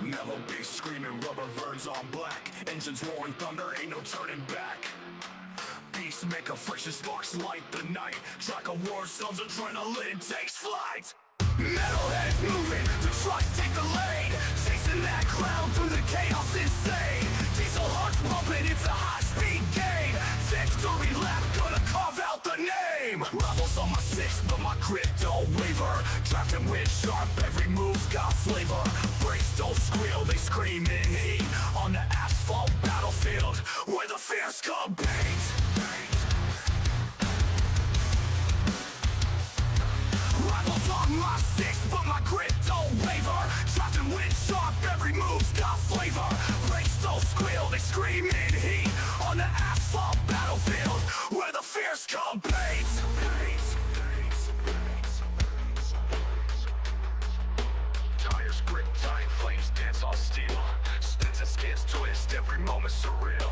Mellow bass screaming, rubber burns on black. Engines roaring thunder, ain't no turning back. Beats make a friction, sparks light the night. Track of war sounds, adrenaline takes flight. Metalheads moving, the trucks take the lead. Chasing that cloud through the chaos insane. Diesel hearts pumping, it's a high-speed game. Victory lap, gonna carve out the name. Rebels on my six, but my grip don't waver. Drafting with sharp, every move's got flavor. Brakes don't squeal, they scream in heat. On the asphalt battlefield, where the fears compete. Rivals on my six, but my grip don't waver. Drafting with sharp, every move's got flavor. Brakes don't squeal, they scream in heat. On the asphalt battlefield, where the fears compete. Tires grip tight, flames dance on steel. Spins and skids twist, every moment surreal.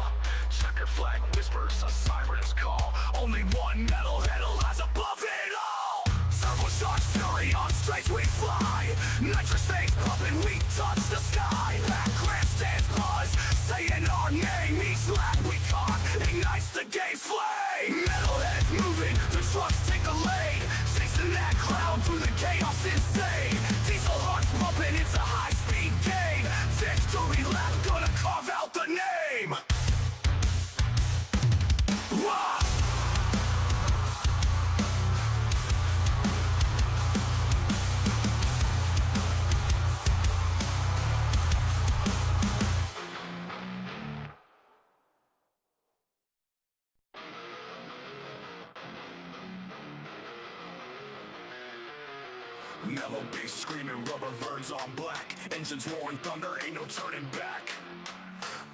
Checker flag whispers, a siren's call. Only one metalhead lies above it all. Turbocharged fury on straights we fly. Nitrous things pumping, we touch the sky. Back grandstands buzz, saying our name. Each lap we caught ignites the game flame. Metalheads moving, the trucks take the lead. Chasing that cloud through the chaos insane. Diesel hearts pumping, it's a high-speed game. Victory lap, gonna carve out the name. Wah! Mellow bass screaming, rubber burns on black. Engines roaring thunder, ain't no turning back.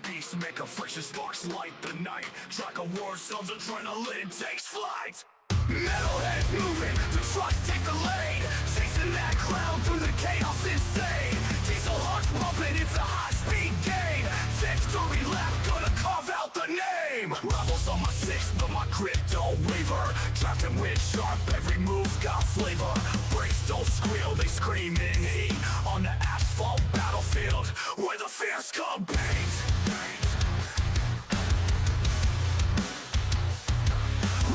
Beasts make a friction, sparks light the night. Track of war sounds, adrenaline takes flight. Metalheads moving, the trucks take the lead. Chasing that cloud through the chaos insane. Diesel hearts pumping, it's a high-speed game. Victory lap, gonna carve out the name. Rebels on my six, but my grip don't waver. Drafting with sharp, every move's got flavor. Brakes don't squeal, they scream in heat. On the asphalt battlefield, where the fears compete.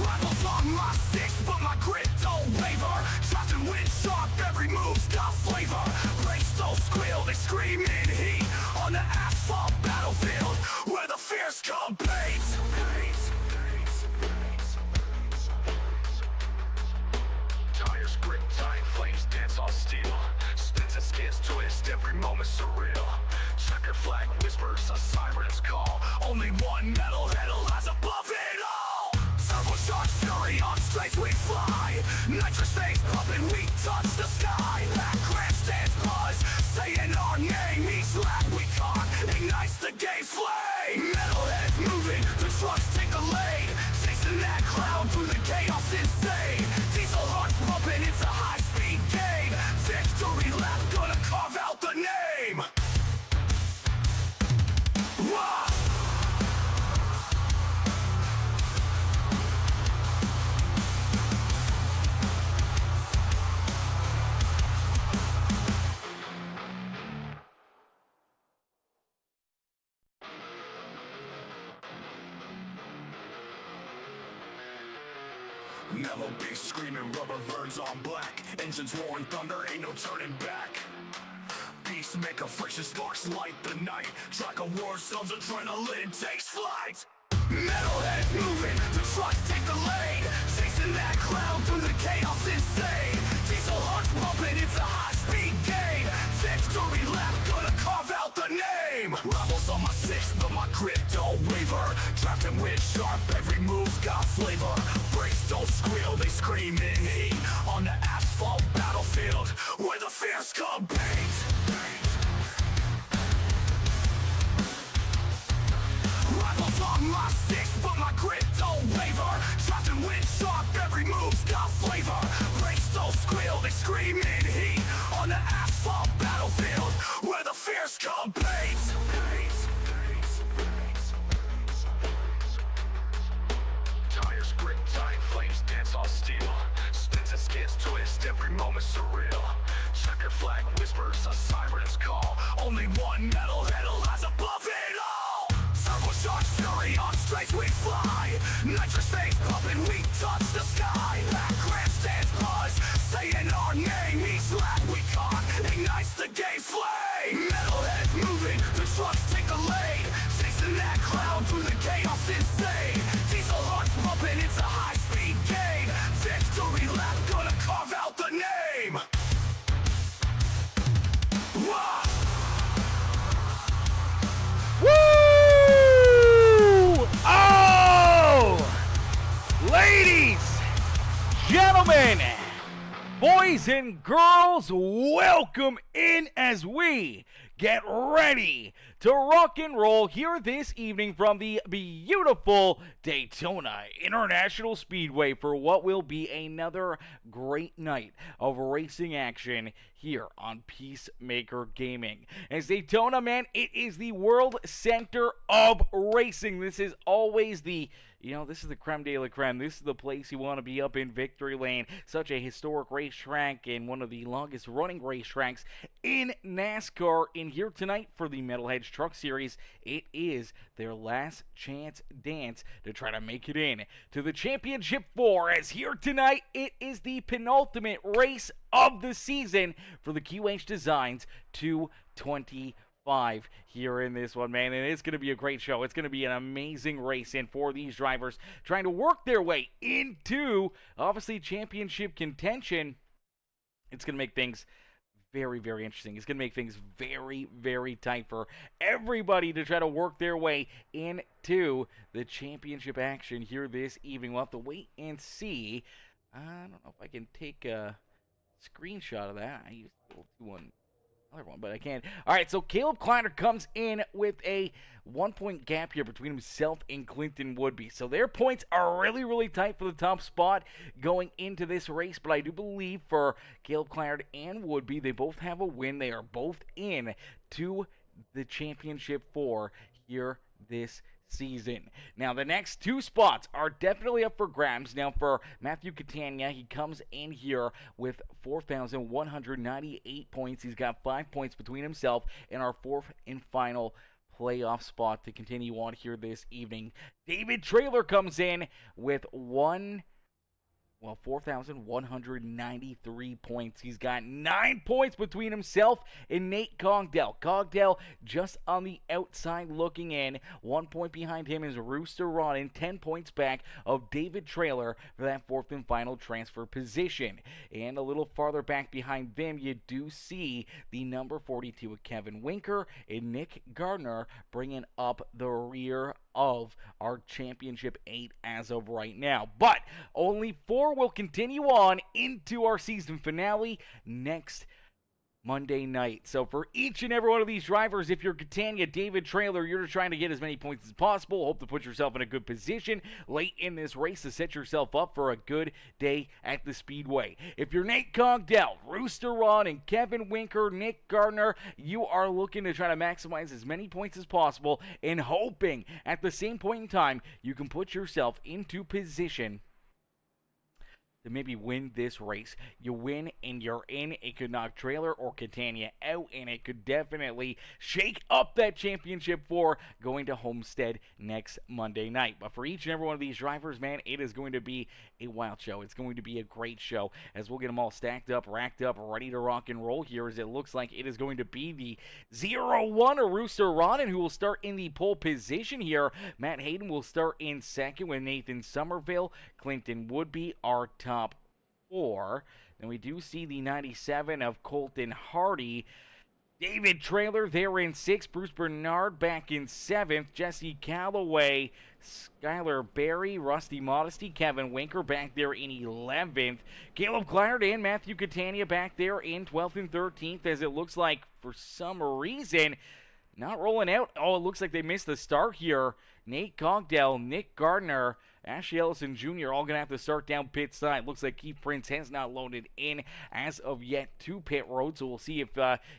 Rivals on my six, but my grip don't waver. Drafting with sharp, every move's got flavor. Brakes don't squeal, they scream in heat. On the asphalt battlefield, where the fears compete. Tires grip tight, flames dance on steel. Spins and skids twist, every moment surreal. Checker flag whispers, a siren's call. Only one metalhead lies above it all. Turbocharged fury on straights we fly. Nitrous things pumping, we touch the sky. Back grandstands buzz, saying our name. Each lap we caught ignites the game flame. Metalheads moving, the trucks take the lead. Chasing that cloud through the chaos insane. Diesel hearts pumping, it's a high-speed game. Victory lap, gonna carve out the name. Wah! Mellow bass screaming, rubber burns on black. Engines roaring thunder, ain't no turning back. Beasts make a friction, sparks light the night. Track of war sounds, adrenaline takes flight. Metalheads moving, the trucks take the lead. Chasing that cloud through the chaos insane. Diesel hearts pumping, it's a high-speed game. Victory lap, gonna carve out the name. Rebels on my six, but my grip don't waver. Drafting with sharp, every move's got flavor. Brakes don't squeal, they scream in heat. On the asphalt battlefield, where the fears compete. Rivals on my six, but my grip don't waver. Drafting with sharp, every move's got flavor. Brakes don't squeal, they scream in heat. On the asphalt battlefield, where the fears compete. Tires grip tight, flames dance on steel. Spins and skids twist, every moment surreal. Check Checker flag whispers, a siren's call. Only one metalhead lies above it all. Turbocharged fury on straight we fly. Nitrous face pumping, we touch the sky. Back grandstands buzz, saying our name. Each lap we caught ignites the game flame. Metalheads moving, the trucks take the lead. Chasing that cloud through the chaos insane. Diesel hearts pumping, it's a high-speed game. Victory lap, gonna carve out the name. Wah! Woo! Oh! Ladies, gentlemen, boys and girls, welcome in as we get ready to rock and roll here this evening from the beautiful Daytona International Speedway for what will be another great night of racing action here on Peacemaker Gaming. As Daytona, man, it is the world center of racing. This is always the this is the creme de la creme. This is the place you want to be up in Victory Lane. Such a historic racetrack and one of the longest running racetracks in NASCAR. In here tonight for the Metalheads Truck Series, it is their last chance dance to try to make it in to the Championship 4. As here tonight, it is the penultimate race of the season for the QH Designs 225 here in this one, man, and it's going to be a great show. It's going to be an amazing race in for these drivers trying to work their way into, obviously, championship contention. It's going to make things very, very interesting. It's going to make things very, very tight for everybody to try to work their way into the championship action here this evening. We'll have to wait and see. I don't know if I can take a screenshot of that. I used to do one. One, but I can't. All right, so Caleb Kleiner comes in with a 1-point gap here between himself and Clinton Woodby. So their points are really, really tight for the top spot going into this race. But I do believe for Caleb Kleiner and Woodby, they both have a win. They are both in to the Championship 4 here this season. Now, the next two spots are definitely up for grabs. Now, for Matthew Catania, he comes in here with 4,198 points. He's got 5 points between himself and our fourth and final playoff spot to continue on here this evening. David Traylor comes in with 4,193 points. He's got 9 points between himself and Nate Cogdell. Cogdell just on the outside looking in. 1 point behind him is Rooster Rodden. 10 points back of David Traylor for that fourth and final transfer position. And a little farther back behind them, you do see the number 42 of Kevin Winker and Nick Gardner bringing up the rear of our Championship 8 as of right now. But only 4 will continue on into our season finale next Monday night. So for each and every one of these drivers, if you're Catania, David Traylor, you're trying to get as many points as possible. Hope to put yourself in a good position late in this race to set yourself up for a good day at the Speedway. If you're Nate Cogdell, Rooster Ron, and Kevin Winker, Nick Gardner, you are looking to try to maximize as many points as possible and hoping at the same point in time you can put yourself into position to maybe win this race. You win and you're in. It could knock Traylor or Catania out, and it could definitely shake up that Championship 4 going to Homestead next Monday night. But for each and every one of these drivers, man, it is going to be a wild show. It's going to be a great show as we'll get them all stacked up, racked up, ready to rock and roll here, as it looks like it is going to be the 0-1 of Rooster Rodden, who will start in the pole position here. Matt Hayden will start in second with Nathan Somerville. Clinton Woodby our top 4. Then we do see the 97 of Colton Hardy. David Traylor there in 6th. Bruce Bernard back in 7th. Jesse Calloway, Skylar Berry, Rusty Modesty, Kevin Winker back there in 11th. Caleb Kleiner and Matthew Catania back there in 12th and 13th, as it looks like for some reason not rolling out. Oh, it looks like they missed the start here. Nate Cogdell, Nick Gardner, Ashley Ellison Jr. all going to have to start down pit side. Looks like Keith Prince has not loaded in as of yet to pit road, so we'll see if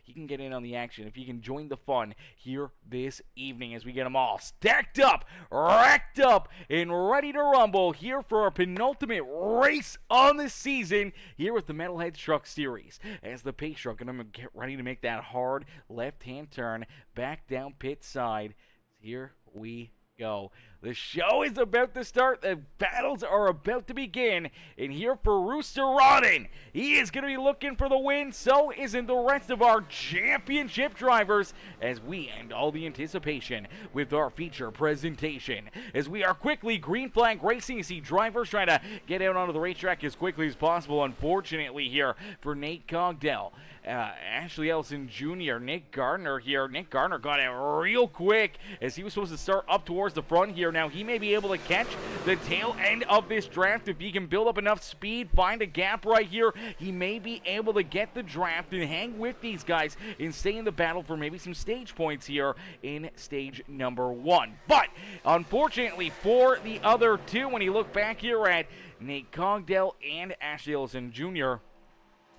he can get in on the action, if he can join the fun here this evening as we get them all stacked up, racked up, and ready to rumble here for our penultimate race on the season here with the Metalhead Truck Series. As the pace truck going to get ready to make that hard left-hand turn back down pit side. Here we go. The show is about to start. The battles are about to begin. And here for Rooster Rodden, he is going to be looking for the win. So isn't the rest of our championship drivers, as we end all the anticipation with our feature presentation. As we are quickly green flag racing, you see drivers trying to get out onto the racetrack as quickly as possible. Unfortunately here for Nate Cogdell, Ashley Ellison Jr., Nick Gardner here. Nick Gardner got out real quick as he was supposed to start up towards the front here. Now he may be able to catch the tail end of this draft if he can build up enough speed, find a gap right here. He may be able to get the draft and hang with these guys and stay in the battle for maybe some stage points here in stage number 1. But unfortunately for the other two, when you look back here at Nate Cogdell and Ashley Ellison Jr.,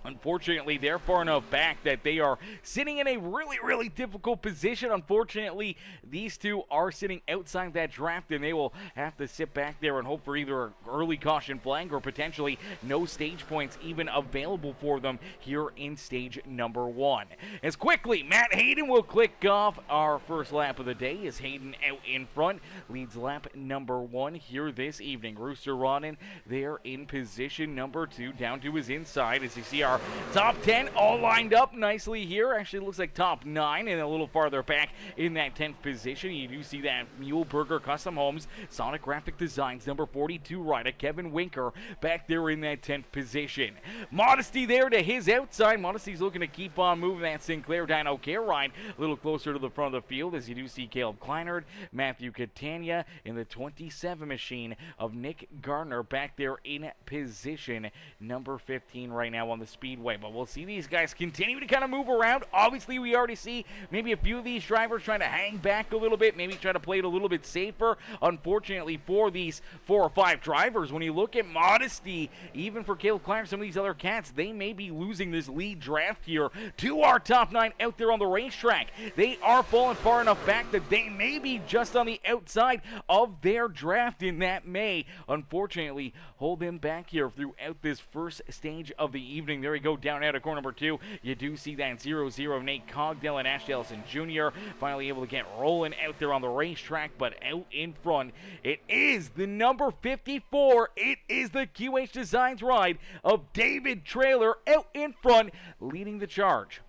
unfortunately, they're far enough back that they are sitting in a really, really difficult position. Unfortunately, these two are sitting outside that draft, and they will have to sit back there and hope for either an early caution flag or potentially no stage points even available for them here in stage number 1. As quickly, Matt Hayden will click off our first lap of the day as Hayden out in front leads lap number 1 here this evening. Rooster Rodden there in position number 2 down to his inside as you see our top 10 all lined up nicely here. Actually looks like top 9 and a little farther back in that 10th position. You do see that Muleburger Custom Homes, Sonic Graphic Designs, number 42 rider Kevin Winker back there in that 10th position. Modesty there to his outside. Modesty's looking to keep on moving that Sinclair Dyno Care ride a little closer to the front of the field as you do see Caleb Kleinert, Matthew Catania in the 27 machine of Nick Gardner back there in position number 15 right now on the Speedway. But we'll see these guys continue to kind of move around. Obviously, we already see maybe a few of these drivers trying to hang back a little bit, maybe try to play it a little bit safer. Unfortunately, for these 4 or 5 drivers, when you look at Modesty, even for Caleb Klein, some of these other cats, they may be losing this lead draft here to our top 9 out there on the racetrack. They are falling far enough back that they may be just on the outside of their draft, and that may, unfortunately, hold them back here throughout this first stage of the evening. There we go, down out of corner number 2. You do see that 0-0 Nate Cogdell and Ashley Ellison Jr. finally able to get rolling out there on the racetrack, but out in front, it is the number 54. It is the QH Designs ride of David Trailer out in front, leading the charge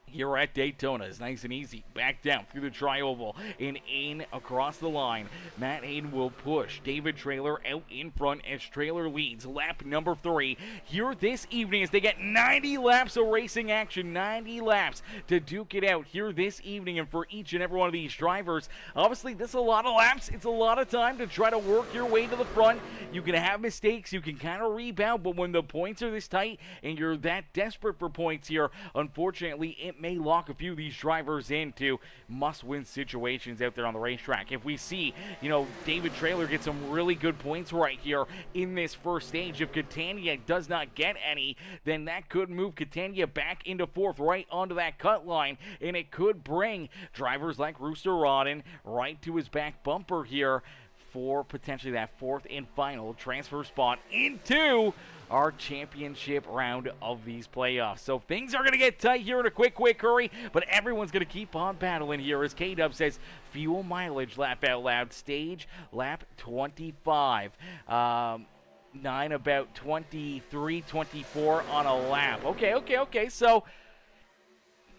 here at Daytona. Is nice and easy. Back down through the tri-oval and in across the line. Matt Hayden will push David Trailer out in front as Trailer leads lap number 3 here this evening as they get 90 laps of racing action. 90 laps to duke it out here this evening, and for each and every one of these drivers, obviously this is a lot of laps. It's a lot of time to try to work your way to the front. You can have mistakes, you can kind of rebound, but when the points are this tight and you're that desperate for points here, unfortunately it may lock a few of these drivers into must-win situations out there on the racetrack. If we see, David Trailer get some really good points right here in this first stage, if Catania does not get any, then that could move Catania back into 4th right onto that cut line, and it could bring drivers like Rooster Rodden right to his back bumper here for potentially that 4th and final transfer spot into our championship round of these playoffs. So things are going to get tight here in a quick hurry, but everyone's going to keep on battling here as K-Dub says, fuel mileage, laugh out loud, stage lap 25. 9 about 23, 24 on a lap. Okay, so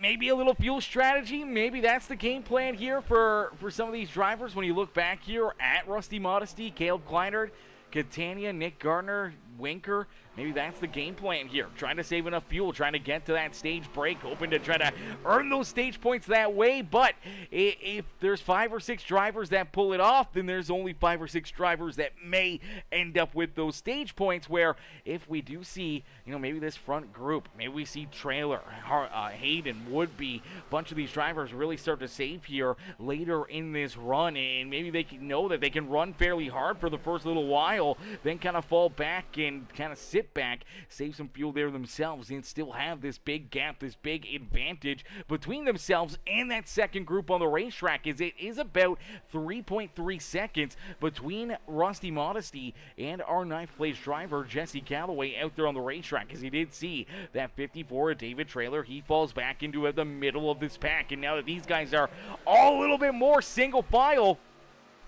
maybe a little fuel strategy. Maybe that's the game plan here for some of these drivers. When you look back here at Rusty Modesty, Caleb Kleinert, Catania, Nick Gardner, Winker, maybe that's the game plan here. Trying to save enough fuel, trying to get to that stage break, hoping to try to earn those stage points that way. But if there's 5 or 6 drivers that pull it off, then there's only 5 or 6 drivers that may end up with those stage points, where if we do see, maybe this front group, maybe we see Trailer, Hayden, Woodby, a bunch of these drivers really start to save here later in this run, and maybe they can know that they can run fairly hard for the first little while, then kind of fall back and kind of sit back, save some fuel there themselves, and still have this big gap, this big advantage between themselves and that second group on the racetrack, as it is about 3.3 seconds between Rusty Modesty and our 9th place driver, Jesse Calloway, out there on the racetrack, as he did see that 54 David Trailer. He falls back into the middle of this pack, and now that these guys are all a little bit more single file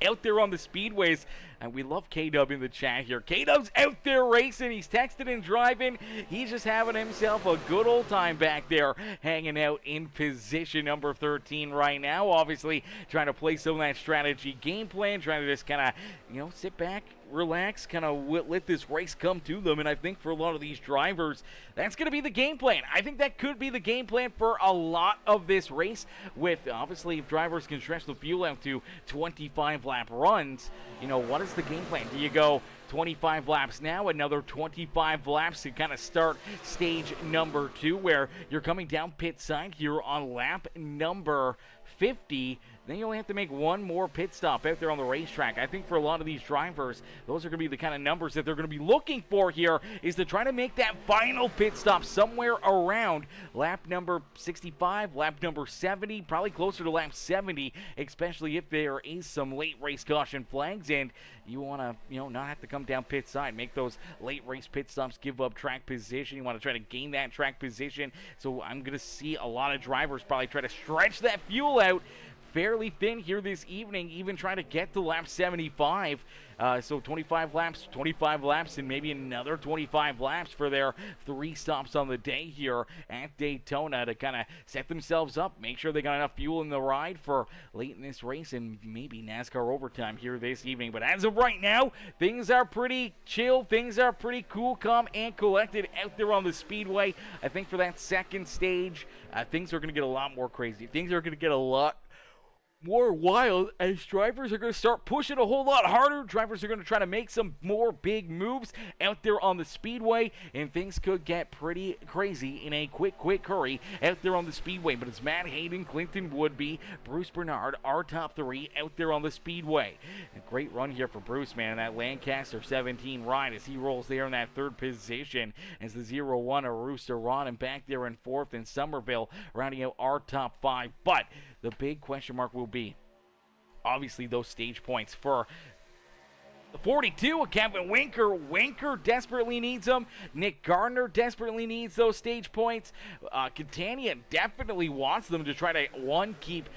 out there on the speedways. And we love K-Dub in the chat here. K-Dub's out there racing. He's texting and driving. He's just having himself a good old time back there, hanging out in position number 13 right now. Obviously, trying to play some of that strategy game plan, trying to just kind of, sit back, relax, kind of let this race come to them. And I think for a lot of these drivers, that's going to be the game plan. I think that could be the game plan for a lot of this race, with obviously if drivers can stretch the fuel out to 25 lap runs, what is the game plan? Do you go 25 laps now, another 25 laps to kind of start stage number 2, where you're coming down pit side here on lap number 50, then you only have to make one more pit stop out there on the racetrack. I think for a lot of these drivers, those are going to be the kind of numbers that they're going to be looking for here, is to try to make that final pit stop somewhere around lap number 65, lap number 70, probably closer to lap 70, especially if there is some late race caution flags and you want to, not have to come down pit side, make those late race pit stops, give up track position. You want to try to gain that track position. So I'm going to see a lot of drivers probably try to stretch that fuel out fairly thin here this evening, even trying to get to lap 75. So 25 laps, and maybe another 25 laps for their 3 stops on the day here at Daytona to kind of set themselves up, make sure they got enough fuel in the ride for late in this race and maybe NASCAR overtime here this evening. But as of right now, things are pretty chill, things are pretty cool, calm, and collected out there on the speedway. I think for that second stage, things are going to get a lot more crazy. Things are going to get a lot more wild, as drivers are going to start pushing a whole lot harder. Drivers are going to try to make some more big moves out there on the speedway, and things could get pretty crazy in a quick hurry out there on the speedway. But it's Matt Hayden, Clinton Woodby, Bruce Bernard, our top 3 out there on the speedway. A great run here for Bruce, man, in that Lancaster 17 ride, as he rolls there in that 3rd position, as the 0-1 of Rooster Ron, and back there in 4th in Somerville, rounding out our top 5. But the big question mark will be obviously those stage points for the 42 of Kevin Winker. Winker desperately needs them. Nick Gardner desperately needs those stage points. Catania definitely wants them to try to, keep,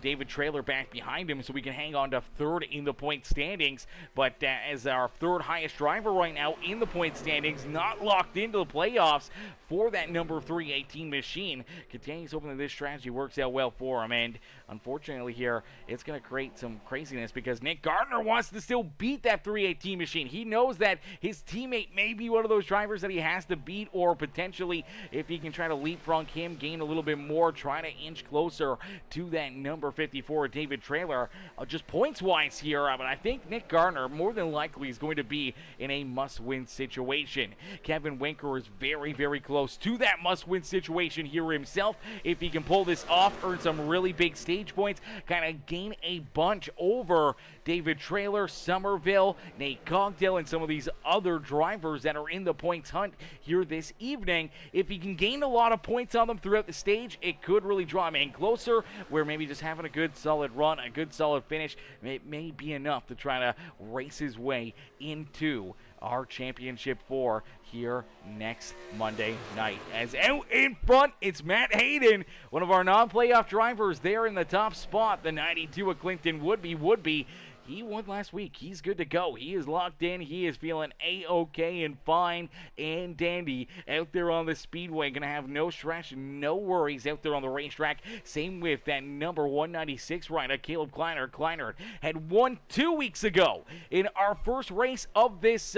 David Trailer back behind him so we can hang on to 3rd in the point standings. But as our 3rd highest driver right now in the point standings, not locked into the playoffs for that number 318 machine, Catania's hoping that this strategy works out well for him. And unfortunately here, it's going to create some craziness, because Nick Gardner wants to still beat that 318 machine. He knows that his teammate may be one of those drivers that he has to beat, or potentially, if he can try to leapfrog him, gain a little bit more, try to inch closer to that number 54 David Trailer, just points-wise here. But I think Nick Gardner more than likely is going to be in a must-win situation. Kevin Winker is very close to that must-win situation here himself. If he can pull this off, earn some really big stage points, kind of gain a bunch over David Trailer, Somerville, Nate Cogdell, and some of these other drivers that are in the points hunt here this evening. If he can gain a lot of points on them throughout the stage, it could really draw him in closer, where maybe just having a good solid run, a good solid finish, may be enough to try to race his way into our championship 4 here next Monday night. As out in front, it's Matt Hayden, one of our non-playoff drivers there in the top spot, the 92 of Clinton Woodby. he won last week. He's good to go. He is locked in. He is feeling A-OK and fine and dandy out there on the speedway. Going to have no stress, no worries out there on the racetrack. Same with that number 196 rider, Caleb Kleinert. Kleinert had won 2 weeks ago in our first race of this,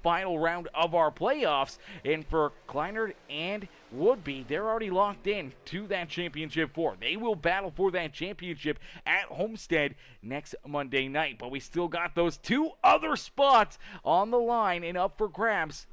final round of our playoffs. And for Kleinert and Woodby, they're already locked in to that championship four. They will battle for that championship at Homestead next Monday night. But we still got those 2 other spots on the line and up for grabs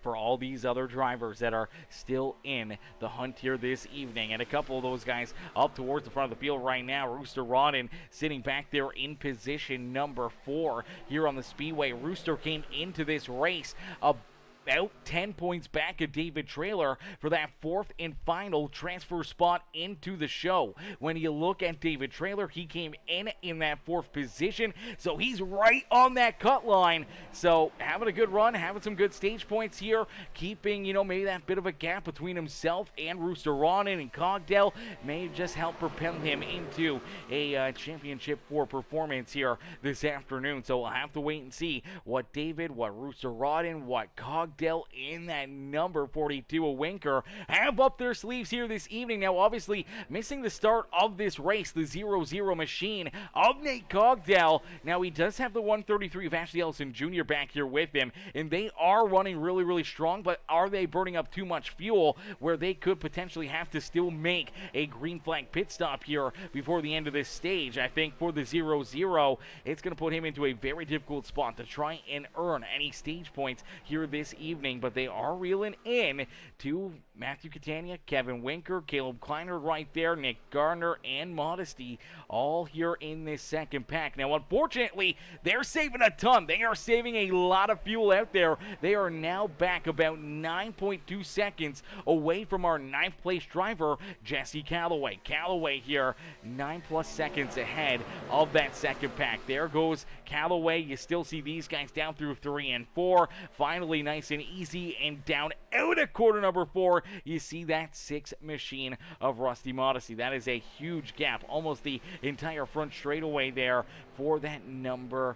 for all these other drivers that are still in the hunt here this evening. And a couple of those guys up towards the front of the field right now. Rooster Rodden sitting back there in position number 4 here on the speedway. Rooster came into this race about 10 points back of David Traylor for that 4th and final transfer spot into the show. When you look at David Traylor, he came in that 4th position, so he's right on that cut line. So having a good run, having some good stage points here, keeping, maybe that bit of a gap between himself and Rooster Rodden and Cogdell may just help propel him into a championship 4 performance here this afternoon. So we'll have to wait and see what David, what Rooster Rodden, what Cogdell in that number 42, a Winker, have up their sleeves here this evening. Now, obviously, missing the start of this race, the 0-0 machine of Nate Cogdell. Now, he does have the 133 of Ashley Ellison Jr. back here with him, and they are running really, really strong, but are they burning up too much fuel where they could potentially have to still make a green flag pit stop here before the end of this stage? I think for the 0-0, it's going to put him into a very difficult spot to try and earn any stage points here this evening, but they are reeling in to Matthew Catania, Kevin Winker, Caleb Kleiner right there, Nick Gardner, and Modesty all here in this second pack. Now, unfortunately, they're saving a ton. They are saving a lot of fuel out there. They are now back about 9.2 seconds away from our 9th place driver, Jesse Calloway. Calloway here, 9+ seconds ahead of that second pack. There goes Calloway. You still see these guys down through 3 and 4. Finally, nice and easy, and down out of quarter number 4, you see that 6 machine of Rusty Modesty. That is a huge gap, almost the entire front straightaway there for that number,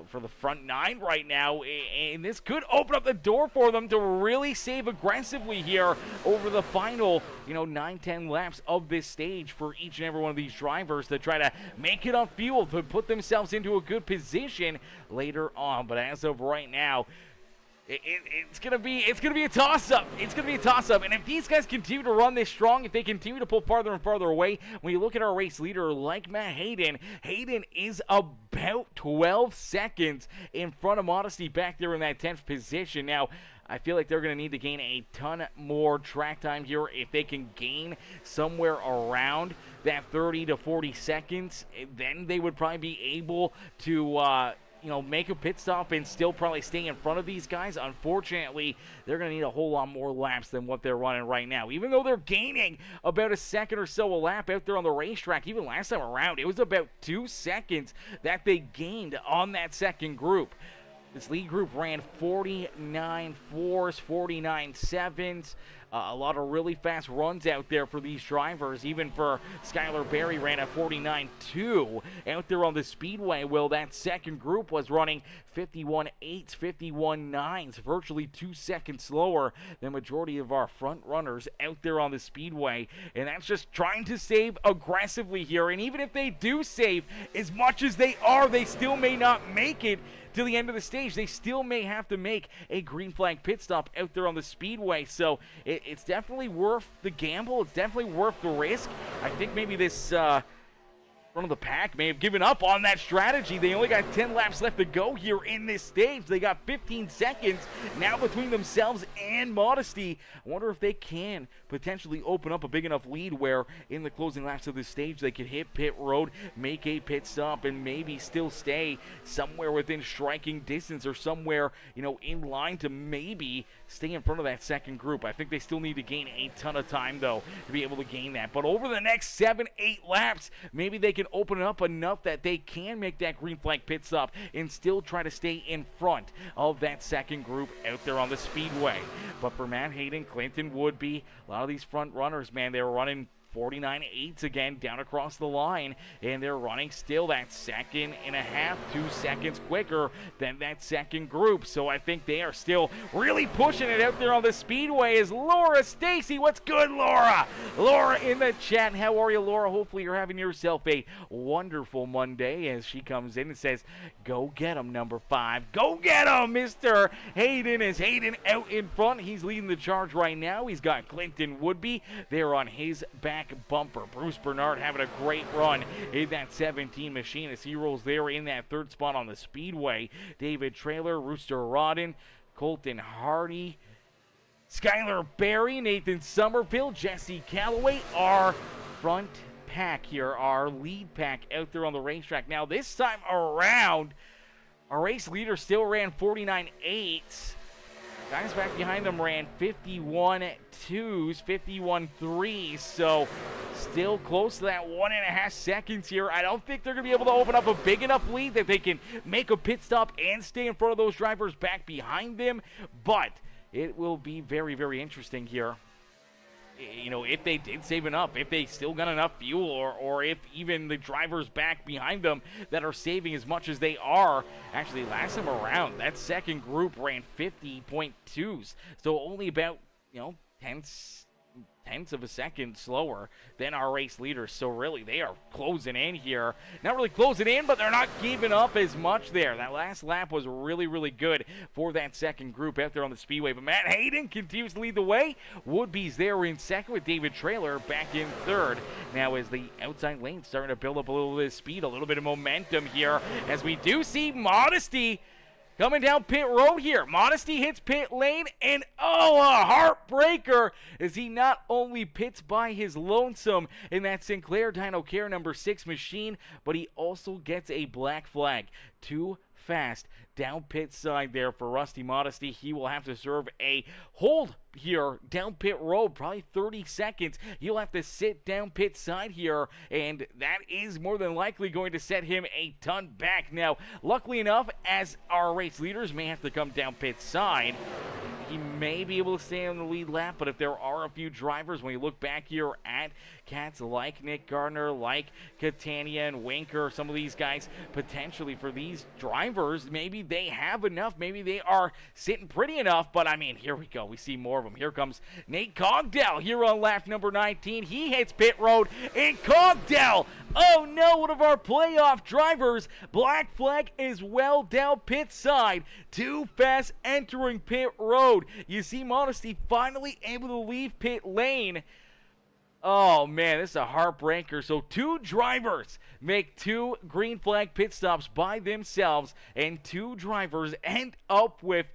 for the front 9 right now, and this could open up the door for them to really save aggressively here over the final, 9-10 laps of this stage for each and every one of these drivers to try to make it on fuel to put themselves into a good position later on. But as of right now, it's gonna be a toss-up. It's gonna be a toss-up. And if these guys continue to run this strong, if they continue to pull farther and farther away, when you look at our race leader like Matt Hayden is about 12 seconds in front of Modesty back there in that 10th position. Now, I feel like they're going to need to gain a ton more track time here. If they can gain somewhere around that 30 to 40 seconds, then they would probably be able to make a pit stop and still probably stay in front of these guys. Unfortunately, they're going to need a whole lot more laps than what they're running right now. Even though they're gaining about a second or so a lap out there on the racetrack, even last time around, it was about 2 seconds that they gained on that second group. This lead group ran 49 4s, 49 7s. A lot of really fast runs out there for these drivers. Even for Skylar Berry, ran a 49-2 out there on the speedway. Well, that second group was running 51-8s, 51-9s, virtually 2 seconds slower than majority of our front runners out there on the speedway. And that's just trying to save aggressively here. And even if they do save as much as they are, they still may not make it to the end of the stage. They still may have to make a green flag pit stop out there on the speedway. So it's definitely worth the gamble. It's definitely worth the risk. I think maybe this front of the pack may have given up on that strategy. They only got 10 laps left to go here in this stage. They got 15 seconds now between themselves and Modesty. I wonder if they can potentially open up a big enough lead where in the closing laps of this stage they could hit pit road, make a pit stop, and maybe still stay somewhere within striking distance or somewhere, in line to maybe stay in front of that second group. I think they still need to gain a ton of time, though, to be able to gain that. But over the next 7-8 laps, maybe they can open it up enough that they can make that green flag pit stop and still try to stay in front of that second group out there on the speedway. But for Matt Hayden, Clinton Woodby, a lot of these front runners, man, they were running 49.8 again down across the line, and they're running still that second and a half, 2 seconds quicker than that second group. So I think they are still really pushing it out there on the speedway. Is Laura Stacy? What's good, Laura? Laura in the chat. How are you, Laura? Hopefully you're having yourself a wonderful Monday as she comes in and says, go get him, number 5. Go get him, Mr. Hayden. Is Hayden out in front? He's leading the charge right now. He's got Clinton Woodby there on his back bumper. Bruce Bernard having a great run in that 17 machine as he rolls there in that third spot on the speedway. David Traylor, Rooster Rodden, Colton Hardy, Skylar Berry, Nathan Somerville, Jesse Calloway, our front pack here, our lead pack out there on the racetrack. Now this time around, our race leader still ran 49.8. Guys back behind them ran 51.2s, 51.3s, so still close to that 1.5 seconds here. I don't think they're going to be able to open up a big enough lead that they can make a pit stop and stay in front of those drivers back behind them, but it will be very, very interesting here. You know, if they did save enough, if they still got enough fuel, or if even the drivers back behind them that are saving as much as they are. Actually, last time around, that second group ran 50.2s, so only about, tenths of a second slower than our race leaders. So really, they are closing in here. Not really closing in, but they're not giving up as much there. That last lap was really, really good for that second group out there on the speedway. But Matt Hayden continues to lead the way. Woodby's there in second with David Traylor back in third. Now as the outside lane starting to build up a little bit of speed, a little bit of momentum here, as we do see Modesty coming down pit road here. Modesty hits pit lane, and a heartbreaker as he not only pits by his lonesome in that Sinclair Dyno Care number 6 machine, but he also gets a black flag. Too fast down pit side there for Rusty Modesty. He will have to serve a hold here down pit road, probably 30 seconds. He'll have to sit down pit side here, and that is more than likely going to set him a ton back. Now, luckily enough, as our race leaders may have to come down pit side, he may be able to stay on the lead lap, but if there are a few drivers, when you look back here at cats like Nick Gardner, like Catania and Winker, some of these guys, potentially for these drivers, maybe they have enough, maybe they are sitting pretty enough, but I mean, here we go, we see more of them. Here comes Nate Cogdell here on lap number 19. He hits pit road, and Cogdell, oh no, one of our playoff drivers, black flag as well down pit side. Too fast entering pit road. You see Modesty finally able to leave pit lane. Oh man, this is a heartbreaker. So 2 drivers make 2 green flag pit stops by themselves, and 2 drivers end up with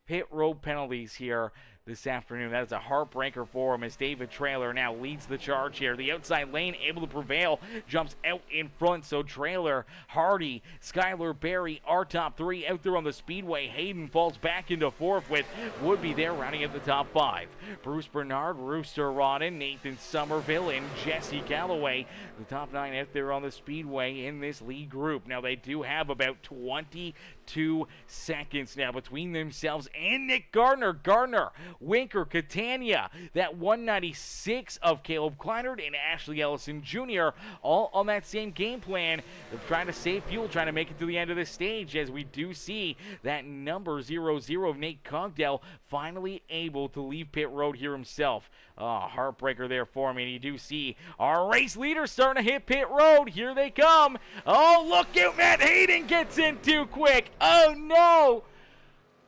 pit road penalties here this afternoon. That is a heartbreaker for him as David Traylor now leads the charge here. The outside lane able to prevail, jumps out in front. So Traylor, Hardy, Skylar Berry, our top 3 out there on the speedway. Hayden falls back into 4th with Woodby there rounding at the top 5. Bruce Bernard, Rooster Rodden, Nathan Somerville, and Jesse Calloway, the top 9 out there on the speedway in this lead group. Now they do have about 22 seconds now between themselves and Nick Gardner. Gardner, Winker, Catania, that 196 of Caleb Kleinert and Ashley Ellison Jr., all on that same game plan of trying to save fuel, trying to make it to the end of the stage, as we do see that number 00 of Nate Cogdell finally able to leave pit road here himself. Heartbreaker there for me, and you do see our race leaders starting to hit pit road. Here they come. Oh, look out, Matt Hayden gets in too quick. Oh, no.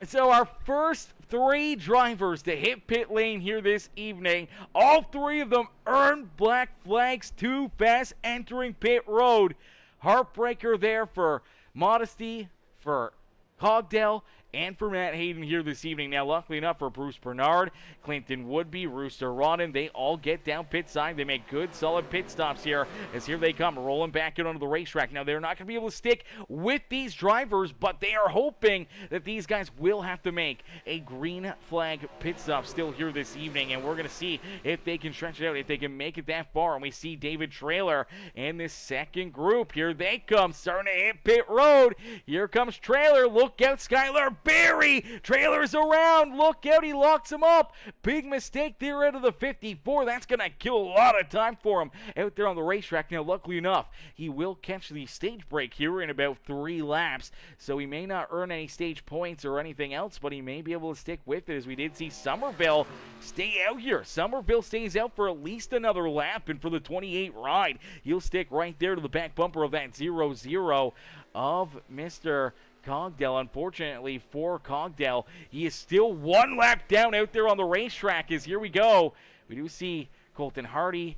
So our first 3 drivers to hit pit lane here this evening, all 3 of them earned black flags too fast entering pit road. Heartbreaker there for Modesty, for Cogdell, and for Matt Hayden here this evening. Now, luckily enough for Bruce Bernard, Clinton Woodby, Rooster Rodden, they all get down pit side. They make good, solid pit stops here, as here they come, rolling back in onto the racetrack. Now, they're not going to be able to stick with these drivers, but they are hoping that these guys will have to make a green flag pit stop still here this evening, and we're going to see if they can stretch it out, if they can make it that far. And we see David Traylor in this second group. Here they come, starting to hit pit road. Here comes Traylor. Look out, Skylar Barry. Trailer's around. Look out, he locks him up. Big mistake there out of the 54. That's going to kill a lot of time for him out there on the racetrack. Now, luckily enough, he will catch the stage break here in about 3 laps, so he may not earn any stage points or anything else, but he may be able to stick with it, as we did see Somerville stay out here. Somerville stays out for at least another lap, and for the 28 ride, he'll stick right there to the back bumper of that 0-0 of Mr. Cogdell. Unfortunately for Cogdell, he is still 1 lap down out there on the racetrack. As here we go, we do see Colton Hardy,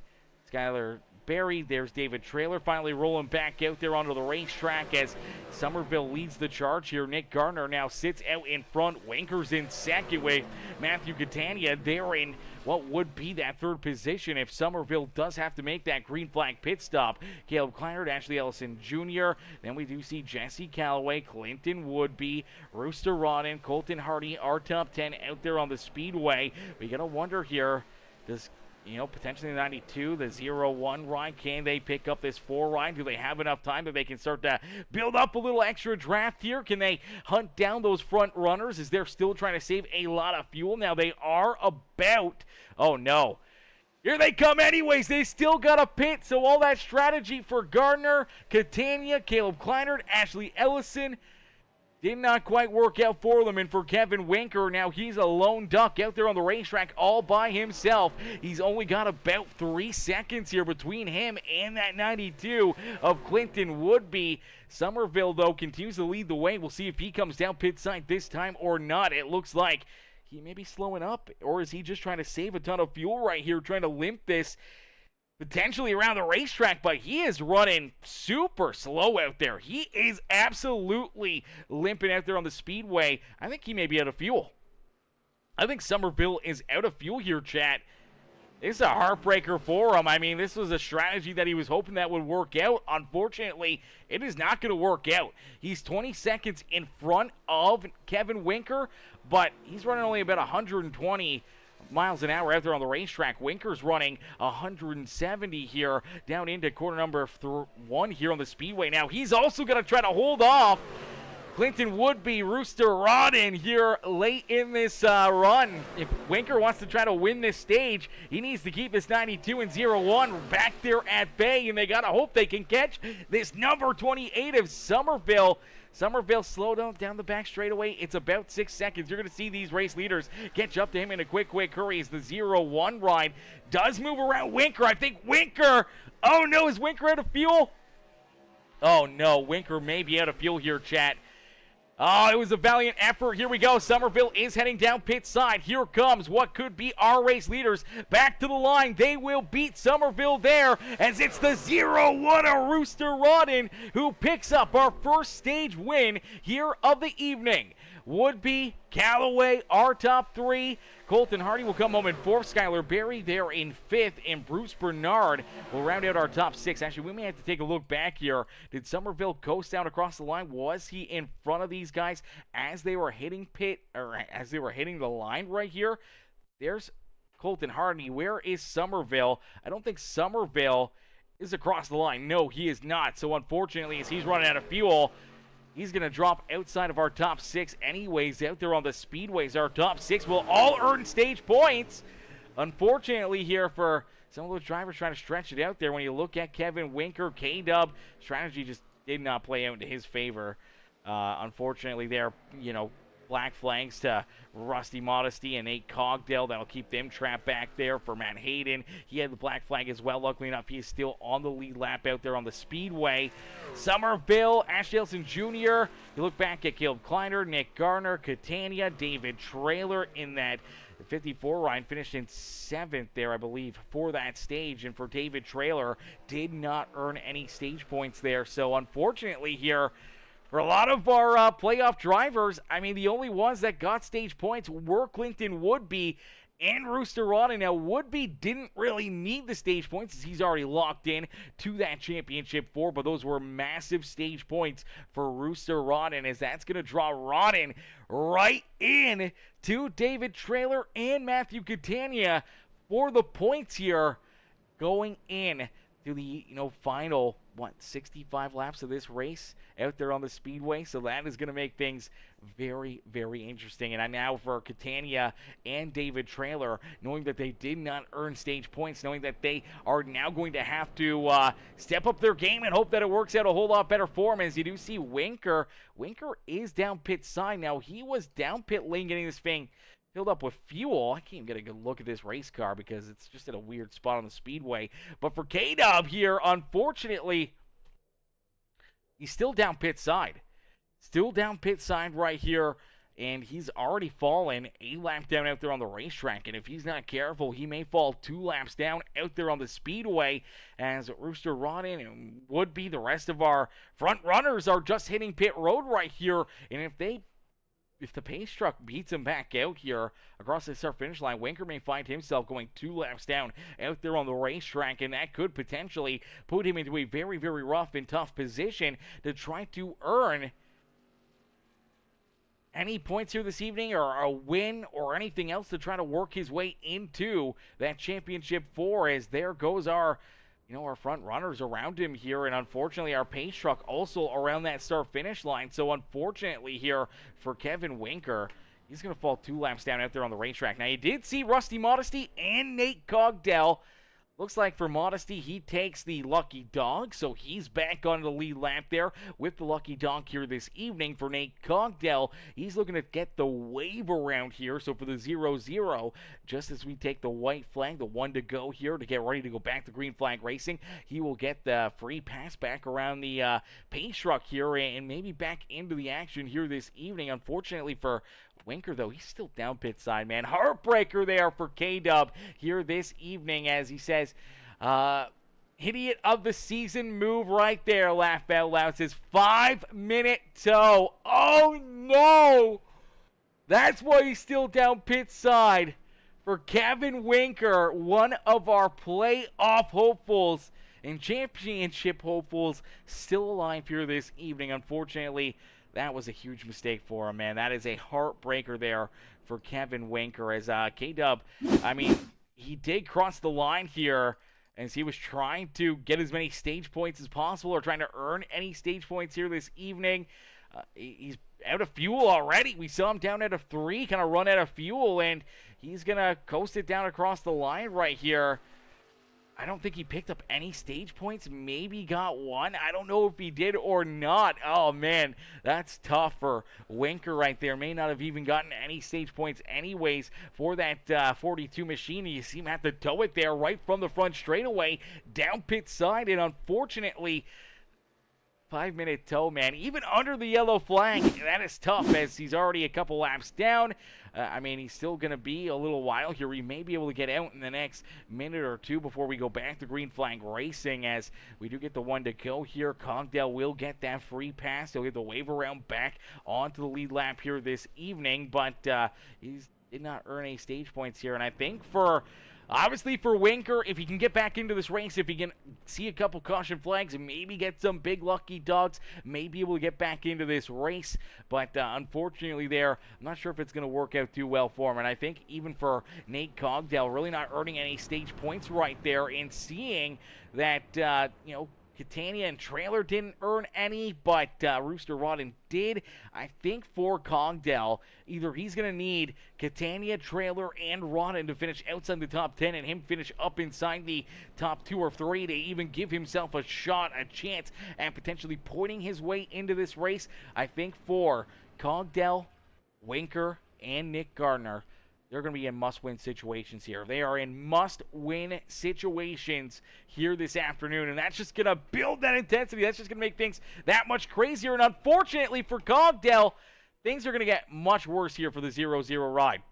Skylar Barry, there's David Trailer finally rolling back out there onto the racetrack as Somerville leads the charge here. Nick Gardner now sits out in front. Winker's in second with Matthew Catania. They're in what would be that 3rd position if Somerville does have to make that green flag pit stop. Caleb Kleinert, Ashley Ellison Jr. Then we do see Jesse Calloway, Clinton Woodby, Rooster Rodden, Colton Hardy, our top 10 out there on the speedway. We gotta wonder here, does potentially the 92, the 0-1 ride, can they pick up this 4 ride? Do they have enough time that they can start to build up a little extra draft here? Can they hunt down those front runners as they're still trying to save a lot of fuel? Now they are about, oh no, here they come anyways. They still got a pit, so all that strategy for Gardner, Catania, Caleb Kleinert, Ashley Ellison did not quite work out for them. And for Kevin Winker, now he's a lone duck out there on the racetrack all by himself. He's only got about 3 seconds here between him and that 92 of Clinton Woodby. Somerville, though, continues to lead the way. We'll see if he comes down pit side this time or not. It looks like he may be slowing up, or is he just trying to save a ton of fuel right here, trying to limp this potentially around the racetrack, but he is running super slow out there. He is absolutely limping out there on the speedway. I think he may be out of fuel. I think Somerville is out of fuel here, chat. This is a heartbreaker for him. I mean, this was a strategy that he was hoping that would work out. Unfortunately, it is not going to work out. He's 20 seconds in front of Kevin Winker, but he's running only about 120 miles an hour out there on the racetrack. Winker's running 170 here down into corner number 1 here on the speedway. Now he's also going to try to hold off Clinton Woodby, Rooster Rodden here late in this run. If Winker wants to try to win this stage, he needs to keep this 92 and 01 back there at bay, and they got to hope they can catch this number 28 of Somerville. Somerville slowed down the back straightaway. It's about 6 seconds. You're going to see these race leaders catch up to him in a quick hurry as the 0-1 ride does move around Winker. I think Winker, oh no, is Winker out of fuel? Oh no, Winker may be out of fuel here, chat. Oh, it was a valiant effort. Here we go. Somerville is heading down pit side. Here comes what could be our race leaders. Back to the line. They will beat Somerville there as it's the 0-1 of Rooster Rodden who picks up our first stage win here of the evening. Woodby, Callaway, our top 3. Colton Hardy will come home in 4th. Skylar Barry there in 5th. And Bruce Bernard will round out our top 6. Actually, we may have to take a look back here. Did Somerville coast down across the line? Was he in front of these guys as they were hitting as they were hitting the line right here? There's Colton Hardy. Where is Somerville? I don't think Somerville is across the line. No, he is not. So unfortunately, as he's running out of fuel, he's going to drop outside of our top 6 anyways out there on the speedways. Our top 6 will all earn stage points. Unfortunately here for some of those drivers trying to stretch it out there, when you look at Kevin Winker, K-Dub, strategy just did not play out into his favor. Unfortunately there, black flags to Rusty Modesty and Nate Cogdell. That'll keep them trapped back there for Matt Hayden. He had the black flag as well. Luckily enough, he is still on the lead lap out there on the speedway. Somerville, Ashley Ellison Jr. You look back at Caleb Kleiner, Nick Garner, Catania, David Trailer in that 54 ride, finished in 7th there, I believe, for that stage. And for David Trailer, did not earn any stage points there. So unfortunately here, for a lot of our playoff drivers, I mean, the only ones that got stage points were Clinton Woodby and Rooster Rodden. Now, Woodby didn't really need the stage points as he's already locked in to that championship 4, but those were massive stage points for Rooster Rodden, as that's going to draw Rodden right in to David Trailer and Matthew Catania for the points here going in to the final 65 laps of this race out there on the speedway, so that is going to make things very, very interesting. And now for Catania and David Traylor, knowing that they did not earn stage points, knowing that they are now going to have to step up their game and hope that it works out a whole lot better for them. As you do see Winker is down pit side. Now, he was down pit lane getting this thing filled up with fuel. I can't even get a good look at this race car because it's just at a weird spot on the speedway. But for K-Dub here, unfortunately, he's still down pit side. Still down pit side right here, and he's already fallen a lap down out there on the racetrack. And if he's not careful, he may fall 2 laps down out there on the speedway, as Rooster Rodden and would be the rest of our front runners are just hitting pit road right here. And if the pace truck beats him back out here across the start finish line, Winker may find himself going 2 laps down out there on the racetrack, and that could potentially put him into a very, very rough and tough position to try to earn any points here this evening, or a win, or anything else to try to work his way into that championship 4. As there goes our front runners around him here, and unfortunately our pace truck also around that start finish line. So unfortunately here for Kevin Winker, he's going to fall 2 laps down out there on the racetrack. Now, you did see Rusty Modesty and Nate Cogdell. Looks like for Modesty, he takes the lucky dog, so he's back on the lead lap there with the lucky dog here this evening. For Nate Cogdell, he's looking to get the wave around here, so for the 0-0, just as we take the white flag, the 1 to go here to get ready to go back to green flag racing, he will get the free pass back around the pace truck here and maybe back into the action here this evening. Unfortunately for Winker, though, he's still down pit side, man. Heartbreaker there for K-Dub here this evening, as he says, idiot of the season move right there. Laugh out loud. Says 5-minute tow. Oh, no. That's why he's still down pit side. For Kevin Winker, one of our playoff hopefuls and championship hopefuls, still alive here this evening. Unfortunately, that was a huge mistake for him, man. That is a heartbreaker there for Kevin Winker, as K-Dub, I mean, he did cross the line here as he was trying to get as many stage points as possible, or trying to earn any stage points here this evening. He's out of fuel already. We saw him down at a 3, kind of run out of fuel, and he's going to coast it down across the line right here. I don't think he picked up any stage points. Maybe got 1. I don't know if he did or not. Oh, man, that's tough for Winker right there. May not have even gotten any stage points anyways for that 42 machine. You see him have to tow it there right from the front straightaway down pit side, and unfortunately, 5-minute tow, man. Even under the yellow flag, that is tough, as he's already a couple laps down. I mean, he's still going to be a little while here. We may be able to get out in the next minute or 2 before we go back to green flag racing, as we do get the 1 to go here. Cogdell will get that free pass. He'll get the wave around back onto the lead lap here this evening, but he did not earn any stage points here. And I think obviously for Winker, if he can get back into this race, if he can see a couple caution flags and maybe get some big lucky dogs, may be able to get back into this race. But unfortunately there, I'm not sure if it's going to work out too well for him. And I think even for Nate Cogdell, really not earning any stage points right there, and seeing that, Catania and Trailer didn't earn any, but Rooster Rodden did. I think for Cogdell, either he's going to need Catania, Trailer, and Rodden to finish outside the top 10, and him finish up inside the top 2 or 3 to even give himself a shot, a chance at potentially pointing his way into this race. I think for Cogdell, Winker, and Nick Gardner, they're going to be in must-win situations here. They are in must-win situations here this afternoon, and that's just going to build that intensity. That's just going to make things that much crazier. And unfortunately for Cogdell, things are going to get much worse here for the 0-0 ride.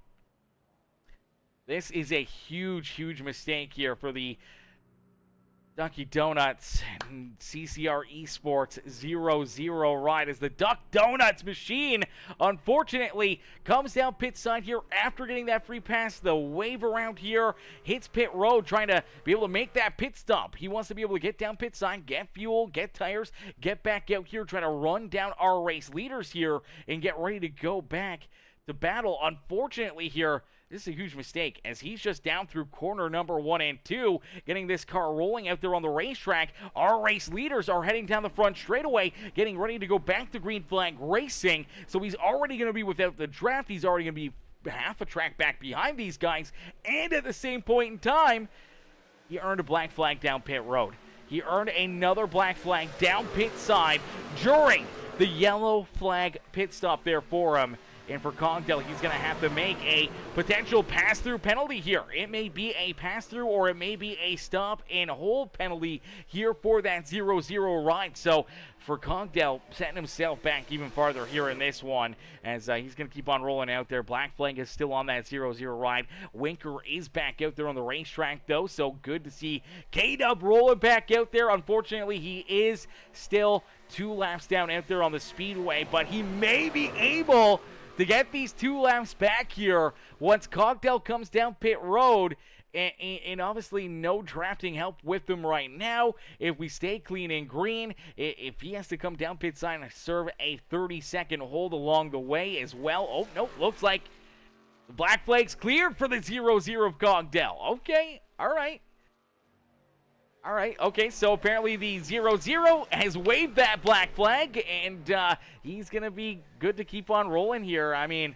This is a huge, huge mistake here for the Dunkin' Donuts and CCR Esports 0-0 ride, as the Duck Donuts machine unfortunately comes down pit side here after getting that free pass. The wave around here hits pit road, trying to be able to make that pit stop. He wants to be able to get down pit side, get fuel, get tires, get back out here, try to run down our race leaders here and get ready to go back to battle. Unfortunately here, This is a huge mistake, as he's just down through corner number 1 and 2, getting this car rolling out there on the racetrack. Our race leaders are heading down the front straightaway, getting ready to go back to green flag racing. So he's already going to be without the draft. He's already going to be half a track back behind these guys. And at the same point in time, he earned a black flag down pit road. He earned another black flag down pit side during the yellow flag pit stop there for him. And for Cogdell, he's going to have to make a potential pass-through penalty here. It may be a pass-through or it may be a stop-and-hold penalty here for that 0-0 ride. So for Cogdell, setting himself back even farther here in this one, as he's going to keep on rolling out there. Black flag is still on that 0-0 ride. Winker is back out there on the racetrack, though, so good to see K-Dub rolling back out there. Unfortunately, he is still 2 laps down out there on the speedway, but he may be able to get these 2 laps back here once Cogdell comes down pit road, and obviously no drafting help with him right now. If we stay clean and green, if he has to come down pit side and serve a 30-second hold along the way as well. Oh, no, looks like the black flag's cleared for the 0-0 of Cogdell. Okay, all right. All right, okay, so apparently the 0-0 has waved that black flag, and he's going to be good to keep on rolling here. I mean,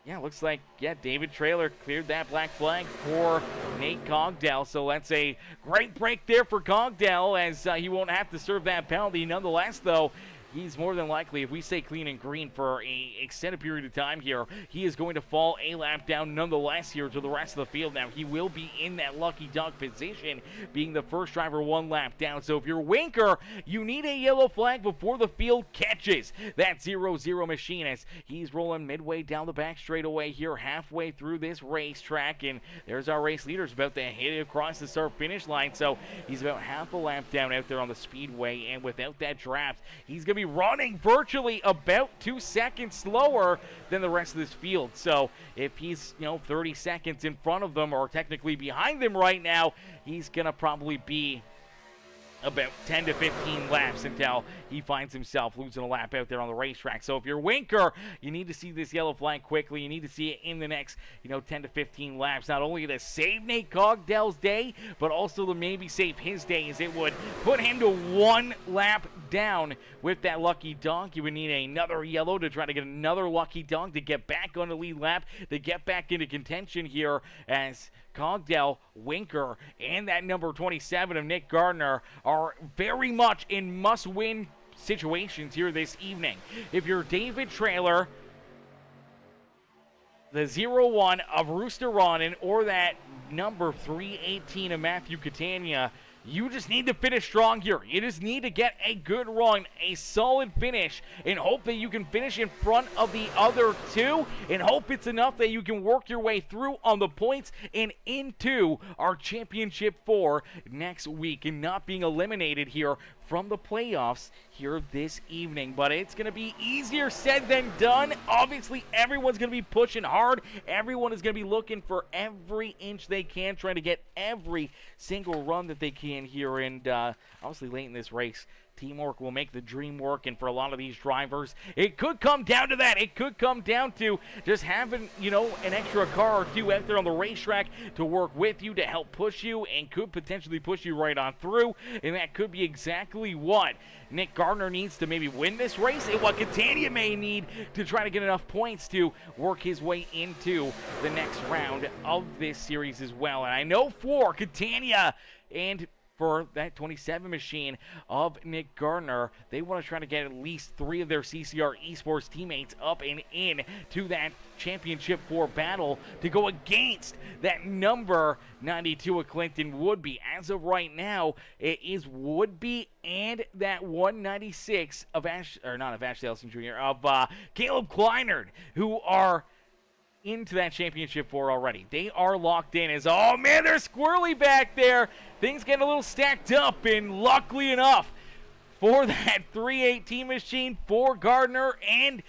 yeah, looks like, yeah, David Traylor cleared that black flag for Nate Cogdell, so that's a great break there for Cogdell, as he won't have to serve that penalty. Nonetheless, though, he's more than likely, if we stay clean and green for a extended period of time here, he is going to fall a lap down nonetheless here to the rest of the field. Now, he will be in that lucky dog position, being the first driver 1 lap down. So if you're Winker, you need a yellow flag before the field catches that 0-0 machine, as he's rolling midway down the back straightaway here, halfway through this racetrack. And there's our race leaders about to hit it across the start-finish line. So he's about half a lap down out there on the speedway, and without that draft, he's going to be running virtually about 2 seconds slower than the rest of this field. So if he's 30 seconds in front of them, or technically behind them right now, he's gonna probably be about 10 to 15 laps until he finds himself losing a lap out there on the racetrack. So if you're Winker, you need to see this yellow flag quickly. You need to see it in the next 10 to 15 laps, not only to save Nate Cogdell's day, but also to maybe save his day, as it would put him to 1 lap down with that lucky dog. You would need another yellow to try to get another lucky dog to get back on the lead lap, to get back into contention here, as Cogdell, Winker, and that number 27 of Nick Gardner are very much in must-win situations here this evening. If you're David Traylor, the 0-1 of Rooster Ronin, or that number 318 of Matthew Catania, you just need to finish strong here. You just need to get a good run, a solid finish, and hope that you can finish in front of the other 2, and hope it's enough that you can work your way through on the points and into our Championship 4 next week, and not being eliminated here from the playoffs here this evening. But it's going to be easier said than done. Obviously, everyone's going to be pushing hard. Everyone is going to be looking for every inch they can, trying to get every single run that they can here. And obviously, late in this race, teamwork will make the dream work, and for a lot of these drivers, it could come down to that. It could come down to just having, an extra car or 2 out there on the racetrack to work with you, to help push you, and could potentially push you right on through. And that could be exactly what Nick Gardner needs to maybe win this race, and what Catania may need to try to get enough points to work his way into the next round of this series as well. And I know for Catania and for that 27 machine of Nick Gardner, they want to try to get at least 3 of their CCR Esports teammates up and in to that Championship 4 battle to go against that number 92 of Clinton Woodby. As of right now, it is Woodby and that 196 of Ashley Elson Jr., of Caleb Kleinert, who are into that Championship 4 already. They are locked in as, oh man, they're squirrely back there. Things getting a little stacked up, and luckily enough for that 318 machine for Gardner and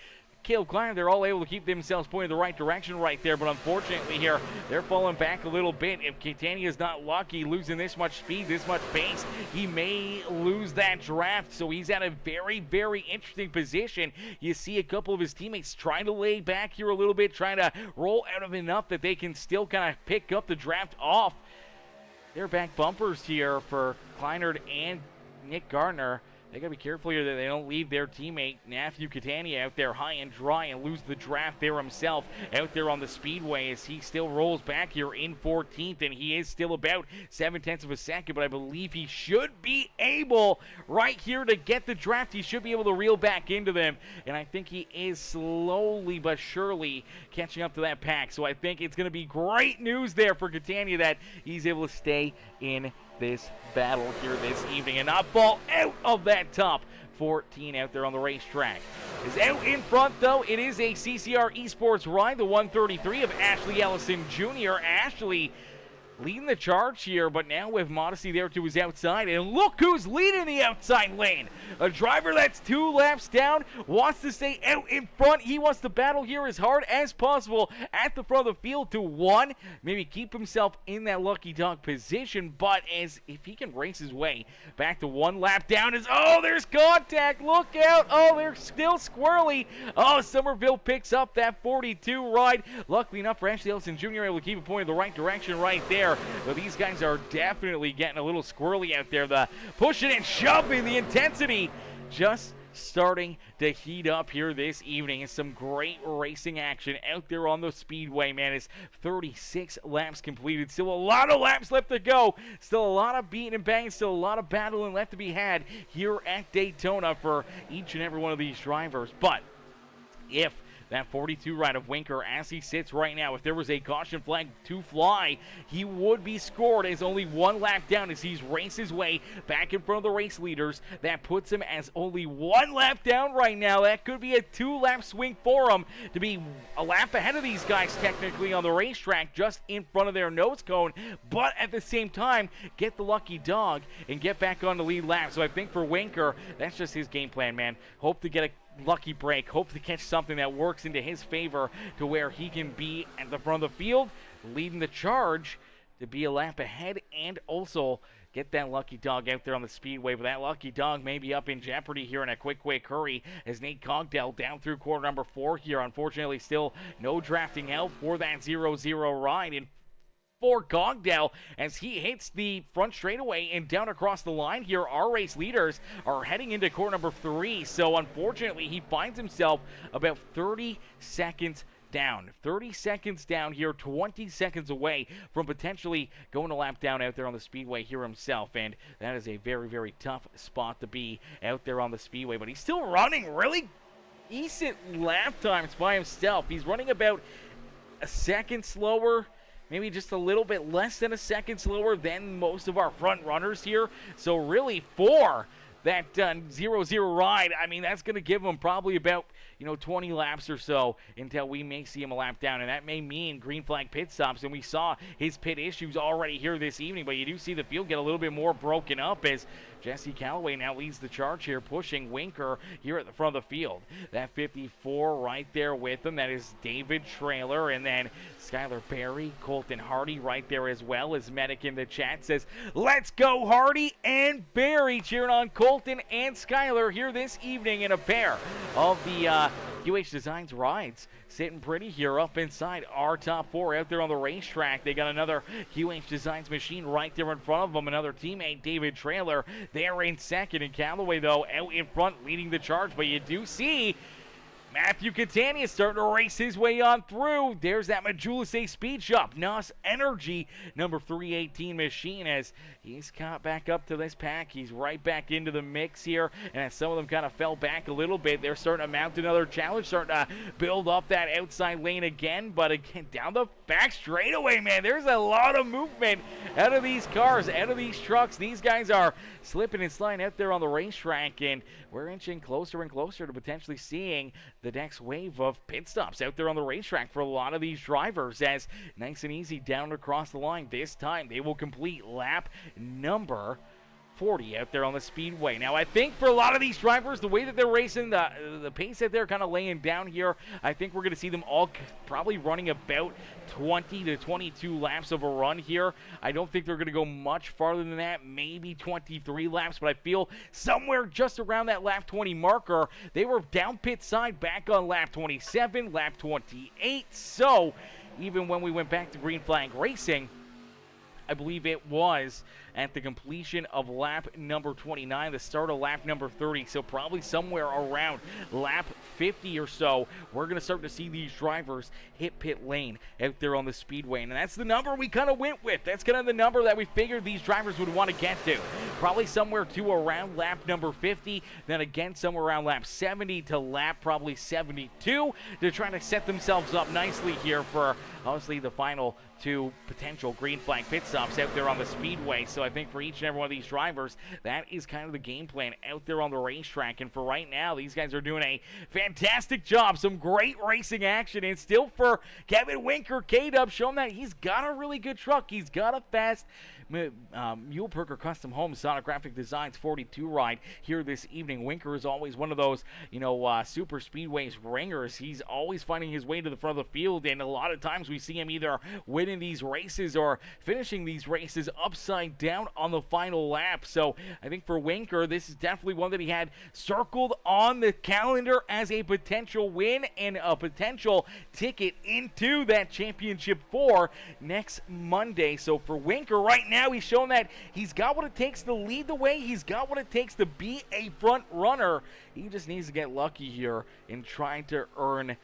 Caleb Klein, they're all able to keep themselves pointed in the right direction right there, but unfortunately here, they're falling back a little bit. If Catania is not lucky, losing this much speed, this much pace, he may lose that draft, so he's at a very, very interesting position. You see a couple of his teammates trying to lay back here a little bit, trying to roll out of enough that they can still kind of pick up the draft off. They're back bumpers here for Kleinert and Nick Gardner. They got to be careful here that they don't leave their teammate Matthew Catania out there high and dry and lose the draft there himself out there on the speedway, as he still rolls back here in 14th, and he is still about 0.7 of a second, but I believe he should be able right here to get the draft. He should be able to reel back into them, and I think he is slowly but surely catching up to that pack. So I think it's going to be great news there for Catania that he's able to stay in this battle here this evening and not fall out of that top 14 out there on the racetrack. Is out in front, though. It is a CCR Esports ride, the 133 of Ashley Ellison Jr. Ashley leading the charge here, but now with Modesty there to his outside, and look who's leading the outside lane. A driver that's 2 laps down, wants to stay out in front. He wants to battle here as hard as possible at the front of the field to 1, maybe keep himself in that lucky dog position, but as if he can race his way back to 1 lap down, there's contact, look out, they're still squirrely. Somerville picks up that 42 ride. Luckily enough for Ashley Ellison Jr. able to keep it pointed the right direction right there. But these guys are definitely getting a little squirrely out there. The pushing and shoving, the intensity just starting to heat up here this evening. And some great racing action out there on the speedway, man. It's 36 laps completed. Still a lot of laps left to go. Still a lot of beating and banging. Still a lot of battling left to be had here at Daytona for each and every one of these drivers. But if that 42 ride of Winker, as he sits right now, if there was a caution flag to fly, he would be scored as only 1 lap down as he's raced his way back in front of the race leaders. That puts him as only 1 lap down right now. That could be a 2-lap swing for him to be a lap ahead of these guys technically on the racetrack, just in front of their nose cone, but at the same time, get the lucky dog and get back on the lead lap. So I think for Winker, that's just his game plan, man. Hope to get a lucky break, hope to catch something that works into his favor to where he can be at the front of the field, leading the charge to be a lap ahead and also get that lucky dog out there on the speedway. But that lucky dog may be up in jeopardy here in a quick hurry as Nate Cogdell down through quarter number 4 here. Unfortunately, still no drafting help for that 0-0 ride. And for Cogdell, as he hits the front straightaway and down across the line here, our race leaders are heading into quarter number 3. So unfortunately, he finds himself about 30 seconds down. 30 seconds down here, 20 seconds away from potentially going a lap down out there on the speedway here himself. And that is a very, very tough spot to be out there on the speedway. But he's still running really decent lap times by himself. He's running about a second slower, maybe just a little bit less than a second slower than most of our front runners here. So really for that 0-0 ride, I mean, that's going to give him probably about 20 laps or so until we may see him a lap down, and that may mean green flag pit stops. And we saw his pit issues already here this evening, but you do see the field get a little bit more broken up as Jesse Calloway now leads the charge here, pushing Winker here at the front of the field. That 54 right there with him, that is David Trailer, and then Skylar Berry, Colton Hardy right there as well, as Medic in the chat says, let's go Hardy and Berry, cheering on Colton and Skylar here this evening in a pair of the QH Designs rides. Sitting pretty here up inside our top 4 out there on the racetrack. They got another QH Designs machine right there in front of them. Another teammate, David Trailer, there in second. And Callaway, though, out in front leading the charge. But you do see Matthew Catania starting to race his way on through. There's that Majulase Speed Shop, NOS Energy, number 318 machine, as he's caught back up to this pack. He's right back into the mix here, and as some of them kind of fell back a little bit, they're starting to mount another challenge, starting to build up that outside lane again. But again, down the back straightaway, man, there's a lot of movement out of these cars, out of these trucks. These guys are slipping and sliding out there on the racetrack, and we're inching closer and closer to potentially seeing the next wave of pit stops out there on the racetrack for a lot of these drivers, as nice and easy down across the line. This time they will complete lap number 40 out there on the speedway. Now, I think for a lot of these drivers, the way that they're racing, the pace that they're kind of laying down here, I think we're going to see them all probably running about 20 to 22 laps of a run here. I don't think they're going to go much farther than that, maybe 23 laps, but I feel somewhere just around that lap 20 marker. They were down pit side back on lap 27, lap 28, so even when we went back to green flag racing, I believe it was at the completion of lap number 29, the start of lap number 30, so probably somewhere around lap 50 or so, we're going to start to see these drivers hit pit lane out there on the speedway, and that's the number we kind of went with. That's kind of the number that we figured these drivers would want to get to. Probably somewhere to around lap number 50, then again somewhere around lap 70 to lap probably 72 to try to set themselves up nicely here for obviously the final two potential green flag pit stops out there on the speedway. So I think for each and every one of these drivers, that is kind of the game plan out there on the racetrack. And for right now, these guys are doing a fantastic job. Some great racing action. And still for Kevin Winker, K-Dub, showing that he's got a really good truck. He's got a fast Muehlberger Custom Homes Sonographic Designs 42 ride here this evening. Winker is always one of those, super speedways ringers. He's always finding his way to the front of the field, and a lot of times we see him either winning these races or finishing these races upside down on the final lap. So I think for Winker, this is definitely one that he had circled on the calendar as a potential win and a potential ticket into that championship for next Monday. So for Winker right now, he's shown that he's got what it takes to lead the way. He's got what it takes to be a front runner. He just needs to get lucky here in trying to earn,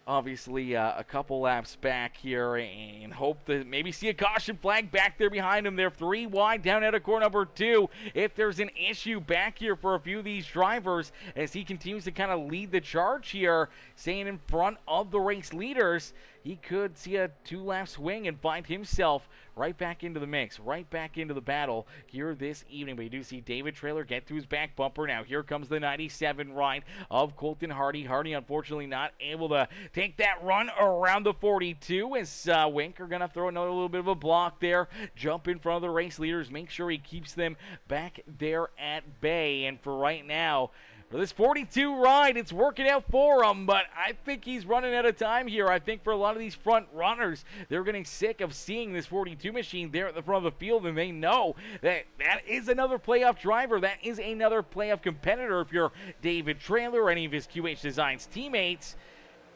obviously, a couple laps back here and hope to maybe see a caution flag back there behind him. They're 3 wide down out of corner number 2. If there's an issue back here for a few of these drivers as he continues to kind of lead the charge here, staying in front of the race leaders, he could see a 2-lap swing and find himself right back into the mix, right back into the battle here this evening. But you do see David Traylor get to his back bumper. Now here comes the 97 ride of Colton Hardy. Hardy unfortunately not able to take that run around the 42 as Winker going to throw another little bit of a block there, jump in front of the race leaders, make sure he keeps them back there at bay. And for right now, for this 42 ride, it's working out for him, but I think he's running out of time here. I think for a lot of these front runners, they're getting sick of seeing this 42 machine there at the front of the field, and they know that that is another playoff driver. That is another playoff competitor. If you're David Traylor or any of his QH Designs teammates,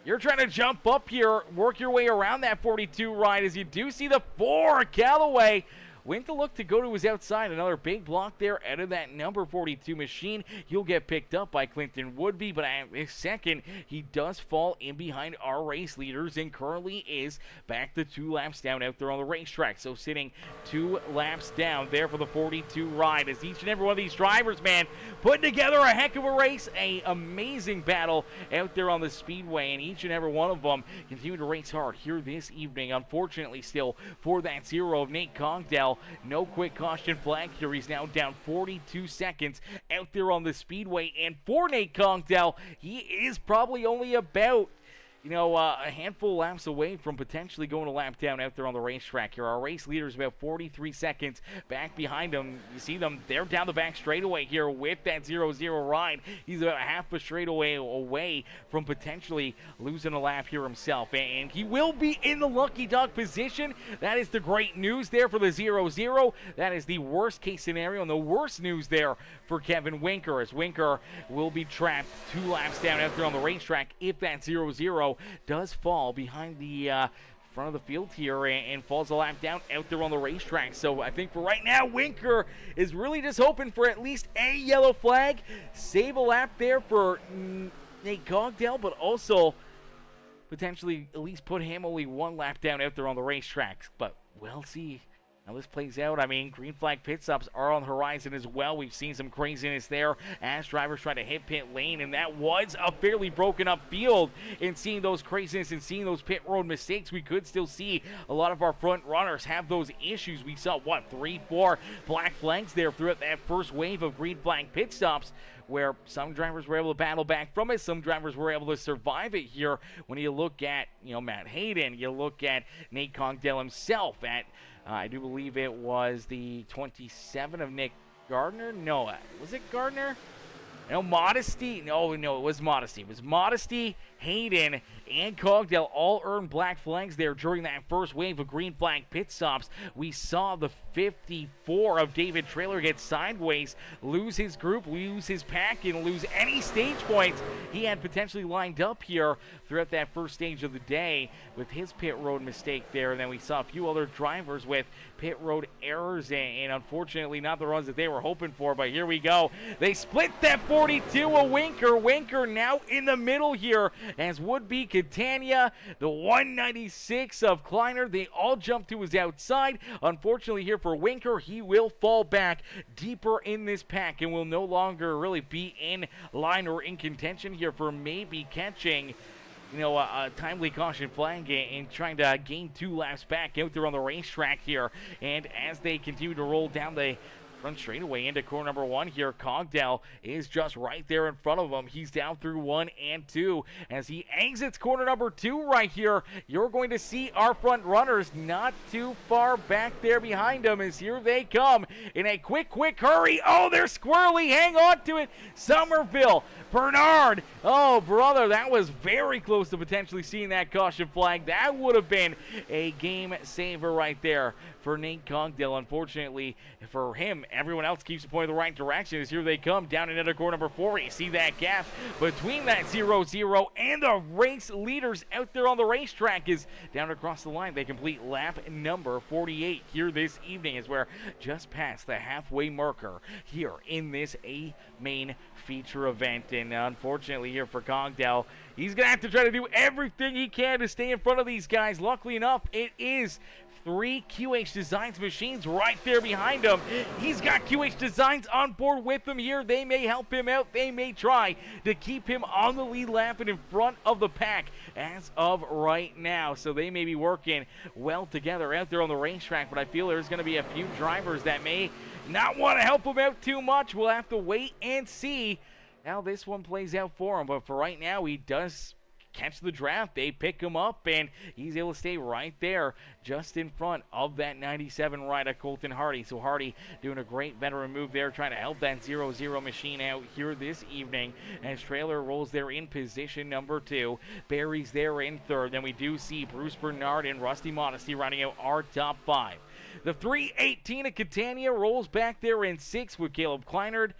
you're trying to jump up here, work your way around that 42 ride as you do see the 4 Callaway went to look to go to his outside. Another big block there out of that number 42 machine. He'll get picked up by Clinton Woodby, but at a second, he does fall in behind our race leaders and currently is back to 2 laps down out there on the racetrack. So sitting 2 laps down there for the 42 ride as each and every one of these drivers, man, putting together a heck of a race, a amazing battle out there on the speedway, and each and every one of them continue to race hard here this evening. Unfortunately, still for that 0 of Nate Congdell, no quick caution flag here. He's now down 42 seconds out there on the speedway. And for Nate Congdell, he is probably only about, a handful of laps away from potentially going a lap down out there on the racetrack here. Our race leader is about 43 seconds back behind him. You see them, they're down the back straightaway here with that 0-0 ride. He's about half a straightaway away from potentially losing a lap here himself. And he will be in the lucky dog position. That is the great news there for the 0-0. That is the worst case scenario and the worst news there for Kevin Winker, as Winker will be trapped 2 laps down out there on the racetrack if that 0-0 does fall behind the front of the field here and falls a lap down out there on the racetrack. So I think for right now, Winker is really just hoping for at least a yellow flag, save a lap there for Nate Congdell, but also potentially at least put him only 1 lap down out there on the racetrack. But we'll see how this plays out. I mean, green flag pit stops are on the horizon as well. We've seen some craziness there as drivers try to hit pit lane, and that was a fairly broken up field. And seeing those craziness and seeing those pit road mistakes, we could still see a lot of our front runners have those issues. We saw, 3-4 black flags there throughout that first wave of green flag pit stops, where some drivers were able to battle back from it. Some drivers were able to survive it here. When you look at, Matt Hayden, you look at Nate Congdell himself at, I do believe it was the 27 of Nick Gardner? No, was it Gardner? No, Modesty. No, it was Modesty. It was Modesty, Hayden, and Cogdell all earned black flags there during that first wave of green flag pit stops. We saw the 54 of David Traylor get sideways, lose his group, lose his pack, and lose any stage points he had potentially lined up here throughout that first stage of the day with his pit road mistake there. And then we saw a few other drivers with pit road errors and unfortunately not the runs that they were hoping for. But here we go. They split that 42 a Winker. Winker now in the middle here as would-be Catania, the 196 of Kleiner. They all jump to his outside. Unfortunately here for Winker, he will fall back deeper in this pack and will no longer really be in line or in contention here for maybe catching a timely caution flag and trying to gain 2 laps back out there on the racetrack here. And as they continue to roll down the front straightaway into corner number 1 here, Cogdell is just right there in front of him. He's down through 1 and 2. As he exits corner number 2 right here, you're going to see our front runners not too far back there behind him as here they come in a quick hurry. Oh, they're squirrely. Hang on to it. Somerville, Bernard. Oh, brother, that was very close to potentially seeing that caution flag. That would have been a game saver right there for Nate Cogdell. Unfortunately for him, everyone else keeps pointing the right direction as here they come down into corner number 4. You see that gap between that 0-0 and the race leaders out there on the racetrack is down across the line. They complete lap number 48 here this evening as we're just past the halfway marker here in this main feature event. And unfortunately here for Cogdell, he's going to have to try to do everything he can to stay in front of these guys. Luckily enough, it is 3 QH Designs machines right there behind him. He's got QH Designs on board with him here. They may help him out. They may try to keep him on the lead lap and in front of the pack as of right now. So they may be working well together out there on the racetrack, but I feel there's going to be a few drivers that may not want to help him out too much. We'll have to wait and see how this one plays out for him. But for right now, he does catch the draft. They pick him up and he's able to stay right there just in front of that 97 rider Colton Hardy. So Hardy doing a great veteran move there, trying to help that 0-0 machine out here this evening as Trailer rolls there in position number 2. Barry's there in 3rd. Then we do see Bruce Bernard and Rusty Modesty running out our top 5. The 318 of Catania rolls back there in 6th with Caleb Kleinert.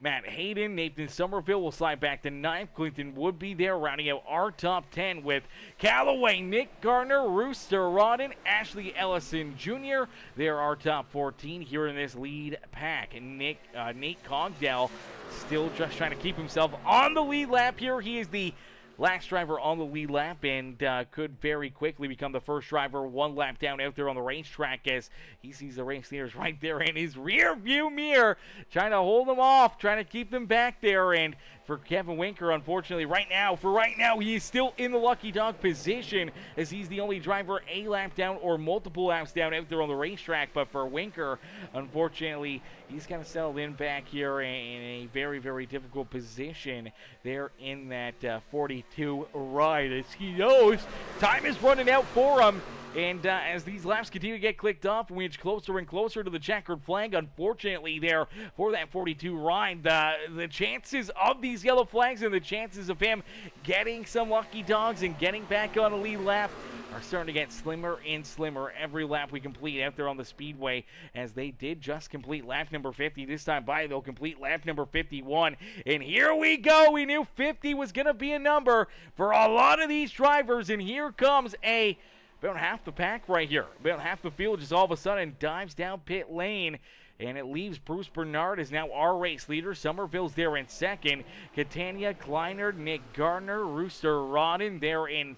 Matt Hayden, Nathan Somerville will slide back to 9th. Clinton would be there, rounding out our top 10 with Callaway, Nick Gardner, Rooster Rodden, Ashley Ellison Jr. They're our top 14 here in this lead pack. And Nate Cogdell still just trying to keep himself on the lead lap here. He is the last driver on the lead lap and could very quickly become the first driver 1 lap down out there on the racetrack as he sees the race leaders right there in his rear view mirror, trying to hold them off, trying to keep them back there. And for Kevin Winker, unfortunately, right now, he is still in the lucky dog position as he's the only driver a lap down or multiple laps down out there on the racetrack. But for Winker, unfortunately, he's kind of settled in back here in a very, very difficult position there in that 42 ride. As he knows time is running out for him. And as these laps continue to get clicked off, we inch closer and closer to the checkered flag. Unfortunately, there for that 42 ride, the chances of these yellow flags and the chances of him getting some lucky dogs and getting back on a lead lap are starting to get slimmer and slimmer every lap we complete out there on the speedway, as they did just complete lap number 50. This time they'll complete lap number 51. And here we go. We knew 50 was going to be a number for a lot of these drivers, and here comes about half the pack right here. About half the field just all of a sudden dives down pit lane. And it leaves Bruce Bernard as now our race leader. Somerville's there in 2nd. Catania, Kleinert, Nick Gardner, Rooster Rodden there in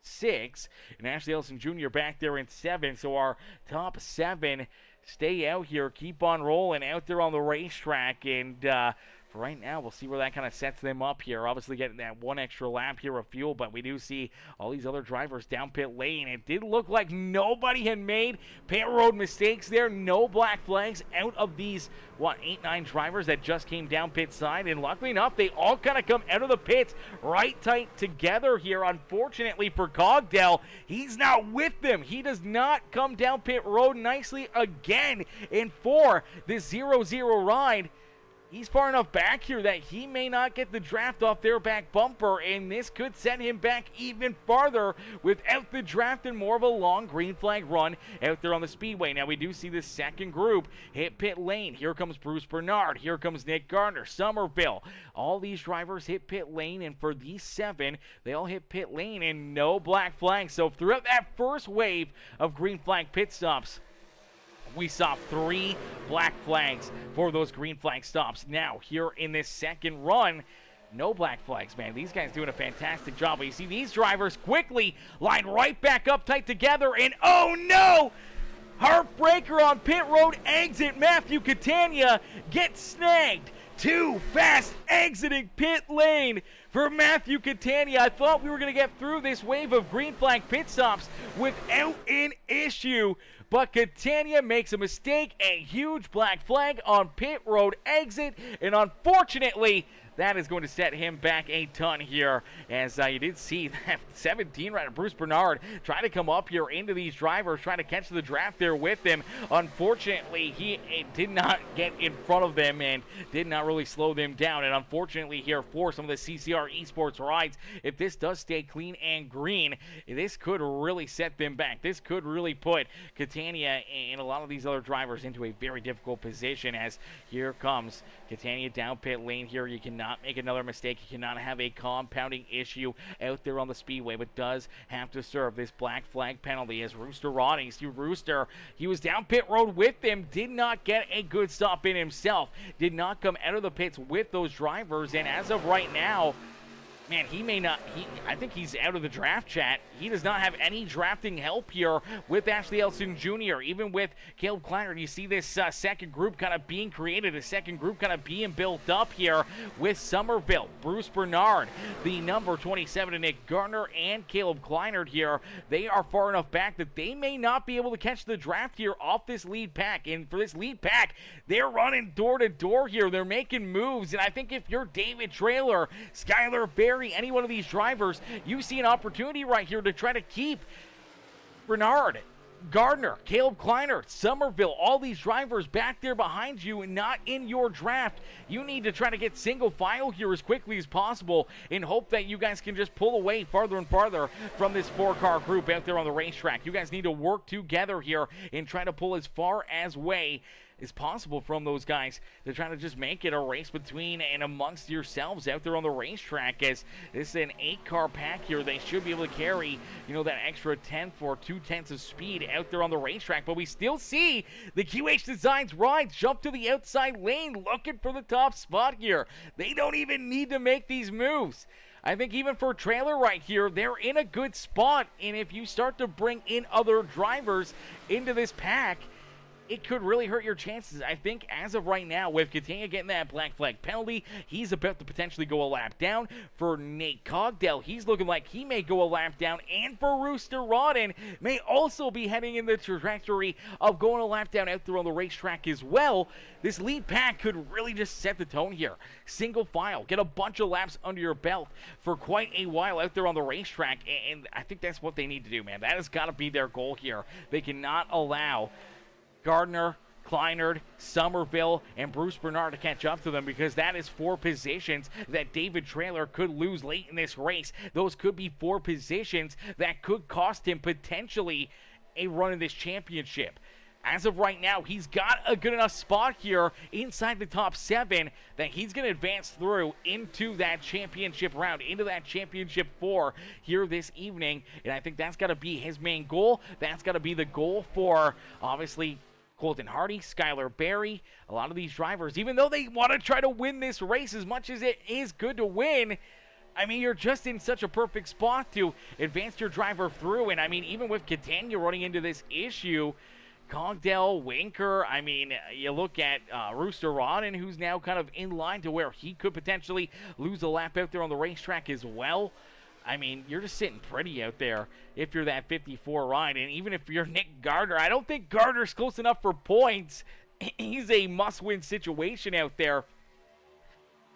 6. And Ashley Ellison Jr. back there in 7. So our top 7 stay out here, keep on rolling out there on the racetrack. And for for right now, we'll see where that kind of sets them up here. Obviously getting that one extra lap here of fuel, but we do see all these other drivers down pit lane. It did look like nobody had made pit road mistakes there. No black flags out of these, 8, 9 drivers that just came down pit side. And luckily enough, they all kind of come out of the pits right tight together here. Unfortunately for Cogdell, he's not with them. He does not come down pit road nicely again. And for this 0-0 ride, he's far enough back here that he may not get the draft off their back bumper, and this could set him back even farther without the draft and more of a long green flag run out there on the speedway. Now we do see the second group hit pit lane. Here comes Bruce Bernard. Here comes Nick Gardner, Somerville. All these drivers hit pit lane, and for these 7, they all hit pit lane and no black flags. So throughout that first wave of green flag pit stops, we saw 3 black flags for those green flag stops. Now, here in this second run, no black flags, man. These guys doing a fantastic job. But you see these drivers quickly line right back up tight together, and oh no! Heartbreaker on pit road exit. Matthew Catania gets snagged. Too fast exiting pit lane for Matthew Catania. I thought we were going to get through this wave of green flag pit stops without an issue, but Catania makes a mistake, a huge black flag on pit road exit, and unfortunately, that is going to set him back a ton here, as you did see that 17 rider Bruce Bernard trying to come up here into these drivers, trying to catch the draft there with them. Unfortunately, he did not get in front of them and did not really slow them down. And unfortunately here for some of the CCR Esports rides, if this does stay clean and green, this could really set them back. This could really put Catania and a lot of these other drivers into a very difficult position, as here comes Catania down pit lane here. You cannot make another mistake. You cannot have a compounding issue out there on the speedway, but does have to serve this black flag penalty as Rooster Roddy. See Rooster, he was down pit road with them, did not get a good stop in himself, did not come out of the pits with those drivers, and as of right now, man, he may not, I think he's out of the draft chat. He does not have any drafting help here with Ashley Elson Jr., even with Caleb Kleiner. You see this second group kind of being created, a second group kind of being built up here with Somerville, Bruce Bernard, the number 27, and Nick Gardner, and Caleb Kleiner here. They are far enough back that they may not be able to catch the draft here off this lead pack. And for this lead pack, they're running door to door here. They're making moves, and I think if you're David Traylor, Skylar Barry, any one of these drivers, you see an opportunity right here to try to keep Bernard, Gardner, Caleb Kleiner, Somerville, all these drivers back there behind you and not in your draft. You need to try to get single file here as quickly as possible and hope that you guys can just pull away farther and farther from this 4-car group out there on the racetrack. You guys need to work together here and try to pull as far away as possible from those guys to try to just make it a race between and amongst yourselves out there on the racetrack, as this is an 8-car pack here. They should be able to carry, that extra 10th or 2/10 of speed out there on the racetrack. But we still see the QH Designs rides jump to the outside lane looking for the top spot here. They don't even need to make these moves. I think even for Trailer right here, they're in a good spot, and if you start to bring in other drivers into this pack, it could really hurt your chances. I think as of right now, with Catania getting that black flag penalty, he's about to potentially go a lap down. For Nate Cogdell, he's looking like he may go a lap down. And for Rooster Rodden, may also be heading in the trajectory of going a lap down out there on the racetrack as well. This lead pack could really just set the tone here. Single file, get a bunch of laps under your belt for quite a while out there on the racetrack. And I think that's what they need to do, man. That has got to be their goal here. They cannot allow Gardner, Kleinert, Somerville, and Bruce Bernard to catch up to them, because that is 4 positions that David Traylor could lose late in this race. Those could be 4 positions that could cost him potentially a run in this championship. As of right now, he's got a good enough spot here inside the top 7 that he's going to advance through into that championship round, into that championship 4 here this evening. And I think that's got to be his main goal. That's got to be the goal for, obviously, Colton Hardy, Skylar Barry, a lot of these drivers, even though they want to try to win this race as much as it is good to win, I mean, you're just in such a perfect spot to advance your driver through. And I mean, even with Catania running into this issue, Cogdell, Winker, I mean, you look at Rooster Rodden, who's now kind of in line to where he could potentially lose a lap out there on the racetrack as well. I mean, you're just sitting pretty out there if you're that 54 ride. And even if you're Nick Gardner, I don't think Gardner's close enough for points. He's a must-win situation out there.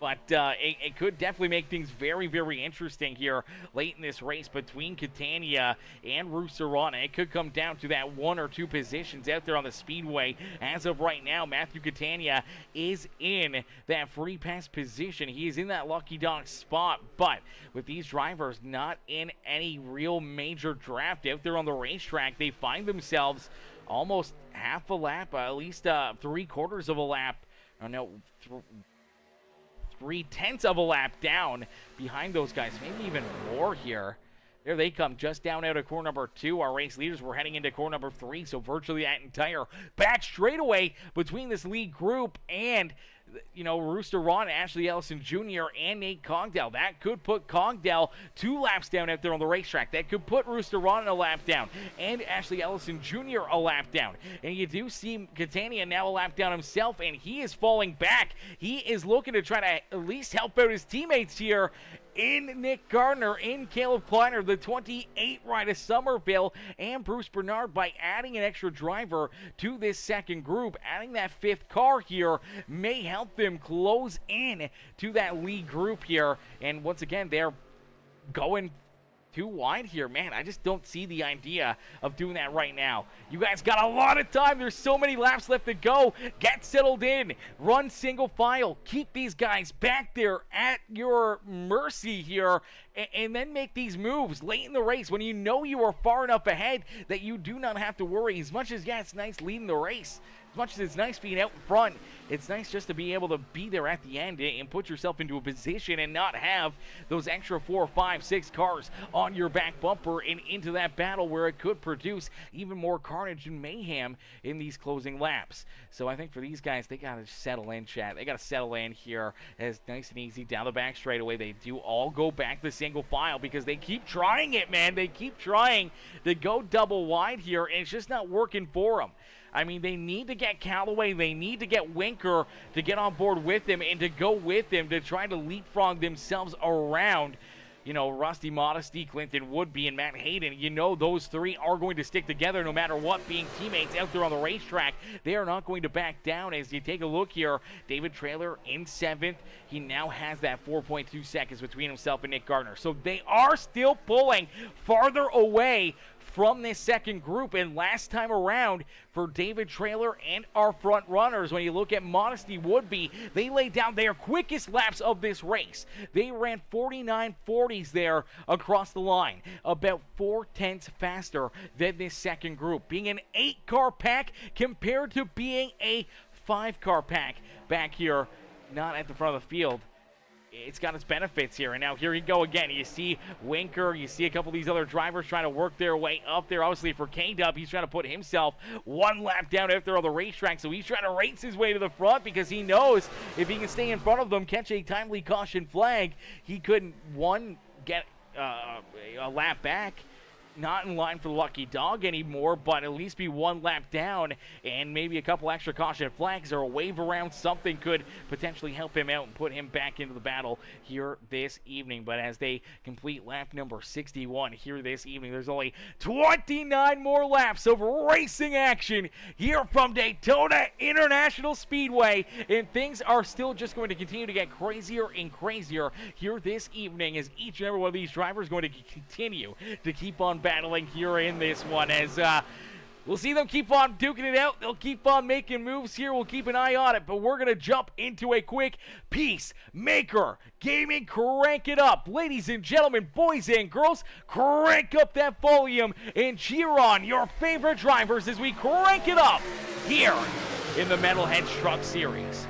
But it could definitely make things very, very interesting here late in this race between Catania and Rooster Rodden. It could come down to that 1 or 2 positions out there on the speedway. As of right now, Matthew Catania is in that free pass position. He is in that lucky dog spot. But with these drivers not in any real major draft out there on the racetrack, they find themselves almost half a lap, at least 3/4 of a lap. Oh, no, 3/10 of a lap down behind those guys, maybe even more here. There they come, just down out of core number 2. Our race leaders were heading into core number 3, so virtually that entire back straightaway between this lead group and, you know, Rooster Rodden, Ashley Ellison Jr., and Nate Cogdell. That could put Cogdell 2 laps down out there on the racetrack. That could put Rooster Rodden a lap down and Ashley Ellison Jr. a lap down. And you do see Catania now a lap down himself, and he is falling back. He is looking to try to at least help out his teammates here in Nick Gardner, in Caleb Kleiner, the 28 ride of Somerville, and Bruce Bernard by adding an extra driver to this second group. Adding that 5th car here may help them close in to that lead group here. And once again, they're going too wide here. Man, I just don't see the idea of doing that right now. You guys got a lot of time. There's so many laps left to go. Get settled in. Run single file. Keep these guys back there at your mercy here, and then make these moves late in the race when you know you are far enough ahead that you do not have to worry. As much as, yeah, it's nice leading the race, as much as it's nice being out in front, it's nice just to be able to be there at the end and put yourself into a position and not have those extra 4, 5, 6 cars on your back bumper and into that battle where it could produce even more carnage and mayhem in these closing laps. So I think for these guys, they got to settle in, chat. They got to settle in here as nice and easy down the back straightaway. They do all go back to single file because they keep trying it, man. They keep trying to go double wide here, and it's just not working for them. I mean, they need to get Callaway, they need to get Winker to get on board with them and to go with them to try to leapfrog themselves around, you know, Rusty Modesty, Clinton Woodby, and Matt Hayden. You know those 3 are going to stick together no matter what, being teammates out there on the racetrack. They are not going to back down. As you take a look here, David Traylor in 7th. He now has that 4.2 seconds between himself and Nick Gardner. So they are still pulling farther away from this second group. And last time around for David Traylor and our front runners, when you look at Modesty Woodby, they laid down their quickest laps of this race. They ran 49.40s there across the line, about 4/10 faster than this second group, being an 8-car pack compared to being a 5-car pack back here, not at the front of the field. It's got its benefits here. And now here you go again. You see Winker, you see a couple of these other drivers trying to work their way up there. Obviously for K-Dub, he's trying to put himself 1 lap down out there on the racetrack, so he's trying to race his way to the front because he knows if he can stay in front of them, catch a timely caution flag, he could, 1, get a lap back, not in line for the lucky dog anymore, but at least be 1 lap down, and maybe a couple extra caution flags or a wave around, something could potentially help him out and put him back into the battle here this evening. But as they complete lap number 61 here this evening, there's only 29 more laps of racing action here from Daytona International Speedway, and things are still just going to continue to get crazier and crazier here this evening as each and every one of these drivers is going to continue to keep on battling here in this one, as we'll see them keep on duking it out. They'll keep on making moves here. We'll keep an eye on it, but we're going to jump into a quick Peacemaker Gaming Crank It Up. Ladies and gentlemen, boys and girls, crank up that volume and cheer on your favorite drivers as we crank it up here in the Metalhead Truck Series.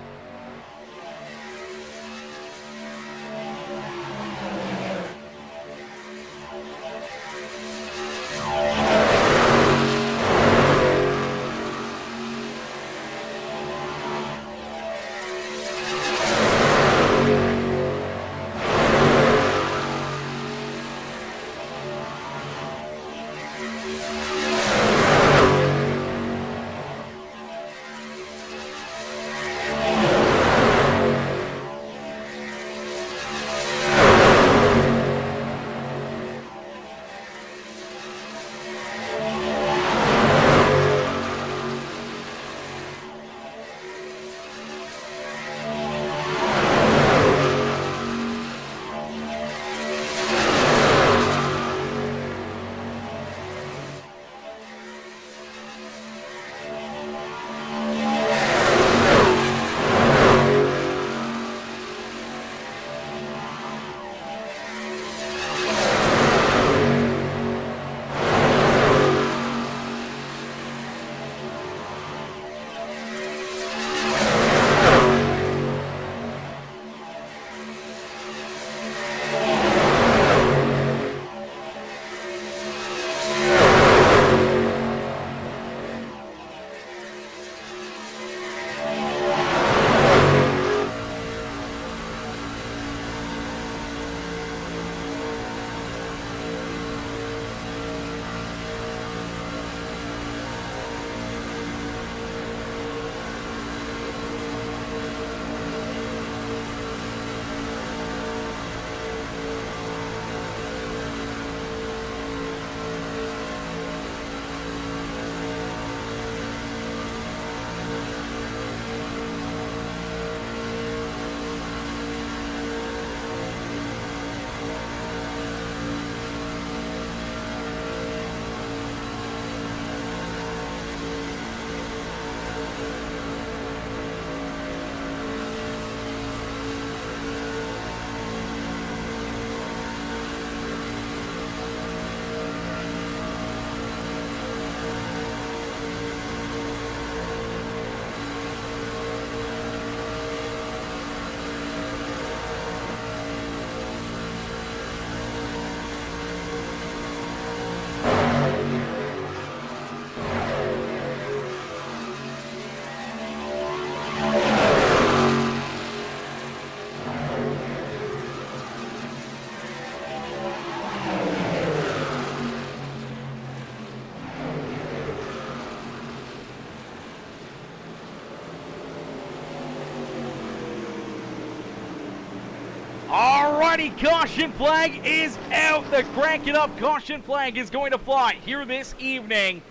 Alrighty, caution flag is out. The crank it up caution flag is going to fly here this evening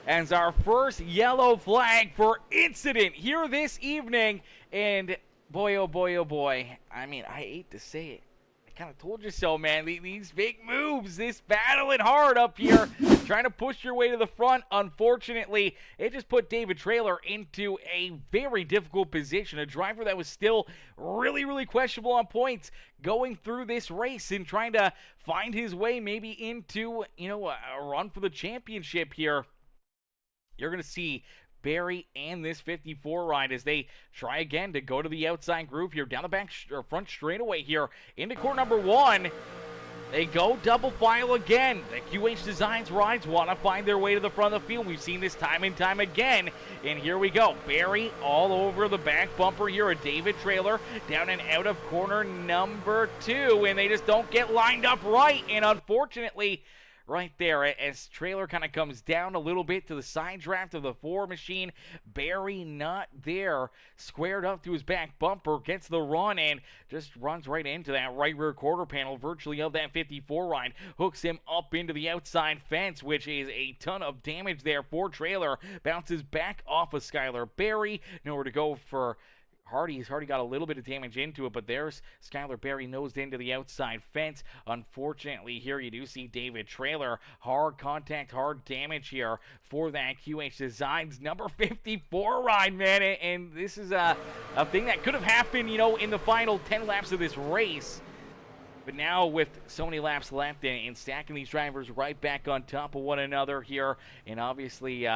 as our first yellow flag for incident here this evening. And boy, oh boy, oh boy. I mean, I hate to say it. I kind of told you so, man. These big moves, this battling hard up here, trying to push your way to the front. Unfortunately, it just put David Traylor into a very difficult position. A driver that was still really, really questionable on points going through this race and trying to find his way maybe into, a run for the championship here. You're going to see Barry and this 54 ride as they try again to go to the outside groove here, down the back or front straightaway here into corner number 1. They go double file again. The QH Designs rides want to find their way to the front of the field. We've seen this time and time again. And here we go. Barry all over the back bumper here. A David Traylor down and out of corner number 2. And they just don't get lined up right. And unfortunately, right there, as Traylor kind of comes down a little bit to the side draft of the 4 machine, Barry not there, squared up to his back bumper, gets the run and just runs right into that right rear quarter panel virtually of that 54 ride, hooks him up into the outside fence, which is a ton of damage there for Traylor, bounces back off of Skylar Barry, nowhere to go for Hardy. He's already got a little bit of damage into it, but there's Skylar Barry nosed into the outside fence. Unfortunately, here you do see David Traylor. Hard contact, hard damage here for that QH Designs number 54 ride, man. And this is a thing that could have happened, in the final 10 laps of this race. But now with so many laps left and stacking these drivers right back on top of one another here, and obviously,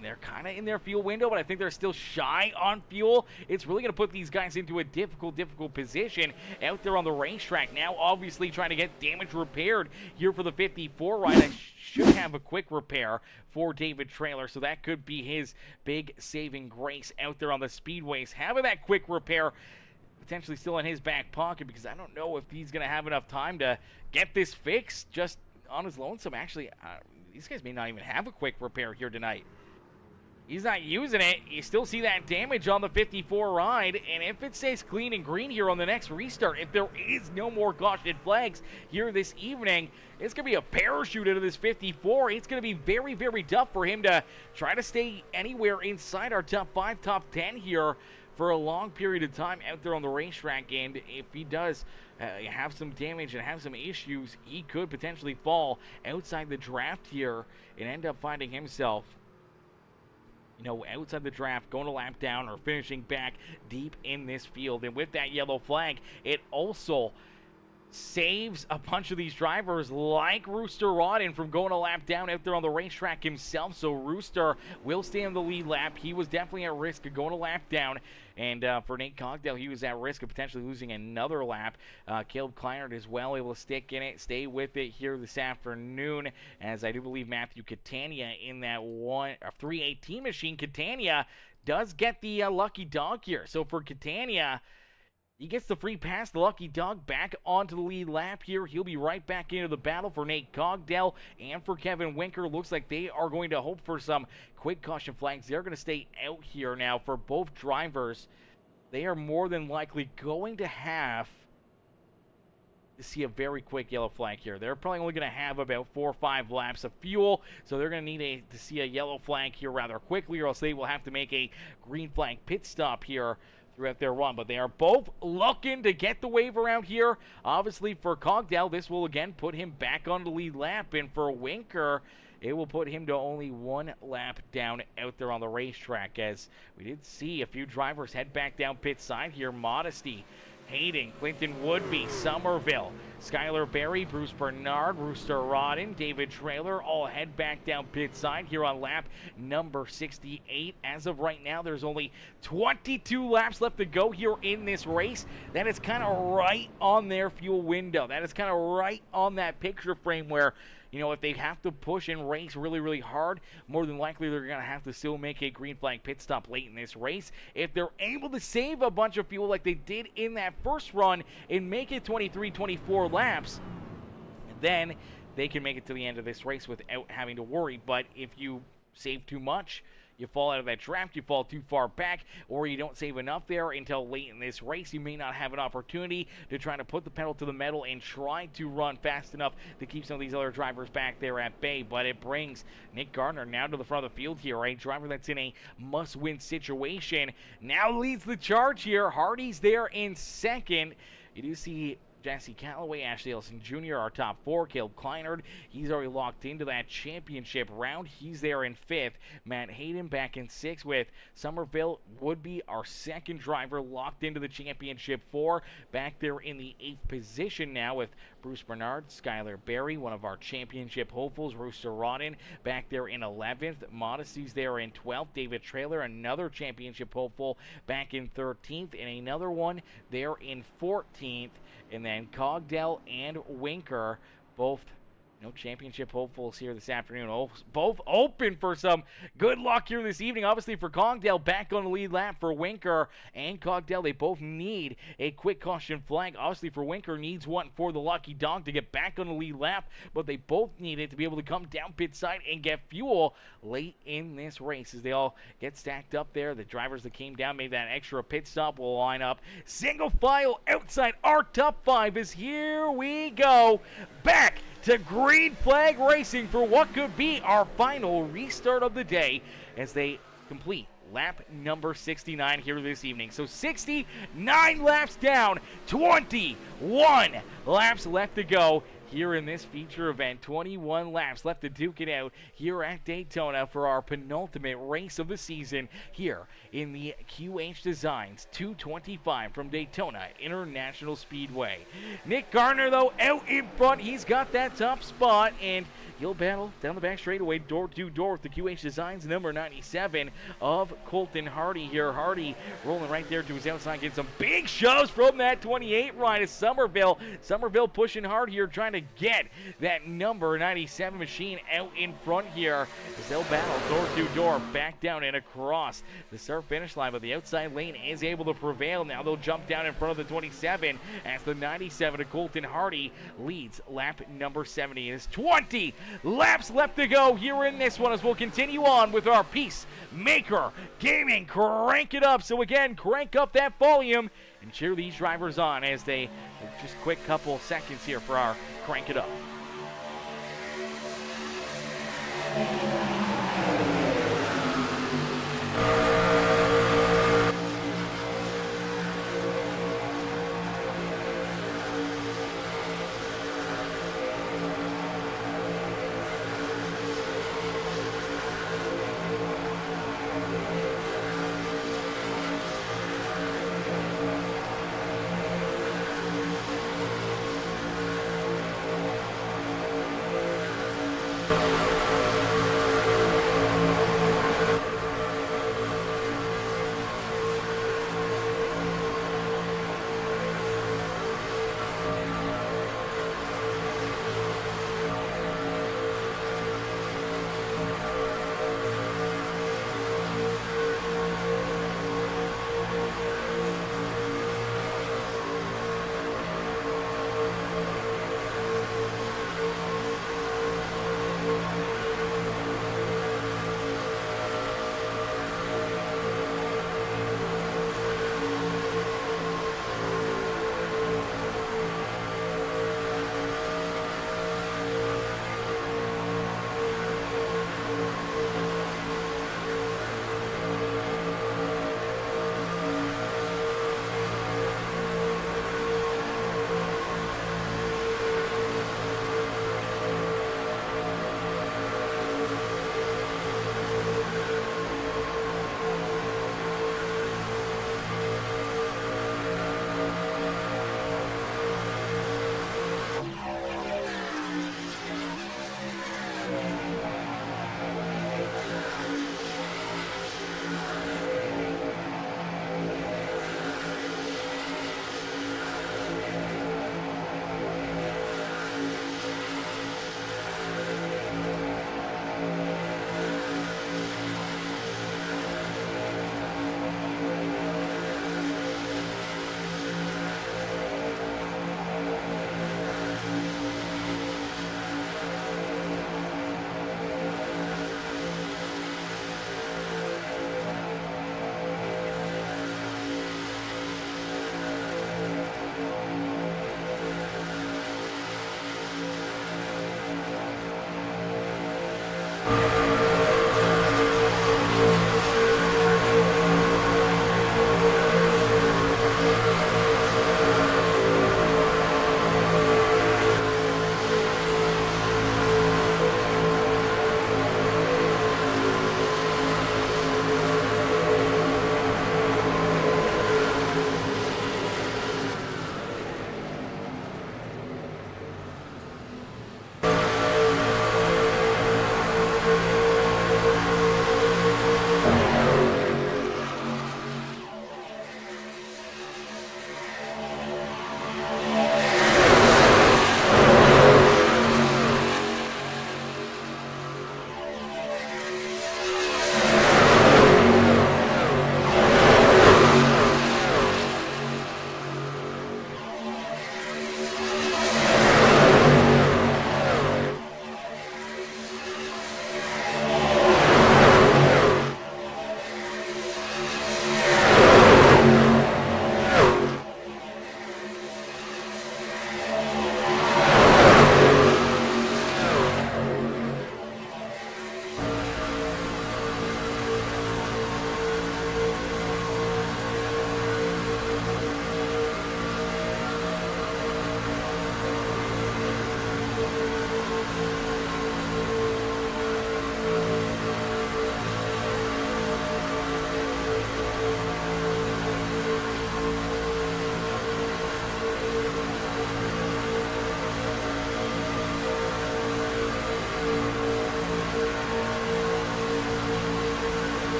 they're kind of in their fuel window, but I think they're still shy on fuel. It's really going to put these guys into a difficult position out there on the racetrack. Now, obviously, trying to get damage repaired here for the 54 ride. I should have a quick repair for David Traylor, so that could be his big saving grace out there on the speedways. Having that quick repair potentially still in his back pocket, because I don't know if he's going to have enough time to get this fixed just on his lonesome. Actually, these guys may not even have a quick repair here tonight. He's not using it. You still see that damage on the 54 ride, and if it stays clean and green here on the next restart, if there is no more caution flags here this evening, it's going to be a parachute into this 54. It's going to be very, very tough for him to try to stay anywhere inside our top 5, top 10 here for a long period of time out there on the racetrack. And if he does have some damage and have some issues, he could potentially fall outside the draft here and end up finding himself outside the draft, going a lap down or finishing back deep in this field. And with that yellow flag, it also saves a bunch of these drivers like Rooster Rodden from going a lap down out there on the racetrack himself. So Rooster will stay in the lead lap. He was definitely at risk of going a lap down. And for Nate Cogdell, he was at risk of potentially losing another lap. Caleb Kleinert as well, able to stick in it, stay with it here this afternoon, as I do believe Matthew Catania in that 318 machine. Catania does get the lucky dog here. So for Catania, he gets the free pass, the lucky dog, back onto the lead lap here. He'll be right back into the battle for Nate Cogdell and for Kevin Winker. Looks like they are going to hope for some quick caution flags. They're going to stay out here now for both drivers. They are more than likely going to have to see a very quick yellow flag here. They're probably only going to have about 4 or 5 laps of fuel, so they're going to need to see a yellow flag here rather quickly, or else they will have to make a green flag pit stop here throughout their run. But they are both looking to get the wave around here. Obviously, for Cogdell, this will again put him back on the lead lap, and for Winker, it will put him to only 1 lap down out there on the racetrack, as we did see a few drivers head back down pit side here. Modesty, Hayden, Clinton Woodby, Somerville, Skylar Barry, Bruce Bernard, Rooster Rodden, David Traylor all head back down pit side here on lap number 68. As of right now, there's only 22 laps left to go here in this race. That is kind of right on their fuel window. That is kind of right on that picture frame where, if they have to push and race really, really hard, more than likely they're going to have to still make a green flag pit stop late in this race. If they're able to save a bunch of fuel like they did in that first run and make it 23, 24 laps, then they can make it to the end of this race without having to worry. But if you save too much, you fall out of that draft, you fall too far back, or you don't save enough there until late in this race, you may not have an opportunity to try to put the pedal to the metal and try to run fast enough to keep some of these other drivers back there at bay. But it brings Nick Gardner now to the front of the field here, a driver that's in a must-win situation. Now leads the charge here. Hardy's there in second. You do see Jesse Callaway, Ashley Ellison Jr., our top four. Caleb Kleinert, he's already locked into that championship round. He's there in fifth. Matt Hayden back in sixth, with Somerville would be our second driver locked into the championship four. Back there in the eighth position now with Bruce Bernard, Skylar Berry, one of our championship hopefuls. Rooster Rodden back there in 11th. Modesty's there in 12th. David Trailer, another championship hopeful, back in 13th. And another one there in 14th. And then Cogdell and Winker, both championship hopefuls here this afternoon. Both open for some good luck here this evening. Obviously for Cogdell, back on the lead lap. For Winker and Cogdell, they both need a quick caution flag. Obviously for Winker, needs one for the lucky dog to get back on the lead lap, but they both need it to be able to come down pit side and get fuel late in this race as they all get stacked up there. The drivers that came down, made that extra pit stop, will line up single file outside our top five as here we go back to green flag racing for what could be our final restart of the day as they complete lap number 69 here this evening. So 69 laps down, 21 laps left to go here in this feature event. 21 laps left to duke it out here at Daytona for our penultimate race of the season here in the QH Designs 225 from Daytona International Speedway. Nick Gardner, though, out in front. He's got that top spot, and he'll battle down the back straightaway, door to door with the QH Designs number 97 of Colton Hardy here. Hardy rolling right there to his outside, getting some big shoves from that 28 ride of Somerville. Somerville pushing hard here, trying to get that number 97 machine out in front here as they'll battle door to door, back down and across the start finish line, but the outside lane is able to prevail. Now they'll jump down in front of the 27 as the 97 of Colton Hardy leads lap number 70. It's 20 laps left to go here in this one as we'll continue on with our Peacemaker Gaming. Crank it up. So again, crank up that volume and cheer these drivers on as they just quick couple seconds here for our crank it up.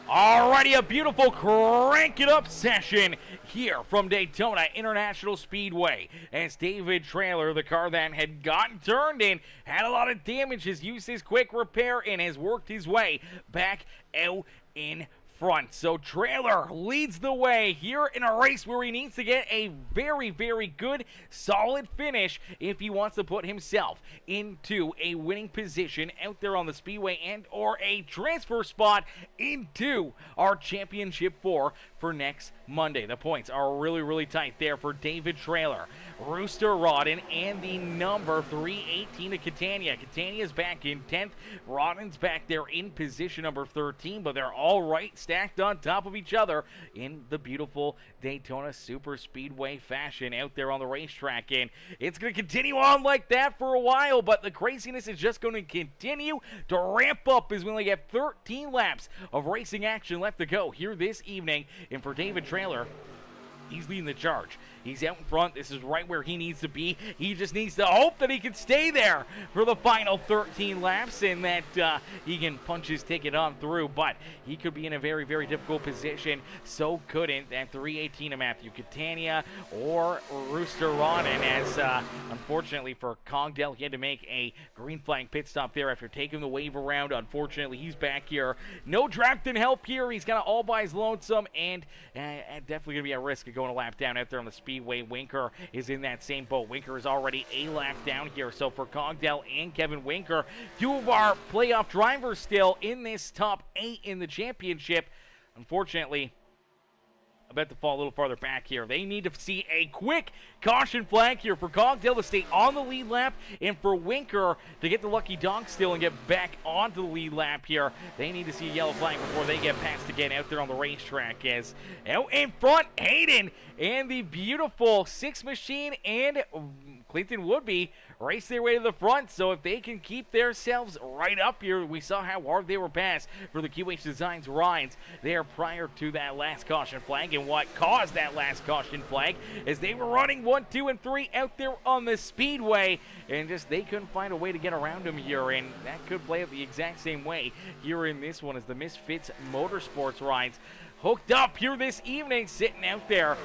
Alrighty, a beautiful crank it up session here from Daytona International Speedway as David Trailer, the car that had gotten turned in, had a lot of damage, has used his quick repair and has worked his way back out in front. So Trailer leads the way here in a race where he needs to get a very, very good, solid finish if he wants to put himself into a winning position out there on the speedway and or a transfer spot into our championship 4 for next Monday. The points are really, really tight there for David Trailer, Rooster Rodden, and the number 318 of Catania. Catania's back in 10th. Rodden's back there in position number 13, but they're all right stacked on top of each other in the beautiful Daytona Super Speedway fashion out there on the racetrack. And it's going to continue on like that for a while, but the craziness is just going to continue to ramp up as we only have 13 laps of racing action left to go here this evening. And for David Trailer, he's leading the charge. He's out in front. This is right where he needs to be. He just needs to hope that he can stay there for the final 13 laps and that he can punch his ticket on through. But he could be in a very, very difficult position. So couldn't that 318 of Matthew Catania or Rooster Rodden, as unfortunately for Cogdell, he had to make a green flag pit stop there after taking the wave around. Unfortunately, he's back here. No Drafton help here. He's got it all by his lonesome and definitely going to be at risk of going a lap down out there on the speedway. Winker is in that same boat. Winker is already a lap down here. So for Cogdell and Kevin Winker, two of our playoff drivers still in this top 8 in the championship, unfortunately, I bet to fall a little farther back here. They need to see a quick caution flag here for Cogdell to stay on the lead lap and for Winker to get the lucky dog still and get back onto the lead lap here. They need to see a yellow flag before they get past again out there on the racetrack. As out in front, Hayden and the beautiful Six Machine and Clinton Woodby race their way to the front. So if they can keep themselves right up here, we saw how hard they were passed for the QH Designs rides there prior to that last caution flag. And what caused that last caution flag is they were running 1, 2, and 3 out there on the speedway, and just they couldn't find a way to get around them here, and that could play out the exact same way here in this one as the Misfits Motorsports rides hooked up here this evening, sitting out there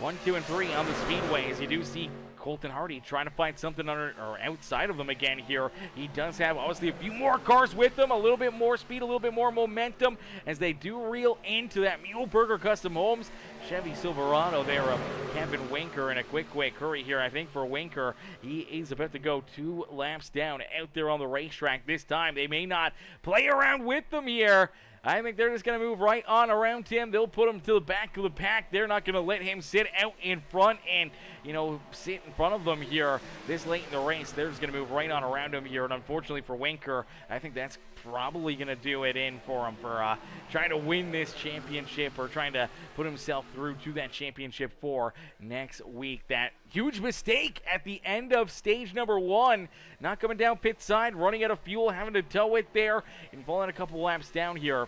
1, 2, and 3 on the speedway. As you do see Colton Hardy trying to find something under or outside of them again here. He does have obviously a few more cars with them, a little bit more speed, a little bit more momentum as they do reel into that Muhlenberger Custom Homes Chevy Silverado there of Kevin Winker in a quick hurry here. I think for Winker, he is about to go 2 laps down out there on the racetrack this time. They may not play around with them here. I think they're just going to move right on around him. They'll put him to the back of the pack. They're not going to let him sit out in front and, you know, sit in front of them here this late in the race. They're just going to move right on around him here. And unfortunately for Winker, I think that's probably going to do it in for him for trying to win this championship or trying to put himself through to that championship 4 next week. That huge mistake at the end of stage number 1, not coming down pit side, running out of fuel, having to tow it there, and falling a couple laps down here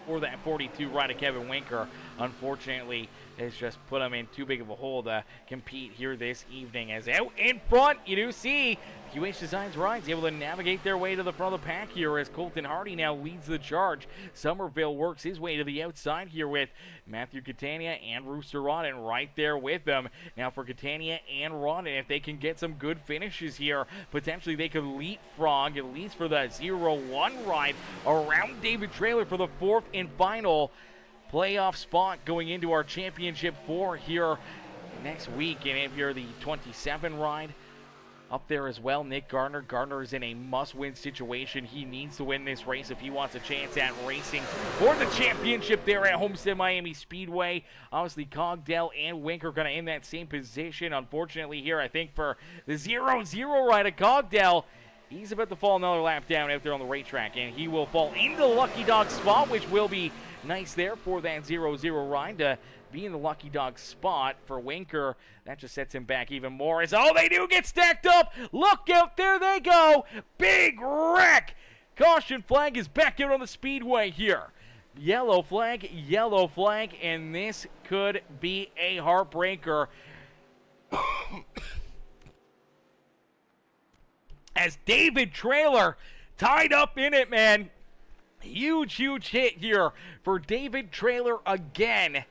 for that 42 ride of Kevin Winker. Unfortunately, has just put him in too big of a hole to compete here this evening. As out in front, you do see QH Designs rides able to navigate their way to the front of the pack here as Colton Hardy now leads the charge. Somerville works his way to the outside here with Matthew Catania and Rooster Rodden right there with them. Now for Catania and Rodden, if they can get some good finishes here, potentially they could leapfrog at least for the 0-1 ride around David Trailer for the 4th and final playoff spot going into our championship 4 here next week. And if you're the 27 ride up there as well, Nick Gardner. Gardner is in a must-win situation. He needs to win this race if he wants a chance at racing for the championship there at Homestead Miami Speedway. Obviously, Cogdell and Winker kind of in that same position. Unfortunately here, I think for the 0-0 ride of Cogdell, he's about to fall another lap down out there on the racetrack, and he will fall into the Lucky Dog spot, which will be nice there for that 0-0 ride to be in the Lucky Dog spot. For Winker, that just sets him back even more as all they do get stacked up. Look out, there they go. Big wreck. Caution flag is back out on the speedway here. Yellow flag, and this could be a heartbreaker. As David Trailer tied up in it, man. Huge hit here for David Trailer again.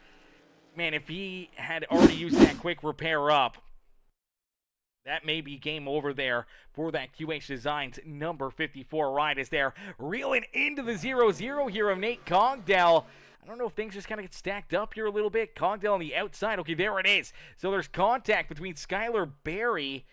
Man, if he had already used that quick repair up, that may be game over there for that QH Designs number 54 ride as they're reeling into the 0-0 here of Nate Cogdell. I don't know if things just kind of get stacked up here a little bit. Cogdell on the outside. Okay, there it is. So there's contact between Skylar Berry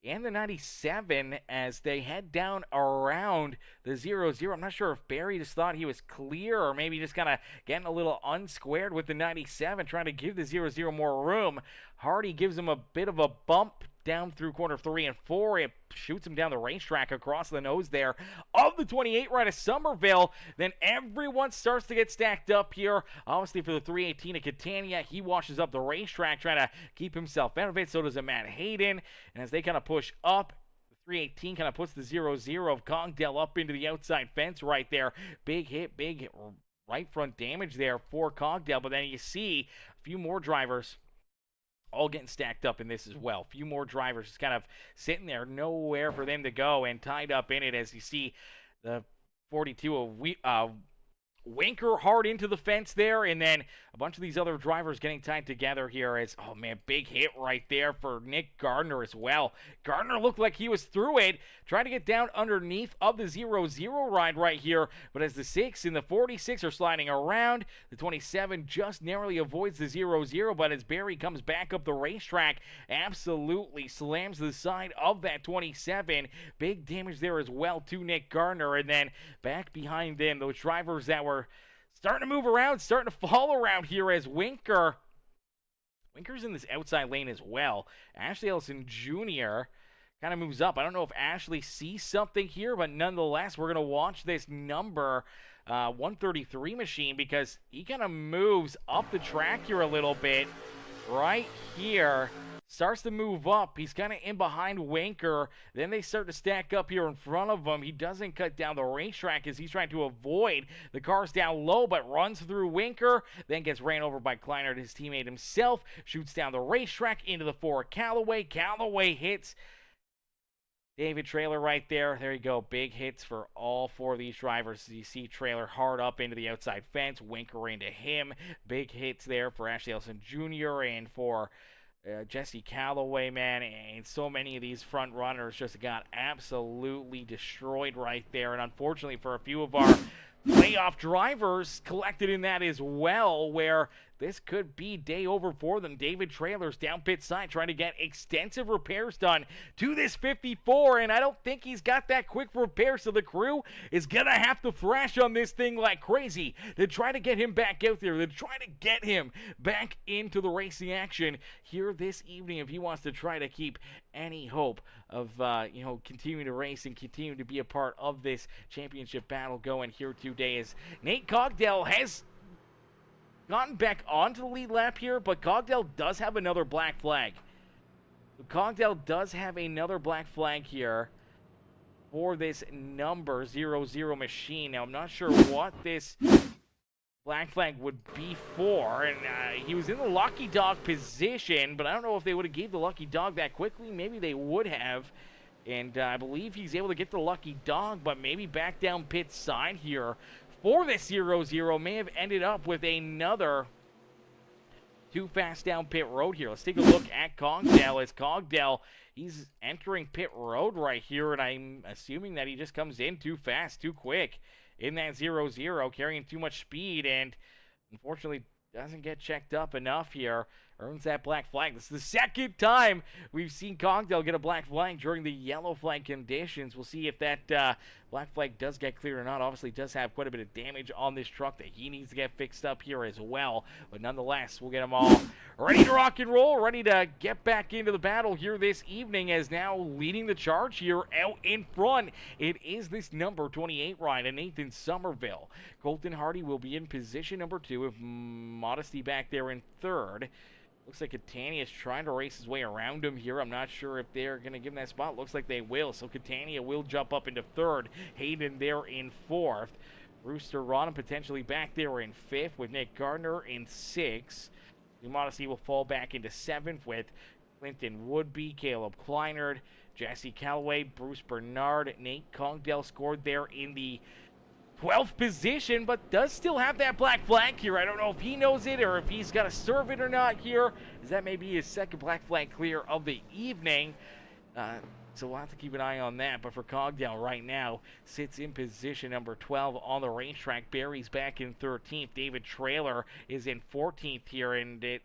and the 97 as they head down around the 0-0. I'm not sure if Barry just thought he was clear or maybe just kind of getting a little unsquared with the 97, trying to give the 0-0 more room. Hardy gives him a bit of a bump down through corner 3 and 4. It shoots him down the racetrack across the nose there of the 28 right of Somerville. Then everyone starts to get stacked up here. Obviously for the 318 of Catania, he washes up the racetrack trying to keep himself out of it. So does a Matt Hayden. And as they kind of push up, the 318 kind of puts the 0-0 of Cogdell up into the outside fence right there. Big hit, big right front damage there for Cogdell. But then you see a few more drivers all getting stacked up in this as well. A few more drivers just kind of sitting there, nowhere for them to go, and tied up in it as you see the 42 of Winker hard into the fence there, and then a bunch of these other drivers getting tied together here as, oh man, big hit right there for Nick Gardner as well. Gardner looked like he was through it, trying to get down underneath of the 0-0 ride right here, but as the 6 and the 46 are sliding around, the 27 just narrowly avoids the 0-0, but as Barry comes back up the racetrack, absolutely slams the side of that 27. Big damage there as well to Nick Gardner, and then back behind them, those drivers that were starting to move around, starting to fall around here as Winker's in this outside lane as well. Ashley Ellison Jr. kind of moves up. I don't know if Ashley sees something here, but nonetheless, we're going to watch this number 133 machine because he kind of moves up the track here a little bit right here. Starts to move up. He's kind of in behind Winker. Then they start to stack up here in front of him. He doesn't cut down the racetrack as he's trying to avoid the cars down low, but runs through Winker. Then gets ran over by Kleinert, his teammate himself. Shoots down the racetrack into the 4 Callaway. Callaway hits David Trailer right there. There you go. Big hits for all 4 of these drivers. You see Trailer hard up into the outside fence. Winker into him. Big hits there for Ashley Ellison Jr. and for Jesse Callaway, man, and so many of these front runners just got absolutely destroyed right there. And unfortunately for a few of our playoff drivers collected in that as well, where this could be day over for them. David Trailer's down pit side trying to get extensive repairs done to this 54, and I don't think he's got that quick repair, so the crew is going to have to thrash on this thing like crazy to try to get him back out there, to try to get him back into the racing action here this evening if he wants to try to keep any hope of continuing to race and continue to be a part of this championship battle going here today, as Nate Cogdell has gotten back onto the lead lap here, but Cogdell does have another black flag. Cogdell does have another black flag here for this number 00 machine. Now, I'm not sure what this black flag would be for, and he was in the lucky dog position, but I don't know if they would have gave the lucky dog that quickly. Maybe they would have, and I believe he's able to get the lucky dog, but maybe back down pit side here for this 0-0 may have ended up with another too fast down pit road here. Let's take a look at Cogdell. As Cogdell, he's entering pit road right here, and I'm assuming that he just comes in too fast, too quick in that 0-0, carrying too much speed, and unfortunately doesn't get checked up enough here. Earns that black flag. This is the second time we've seen Cogdell get a black flag during the yellow flag conditions. We'll see if that black flag does get cleared or not. Obviously, does have quite a bit of damage on this truck that he needs to get fixed up here as well. But nonetheless, we'll get them all ready to rock and roll, ready to get back into the battle here this evening, as now leading the charge here out in front. It is this number 28 ride, and Nathan Somerville. Colton Hardy will be in position number 2 with Modesty back there in 3rd. Looks like Catania is trying to race his way around him here. I'm not sure if they're going to give him that spot. Looks like they will. So Catania will jump up into 3rd. Hayden there in 4th. Rooster Rodham potentially back there in 5th with Nick Gardner in 6th. Modesty will fall back into 7th with Clinton Woodby, Caleb Kleinert, Jesse Callaway, Bruce Bernard, Nate Cogdell scored there in the 12th position, but does still have that black flag here. I don't know if he knows it or if he's got to serve it or not here, as that may be his second black flag clear of the evening. So we'll have to keep an eye on that. But for Cogdell right now, sits in position number 12 on the racetrack. Barry's back in 13th. David Trailer is in 14th here, and it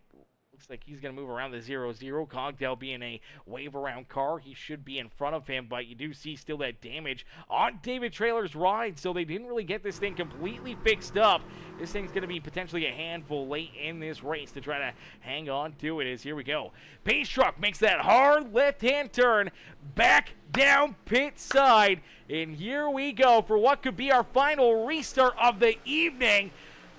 looks like he's going to move around the 0-0. Cogdell being a wave-around car, he should be in front of him, but you do see still that damage on David Trailer's ride, so they didn't really get this thing completely fixed up. This thing's going to be potentially a handful late in this race to try to hang on to it. As here we go. Pace Truck makes that hard left-hand turn back down pit side, and here we go for what could be our final restart of the evening.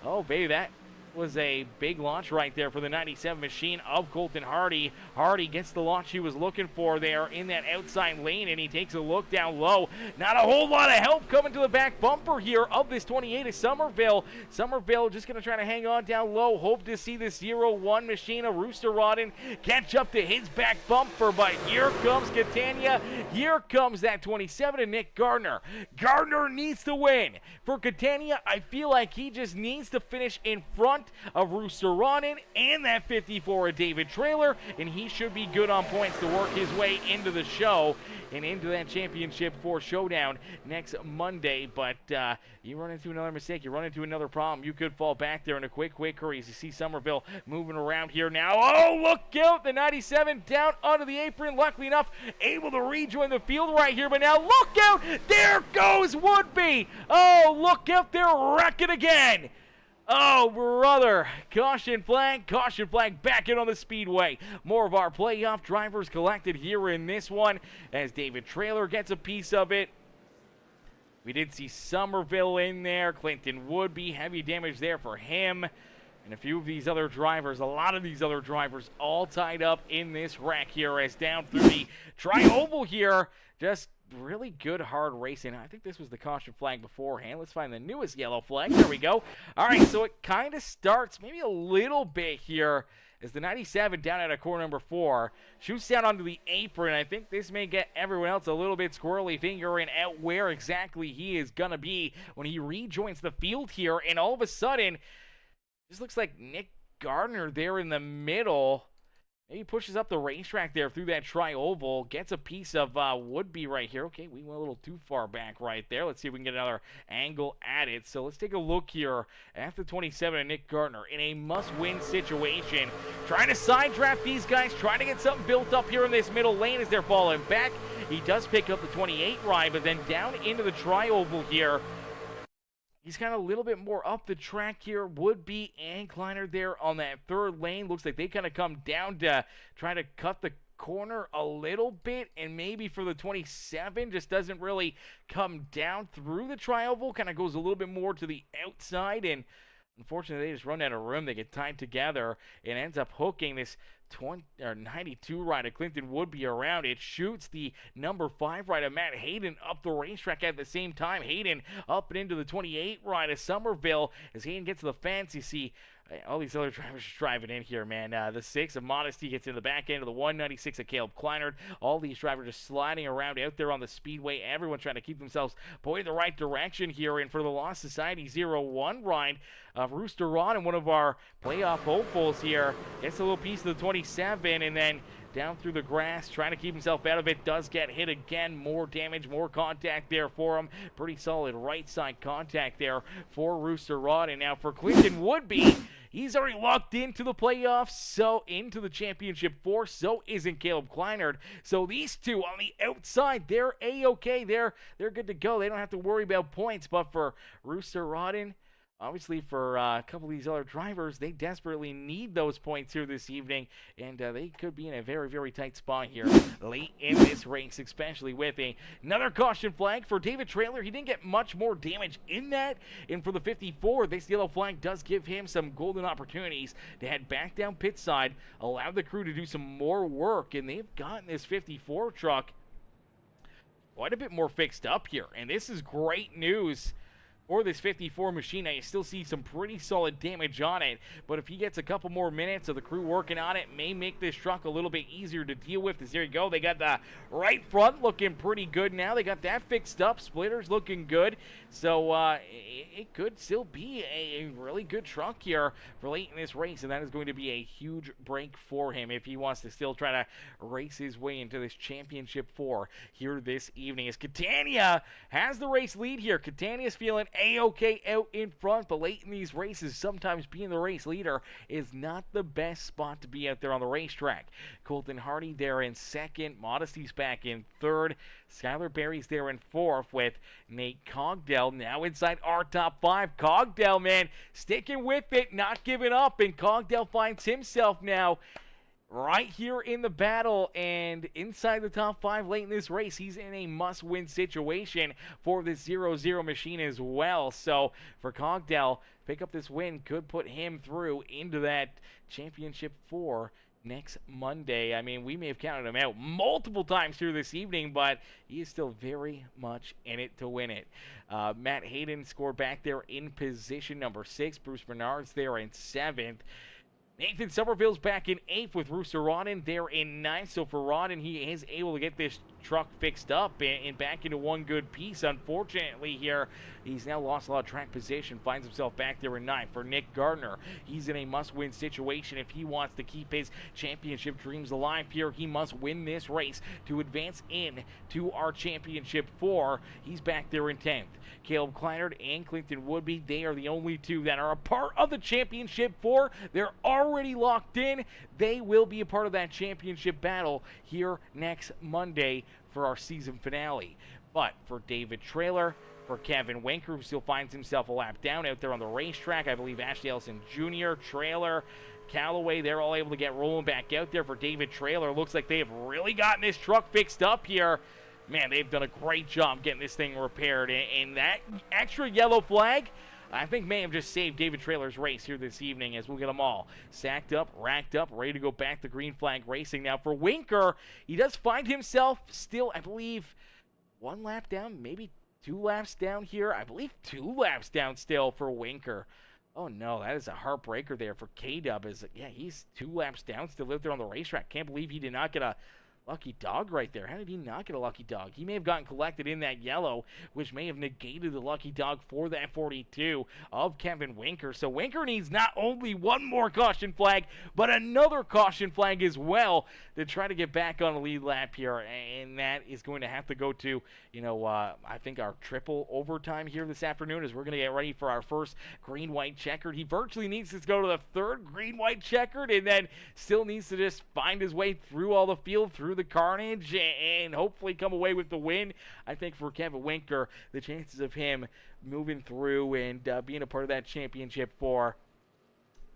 Oh, baby, that was a big launch right there for the 97 machine of Colton Hardy. Hardy gets the launch he was looking for there in that outside lane, and he takes a look down low. Not a whole lot of help coming to the back bumper here of this 28 of Somerville. Somerville just going to try to hang on down low. Hope to see this 0-1 machine of Rooster Rodden catch up to his back bumper, but here comes Catania. Here comes that 27 of Nick Gardner. Gardner needs to win. For Catania, I feel like he just needs to finish in front of Rooster Rodden and that 54 of David Trailer, and he should be good on points to work his way into the show and into that championship 4 showdown next Monday. But you run into another mistake, you run into another problem, you could fall back there in a quick hurry. As you see Somerville moving around here now. Oh, look out, the 97 down onto the apron, luckily enough able to rejoin the field right here, but now look out, there goes Woodby. Oh, look out, they're wrecking again. Oh, brother. Caution flag back in on the speedway. More of our playoff drivers collected here in this one as David Trailer gets a piece of it. We did see Somerville in there. Clinton Woodby, heavy damage there for him. And a few of these other drivers, a lot of these other drivers all tied up in this wreck here as down through the tri-oval here. Just really good hard racing. I think this was the caution flag beforehand. Let's find the newest yellow flag. There we go. All right, so it kind of starts maybe a little bit here as the 97 down at a corner number 4 shoots down onto the apron. I think this may get everyone else a little bit squirrely, figuring out where exactly he is going to be when he rejoins the field here. And all of a sudden, this looks like Nick Gardner there in the middle. Maybe pushes up the racetrack there through that tri-oval. Gets a piece of Woodby right here. Okay, we went a little too far back right there. Let's see if we can get another angle at it. So let's take a look here at the 27 of Nick Gardner in a must-win situation. Trying to side draft these guys. Trying to get something built up here in this middle lane as they're falling back. He does pick up the 28 ride, but then down into the tri-oval here. He's kind of a little bit more up the track here. Woodby and Kleiner there on that third lane. Looks like they kind of come down to try to cut the corner a little bit, and maybe for the 27 just doesn't really come down through the tri-oval. Kind of goes a little bit more to the outside, and unfortunately they just run out of room. They get tied together and ends up hooking this 92 ride of Clinton Woodby around. It shoots the number 5 ride of Matt Hayden up the racetrack at the same time. Hayden up and into the 28 ride of Somerville. As Hayden gets to the fence, you see all these other drivers just driving in here, man. The 6 of Modesty gets in the back end of the 196 of Caleb Kleinert. All these drivers just sliding around out there on the speedway. Everyone trying to keep themselves pointed the right direction here. And for the Lost Society 0-1 ride of Rooster Rod and one of our playoff hopefuls here, gets a little piece of the 27 and then down through the grass, trying to keep himself out of it. Does get hit again. More damage, more contact there for him. Pretty solid right side contact there for Rooster Rod. And now for Clinton Woodby, he's already locked into the playoffs, so into the championship 4. So isn't Caleb Kleinert. So these two on the outside, they're A-okay. They're good to go. They don't have to worry about points. But for Rooster Rodden, obviously for a couple of these other drivers, they desperately need those points here this evening, and they could be in a very, very tight spot here late in this race, especially with another caution flag for David Trailer. He didn't get much more damage in that, and for the 54, this yellow flag does give him some golden opportunities to head back down pit side, allow the crew to do some more work, and they've gotten this 54 truck quite a bit more fixed up here, and this is great news or this 54 machine. Now, you still see some pretty solid damage on it, but if he gets a couple more minutes of the crew working on it, may make this truck a little bit easier to deal with. As there you go, they got the right front looking pretty good now. They got that fixed up. Splitters looking good. So it could still be a really good truck here for late in this race, and that is going to be a huge break for him if he wants to still try to race his way into this Championship 4 here this evening. As Catania has the race lead here. Catania's feeling A-OK out in front, but late in these races, sometimes being the race leader is not the best spot to be out there on the racetrack. Colton Hardy there in second. Modesty's back in third. Skylar Berry's there in fourth with Nate Cogdell now inside our top 5. Cogdell, man, sticking with it, not giving up, and Cogdell finds himself now right here in the battle and inside the top 5 late in this race. He's in a must-win situation for this 0-0 machine as well. So for Cogdell, pick up this win could put him through into that Championship 4 next Monday. I mean, we may have counted him out multiple times through this evening, but he is still very much in it to win it. Matt Hayden scored back there in position number 6. Bruce Bernard's there in 7th. Nathan Somerville's back in 8th with Rooster Rodden there in 9th. So for Rodden, he is able to get this truck fixed up and back into one good piece. Unfortunately here, he's now lost a lot of track position, finds himself back there in 9th. For Nick Gardner, he's in a must-win situation if he wants to keep his championship dreams alive here. He must win this race to advance in to our Championship 4. He's back there in 10th. Caleb Kleinert and Clinton Woodby, they are the only two that are a part of the Championship 4. They're already locked in. They will be a part of that championship battle here next Monday for our season finale. But for David Traylor, for Kevin Winker, who still finds himself a lap down out there on the racetrack, I believe Ashley Ellison Jr., Traylor, Callaway, they're all able to get rolling back out there. For David Traylor, looks like they have really gotten this truck fixed up here. Man, they've done a great job getting this thing repaired. And that extra yellow flag, I think, may have just saved David Traylor's race here this evening, as we'll get them all stacked up, racked up, ready to go back to green flag racing. Now for Winker, he does find himself still, I believe, 1 lap down, maybe 2 laps down here. I believe 2 laps down still for Winker. Oh no, that is a heartbreaker there for K-Dub. Yeah, he's 2 laps down still out there on the racetrack. Can't believe he did not get a lucky dog right there. How did he not get a lucky dog? He may have gotten collected in that yellow, which may have negated the lucky dog for that 42 of Kevin Winker. So Winker needs not only 1 more caution flag, but another caution flag as well to try to get back on the lead lap here. And that is going to have to go to, I think our triple overtime here this afternoon, as we're going to get ready for our first green-white checkered. He virtually needs to go to the 3rd green-white checkered, and then still needs to just find his way through all the field, through the carnage, and hopefully come away with the win. I think for Kevin Winker, the chances of him moving through and being a part of that Championship 4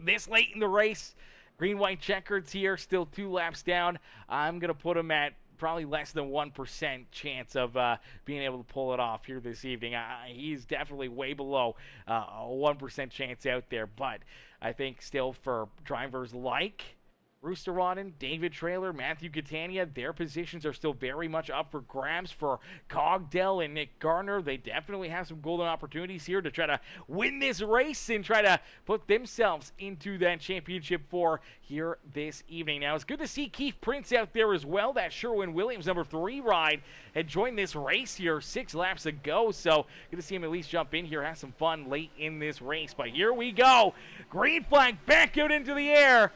this late in the race, green-white checkers here, still 2 laps down. I'm going to put him at probably less than 1% chance of being able to pull it off here this evening. He's definitely way below a 1% chance out there, but I think still for drivers like Rooster Rodden, David Traylor, Matthew Catania, their positions are still very much up for grabs. For Cogdell and Nick Garner, they definitely have some golden opportunities here to try to win this race and try to put themselves into that Championship 4 here this evening. Now, it's good to see Keith Prince out there as well. That Sherwin-Williams number 3 ride had joined this race here 6 laps ago, so good to see him at least jump in here, have some fun late in this race. But here we go. Green flag back out into the air.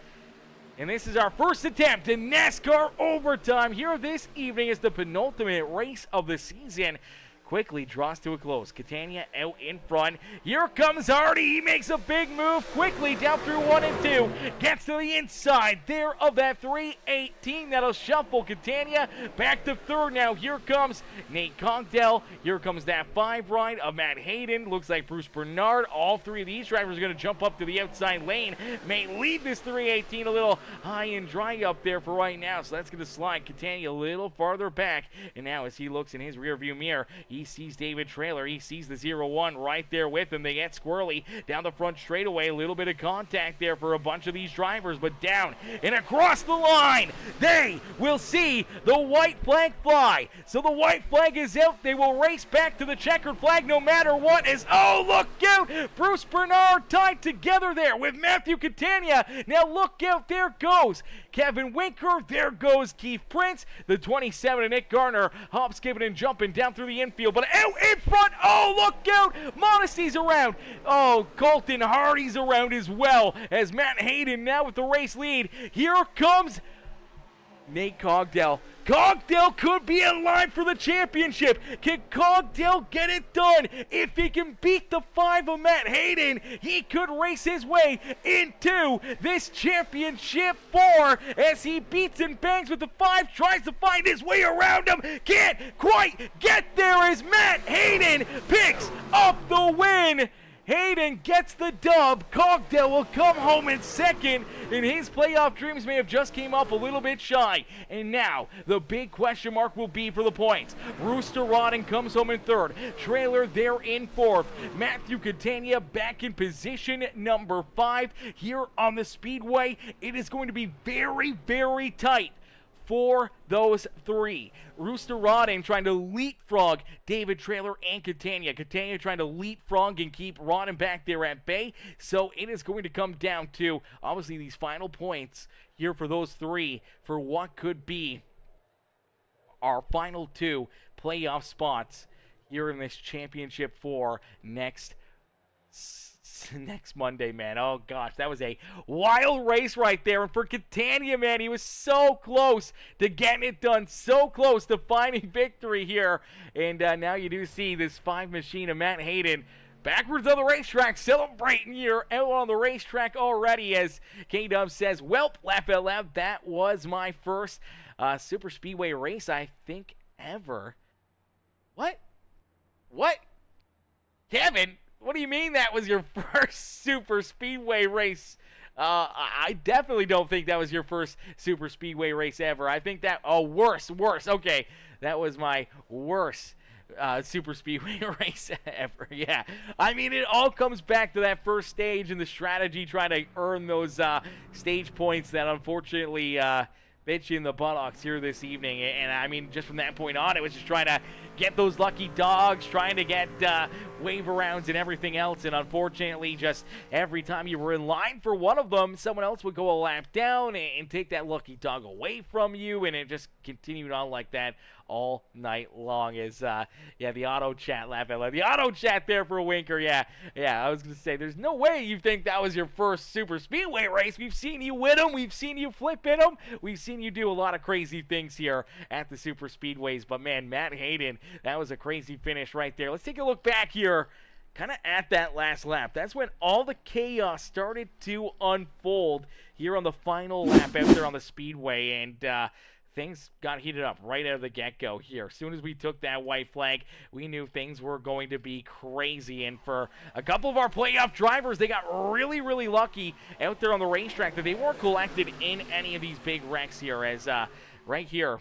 And this is our first attempt in NASCAR overtime here this evening as the penultimate race of the season quickly draws to a close. Catania out in front. Here comes Hardy. He makes a big move quickly down through 1 and 2. Gets to the inside there of that 318. That'll shuffle Catania back to 3rd. Now here comes Nate Cogdell. Here comes that 5 ride of Matt Hayden. Looks like Bruce Bernard. All 3 of these drivers are going to jump up to the outside lane. May lead this 318 a little high and dry up there for right now. So that's going to slide Catania a little farther back. And now as he looks in his rearview mirror, he He sees David Trailer. He sees the 0-1 right there with him. They get squirrely down the front straightaway. A little bit of contact there for a bunch of these drivers, but down and across the line, they will see the white flag fly. So the white flag is out. They will race back to the checkered flag no matter what. Oh, look out! Bruce Bernard tied together there with Matthew Catania. Now look out, there goes Kevin Winker. There goes Keith Prince. The 27 and Nick Garner hop, skipping, and jumping down through the infield. But out in front, oh, look out! Modesty's around. Oh, Colton Hardy's around as well as Matt Hayden now with the race lead. Here comes Nate Cogdell. Cogdell could be in line for the championship. Can Cogdell get it done? If he can beat the 5 of Matt Hayden, he could race his way into this championship 4 as he beats and bangs with the 5, tries to find his way around him. Can't quite get there as Matt Hayden picks up the win. Hayden gets the dub. Cogdell will come home in second, and his playoff dreams may have just came up a little bit shy. And now, the big question mark will be for the points. Rooster Rodden comes home in third. Trailer there in fourth. Matthew Catania back in position number 5 here on the Speedway. It is going to be very, very tight for those 3. Rooster Rodden trying to leapfrog David Trailer and Catania. Catania trying to leapfrog and keep Rodden back there at bay. So it is going to come down to, obviously, these final points here for those 3 for what could be our final 2 playoff spots here in this Championship 4 next Monday, man. Oh gosh, that was a wild race right there. And for Catania, man, he was so close to getting it done, so close to finding victory here. And now you do see this 5 machine of Matt Hayden backwards on the racetrack, celebrating here out on the racetrack already, as K-Dub says, welp, laugh out loud, that was my first Super Speedway race, I think, ever. What? Kevin? What do you mean that was your first Super Speedway race? I definitely don't think that was your first Super Speedway race ever. I think that, worse. Okay, that was my worst Super Speedway race ever. Yeah, I mean, it all comes back to that first stage and the strategy trying to earn those stage points that unfortunately bit you in the buttocks here this evening. And I mean, just from that point on, it was just trying to get those lucky dogs, trying to get wave arounds and everything else. And unfortunately, just every time you were in line for one of them, someone else would go a lap down and take that lucky dog away from you. And it just continued on like that all night long. As the auto chat, laugh out loud. The auto chat there for Winker. Yeah, I was gonna say, there's no way you think that was your first Super Speedway race. We've seen you win them, we've seen you flip in them, we've seen you do a lot of crazy things here at the Super Speedways. But man, Matt Hayden, that was a crazy finish right there. Let's take a look back here, kind of at that last lap. That's when all the chaos started to unfold here on the final lap out there on the Speedway, and things got heated up right out of the get-go here. As soon as we took that white flag, we knew things were going to be crazy. And for a couple of our playoff drivers, they got really, really lucky out there on the racetrack that they weren't collected in any of these big wrecks here. As right here,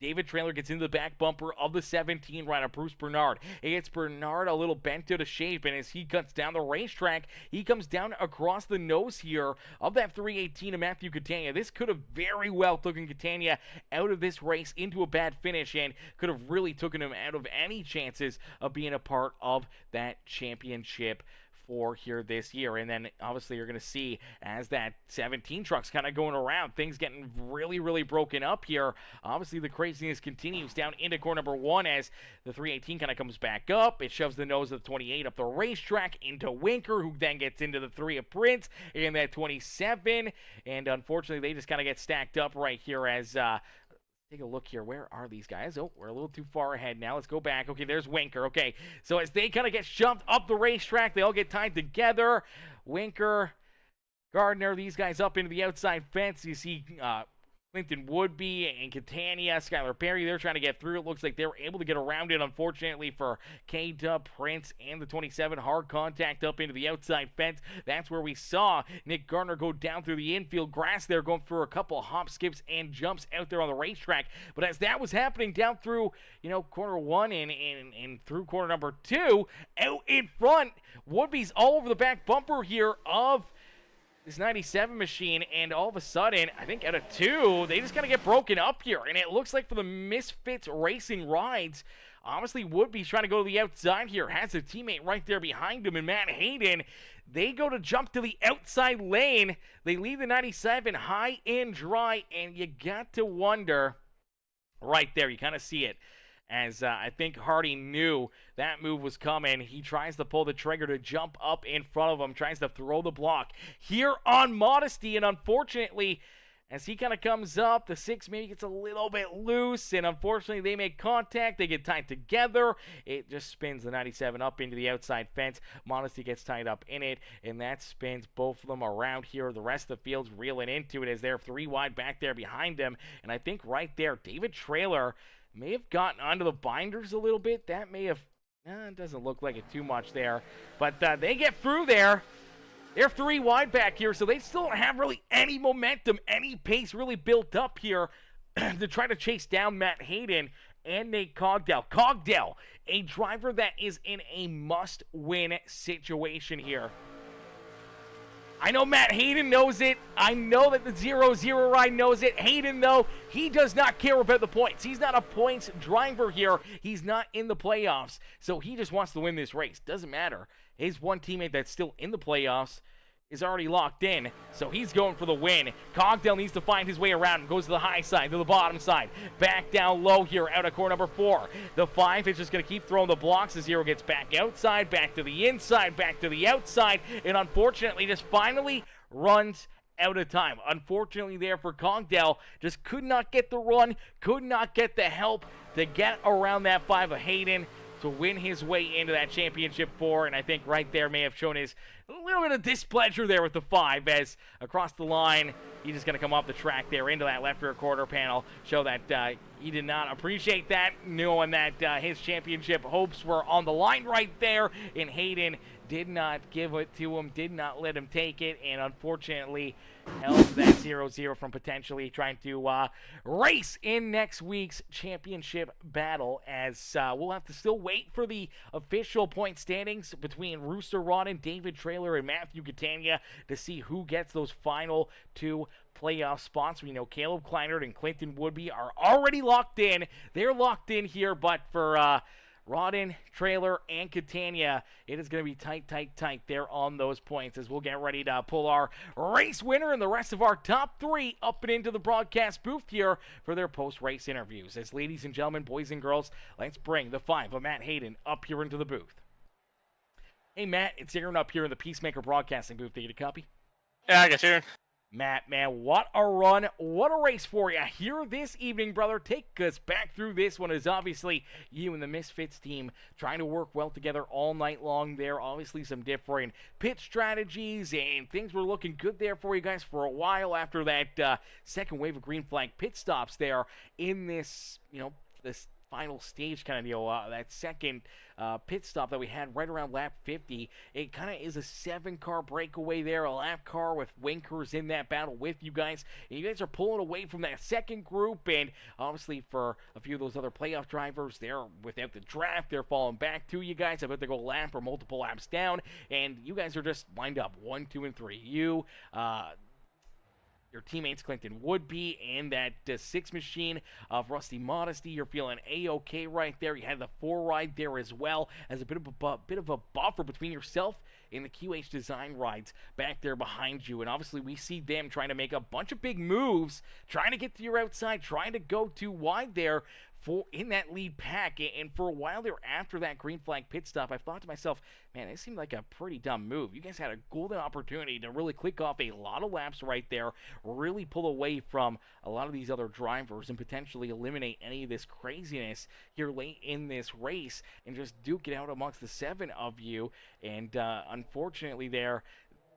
David Trailer gets into the back bumper of the 17 rider, Bruce Bernard. It gets Bernard a little bent out of shape, and as he cuts down the racetrack, he comes down across the nose here of that 318 of Matthew Catania. This could have very well taken Catania out of this race into a bad finish, and could have really taken him out of any chances of being a part of that championship for here this year. And then obviously you're going to see, as that 17 truck's kind of going around, things getting really, really broken up here. Obviously the craziness continues down into corner number 1 as the 318 kind of comes back up. It shoves the nose of the 28 up the racetrack into Winker, who then gets into the 3 of Prince and that 27. And unfortunately they just kind of get stacked up right here as take a look here. Where are these guys? Oh, we're a little too far ahead now. Let's go back. Okay, there's Winker. Okay, so as they kind of get shoved up the racetrack, they all get tied together. Winker, Gardner, these guys up into the outside fence. You see Clinton Woodby and Catania, Skylar Perry, they're trying to get through. It looks like they were able to get around it, unfortunately, for K-Dub, Prince, and the 27. Hard contact up into the outside fence. That's where we saw Nick Gardner go down through the infield grass there, going for a couple of hop, skips, and jumps out there on the racetrack. But as that was happening down through, corner 1 and through corner number 2, out in front, Woodby's all over the back bumper here of this 97 machine, and all of a sudden, I think out of 2, they just kind of get broken up here, and it looks like for the Misfits Racing Rides, obviously Woodby's trying to go to the outside here, has a teammate right there behind him, and Matt Hayden, they go to jump to the outside lane, they leave the 97 high and dry, and you got to wonder, right there, you kind of see it, as I think Hardy knew that move was coming. He tries to pull the trigger to jump up in front of him, tries to throw the block here on Modesty, and unfortunately, as he kind of comes up, the 6 maybe gets a little bit loose, and unfortunately they make contact, they get tied together, it just spins the 97 up into the outside fence. Modesty gets tied up in it, and that spins both of them around here. The rest of the field's reeling into it as they're 3 wide back there behind him, and I think right there, David Trailer may have gotten onto the binders a little bit. That may have, it doesn't look like it too much there. But they get through there. They're 3 wide back here, so they still don't have really any momentum, any pace really built up here to try to chase down Matt Hayden and Nate Cogdell. Cogdell, a driver that is in a must-win situation here. I know Matt Hayden knows it. I know that the 0-0 ride knows it. Hayden, though, he does not care about the points. He's not a points driver here. He's not in the playoffs. So he just wants to win this race. Doesn't matter. His one teammate that's still in the playoffs is already locked in, so he's going for the win. Cogdell needs to find his way around and goes to the high side, to the bottom side. Back down low here out of corner number 4. The 5 is just going to keep throwing the blocks. The 0 gets back outside, back to the inside, back to the outside, and unfortunately just finally runs out of time. Unfortunately there for Cogdell, just could not get the run, could not get the help to get around that 5 of Hayden to win his way into that championship 4, and I think right there may have shown his a little bit of displeasure there with the 5, as across the line, he's just going to come off the track there into that left rear quarter panel, show that he did not appreciate that, knowing that his championship hopes were on the line right there, and Hayden did not give it to him, did not let him take it, and unfortunately held that 0-0 from potentially trying to race in next week's championship battle, as we'll have to still wait for the official point standings between Rooster Rodden, David Trailer, and Matthew Catania to see who gets those final 2 playoff spots. We know Caleb Kleinert and Clinton Woodby are already locked in. They're locked in here, but for Rodden, Trailer, and Catania, it is going to be tight there on those points, as we'll get ready to pull our race winner and the rest of our top 3 up and into the broadcast booth here for their post-race interviews. As ladies and gentlemen, boys and girls, let's bring the 5 of Matt Hayden up here into the booth. Hey Matt, it's Aaron up here in the Peacemaker Broadcasting booth. Did you get a copy? Yeah, I guess Aaron. Matt, man, what a run, what a race for you here this evening, brother. Take us back through this one, as obviously you and the Misfits team trying to work well together all night long there. Obviously some different pit strategies, and things were looking good there for you guys for a while after that second wave of green flag pit stops there in this, this final stage kind of deal. That second pit stop that we had right around lap 50, it kind of is a 7-car breakaway there, a lap car with Winkers in that battle with you guys, and you guys are pulling away from that second group, and obviously for a few of those other playoff drivers, they're without the draft, they're falling back to you guys. I bet they go lap or multiple laps down, and you guys are just lined up 1, 2, and 3. You, your teammates Clinton Woodby and that 6 machine of Rusty Modesty, you're feeling A-OK right there. You had the 4 ride there as well as a bit of a buffer between yourself and the QH Design rides back there behind you. And obviously we see them trying to make a bunch of big moves, trying to get to your outside, trying to go too wide there in that lead pack. And for a while there after that green flag pit stop, I thought to myself, man, it seemed like a pretty dumb move. You guys had a golden opportunity to really click off a lot of laps right there, really pull away from a lot of these other drivers and potentially eliminate any of this craziness here late in this race and just duke it out amongst the 7 of you. And unfortunately there,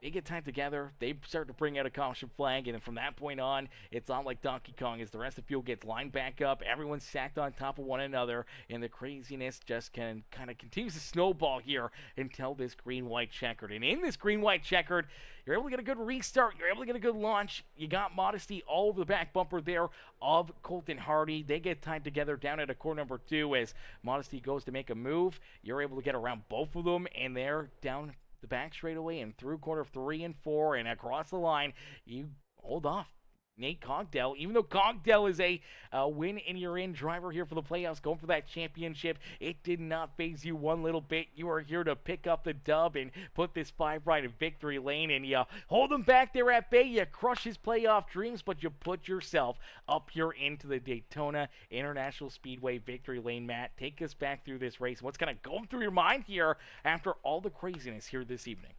they get tied together. They start to bring out a caution flag, and then from that point on, it's not like Donkey Kong as the rest of the field gets lined back up. Everyone's stacked on top of one another, and the craziness just kind of continues to snowball here until this green-white checkered. And in this green-white checkered, you're able to get a good restart. You're able to get a good launch. You got Modesty all over the back bumper there of Colton Hardy. They get tied together down at a corner number 2 as Modesty goes to make a move. You're able to get around both of them, and they're down the back straightaway and through corner 3 and 4 and across the line. You hold off Nate Cogdell, even though Cogdell is a win and you're in driver here for the playoffs, going for that championship. It did not faze you one little bit. You are here to pick up the dub and put this 5 right in victory lane, and you hold him back there at bay. You crush his playoff dreams, but you put yourself up here into the Daytona International Speedway victory lane. Matt, take us back through this race. What's kind of going through your mind here after all the craziness here this evening?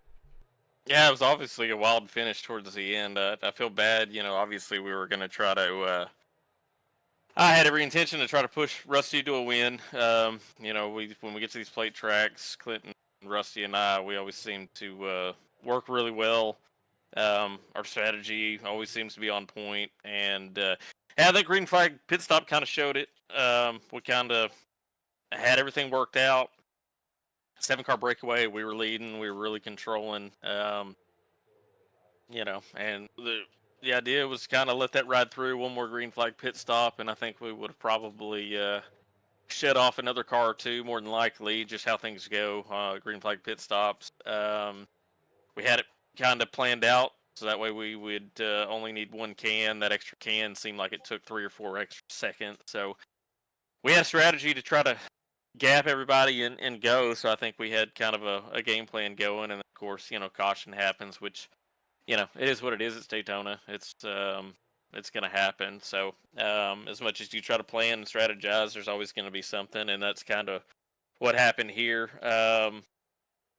Yeah, it was obviously a wild finish towards the end. I feel bad, obviously we were going to try to, I had every intention to try to push Rusty to a win. When we get to these plate tracks, Clinton, Rusty, and I, we always seem to work really well. Our strategy always seems to be on point, and that green flag pit stop kind of showed it. We kind of had everything worked out. 7-car breakaway, we were leading, we were really controlling, and the idea was kind of let that ride through, one more green flag pit stop, and I think we would have probably shut off another car or two, more than likely, just how things go, green flag pit stops. We had it kind of planned out, so that way we would only need one can. That extra can seemed like it took 3 or 4 extra seconds, so we had a strategy to try to gap everybody and go. So I think we had kind of a game plan going, and of course, caution happens, which, it is what it is. It's Daytona. It's going to happen. So as much as you try to plan and strategize, there's always going to be something, and that's kind of what happened here.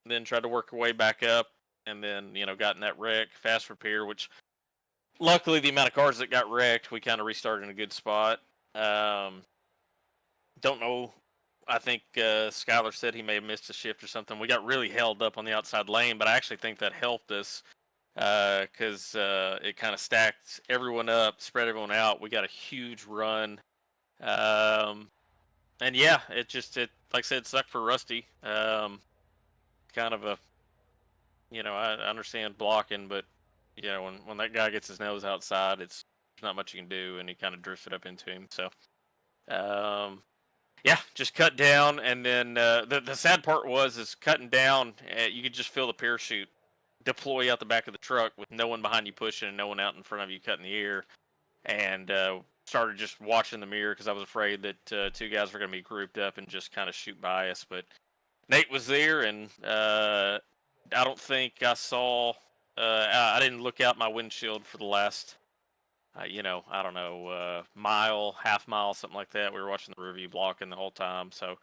Then tried to work our way back up, and then got in that wreck, fast repair, which luckily the amount of cars that got wrecked, we kind of restarted in a good spot. Don't know. I think Skyler said he may have missed a shift or something. We got really held up on the outside lane, but I actually think that helped us because it kind of stacked everyone up, spread everyone out. We got a huge run. And yeah, it like I said, sucked for Rusty. Kind of I understand blocking, but when that guy gets his nose outside, there's not much you can do, and he kind of drifted up into him. So, yeah, just cut down, and then the sad part is cutting down. You could just feel the parachute deploy out the back of the truck with no one behind you pushing and no one out in front of you cutting the air. And started just watching the mirror because I was afraid that 2 guys were going to be grouped up and just kind of shoot by us. But Nate was there, and I don't think I saw. I didn't look out my windshield for the last. I don't know, mile, half mile, something like that. We were watching the review blocking the whole time. So,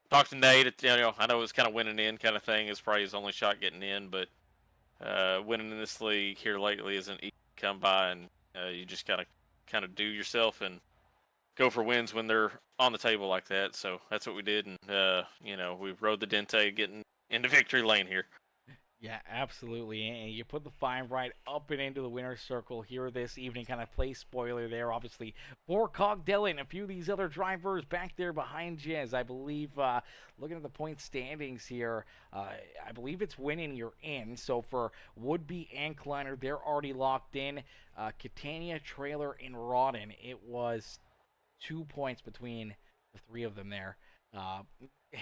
talked to Nate. I know it was kind of winning in kind of thing. It's probably his only shot getting in, but winning in this league here lately isn't easy to come by, and you just gotta kind of do yourself and go for wins when they're on the table like that. So that's what we did, and we rode the Dente getting into victory lane here. Yeah, absolutely. And you put the 5 right up and into the winner's circle here this evening. Kind of play spoiler there, obviously, for Cogdell and a few of these other drivers back there behind you. As I believe, looking at the point standings here, I believe it's winning you're in. So for Woodby and Kleiner, they're already locked in. Catania, Trailer, and Rodden, it was 2 points between the 3 of them there.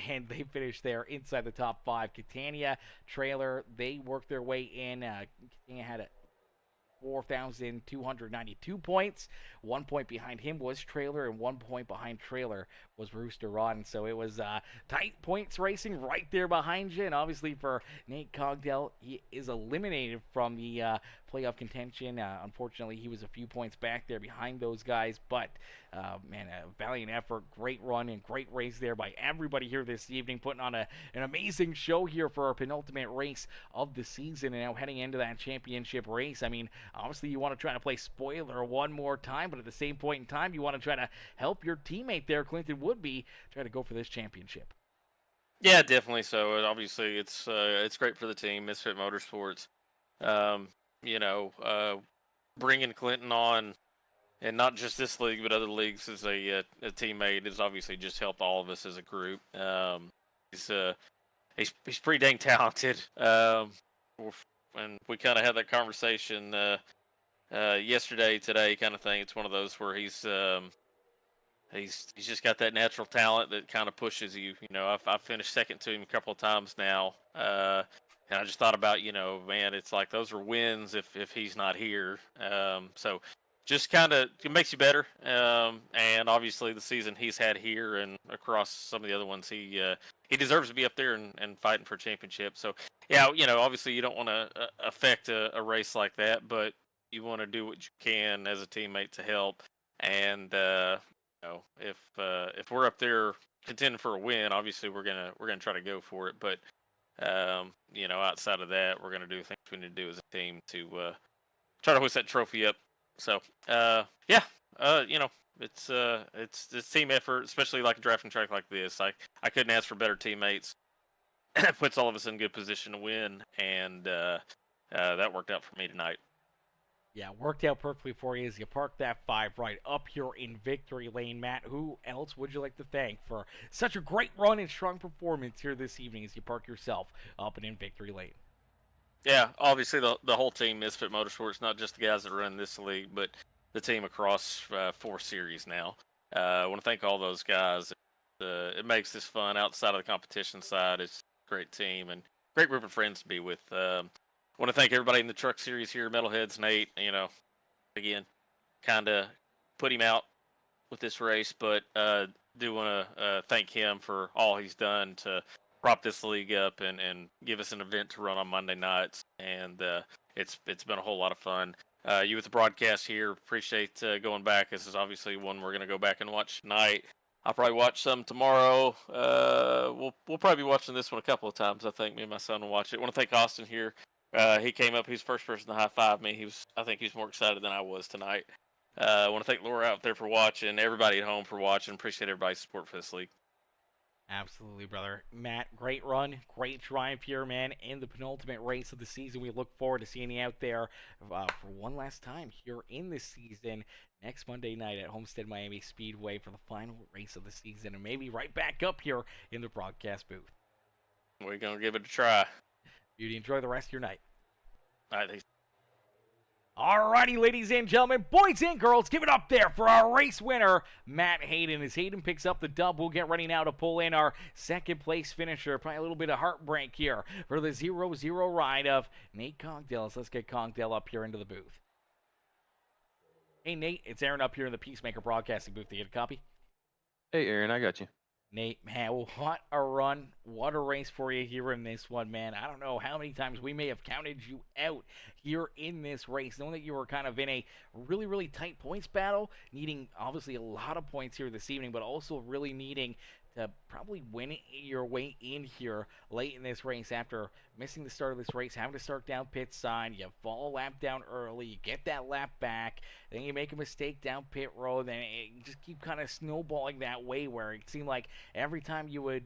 And they finished there inside the top 5. Catania, Trailer, they worked their way in. Catania had 4,292 points. 1 point behind him was Trailer, and 1 point behind Trailer was Rooster Rodden. So it was tight points racing right there behind you. And obviously for Nate Cogdell, he is eliminated from the playoff contention. Unfortunately, he was a few points back there behind those guys. But, man, a valiant effort, great run, and great race there by everybody here this evening, putting on an amazing show here for our penultimate race of the season. And now heading into that championship race, I mean, obviously you want to try to play spoiler one more time, but at the same point in time, you want to try to help your teammate there, Clinton Woodby, try to go for this championship. Yeah, definitely. So obviously, it's great for the team, Misfit Motorsports. Um, you know, bringing Clinton on, and not just this league, but other leagues as a teammate has obviously just helped all of us as a group. He's uh, he's pretty dang talented. And we kind of had that conversation yesterday, today, kind of thing. It's one of those where he's just got that natural talent that kind of pushes you. You know, I've finished second to him a couple of times now, and I just thought about, man, it's like those are wins if he's not here. So just kind of it makes you better. And obviously the season he's had here and across some of the other ones, he deserves to be up there and fighting for a championship. So yeah, obviously you don't want to affect a race like that, but you want to do what you can as a teammate to help. And if we're up there contending for a win, obviously we're gonna try to go for it. But outside of that, we're gonna do things we need to do as a team to try to hoist that trophy up. So yeah, it's this team effort, especially like a drafting track like this. I couldn't ask for better teammates. It puts all of us in good position to win, and that worked out for me tonight. Yeah, worked out perfectly for you as you park that 5 right up here in victory lane. Matt, who else would you like to thank for such a great run and strong performance here this evening as you park yourself up and in victory lane? Yeah, obviously the whole team, Misfit Motorsports, not just the guys that run this league, but the team across 4 series now. I want to thank all those guys. It makes this fun outside of the competition side. It's a great team and great group of friends to be with. I want to thank everybody in the truck series here, Metalheads, Nate. Again, kind of put him out with this race, but do want to thank him for all he's done to prop this league up and give us an event to run on Monday nights. And it's been a whole lot of fun. You with the broadcast here, appreciate going back. This is obviously one we're going to go back and watch tonight. I'll probably watch some tomorrow. We'll probably be watching this one a couple of times. I think me and my son will watch it. I want to thank Austin here. He came up. He was the first person to high five me. I think he was more excited than I was tonight. I want to thank Laura out there for watching, everybody at home for watching. Appreciate everybody's support for this league. Absolutely, brother. Matt, great run, great drive here, man, in the penultimate race of the season. We look forward to seeing you out there for one last time here in this season next Monday night at Homestead Miami Speedway for the final race of the season, and maybe right back up here in the broadcast booth. We're going to give it a try. Beauty, enjoy the rest of your night. All right, thanks. Alrighty, ladies and gentlemen, boys and girls, give it up there for our race winner, Matt Hayden. As Hayden picks up the dub, we'll get ready now to pull in our second place finisher. Probably a little bit of heartbreak here for the 0-0 ride of Nate Congdale. So let's get Congdale up here into the booth. Hey, Nate, it's Aaron up here in the Peacemaker Broadcasting booth. You get a copy? Hey, Aaron, I got you. Nate, man, what a run. What a race for you here in this one, man. I don't know how many times we may have counted you out here in this race, knowing that you were kind of in a really, really tight points battle, needing obviously a lot of points here this evening, but also really needing to probably win your way in here late in this race after missing the start of this race, having to start down pit side. You fall a lap down early, you get that lap back, then you make a mistake down pit road, then it just keep kind of snowballing that way where it seemed like every time you would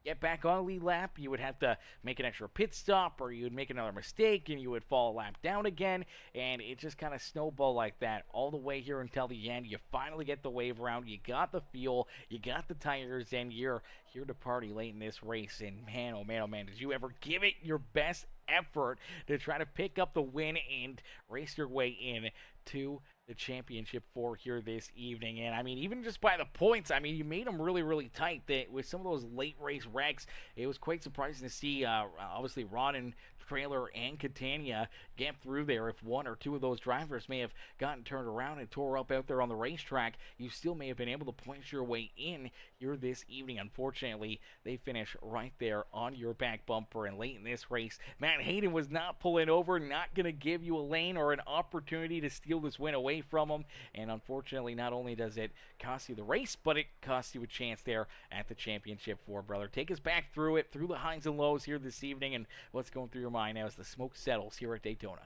get back on the lead lap, you would have to make an extra pit stop, or you would make another mistake and you would fall a lap down again, and it just kind of snowballed like that all the way here until the end. You finally get the wave around, you got the fuel, you got the tires, and you're here to party late in this race. And man, oh man, oh man, did you ever give it your best effort to try to pick up the win and race your way in to the championship for here this evening. And I mean, even just by the points, I mean, you made them really, really tight. With some of those late race wrecks, it was quite surprising to see, obviously, Ron and Trailer and Catania get through there. If one or two of those drivers may have gotten turned around and tore up out there on the racetrack, you still may have been able to point your way in here this evening. Unfortunately, they finish right there on your back bumper. And late in this race, Matt Hayden was not pulling over, not going to give you a lane or an opportunity to steal this win away from him. And unfortunately, not only does it cost you the race, but it costs you a chance there at the championship for brother. Take us back through it, through the highs and lows here this evening, and what's going through your mind now as the smoke settles here at Daytona.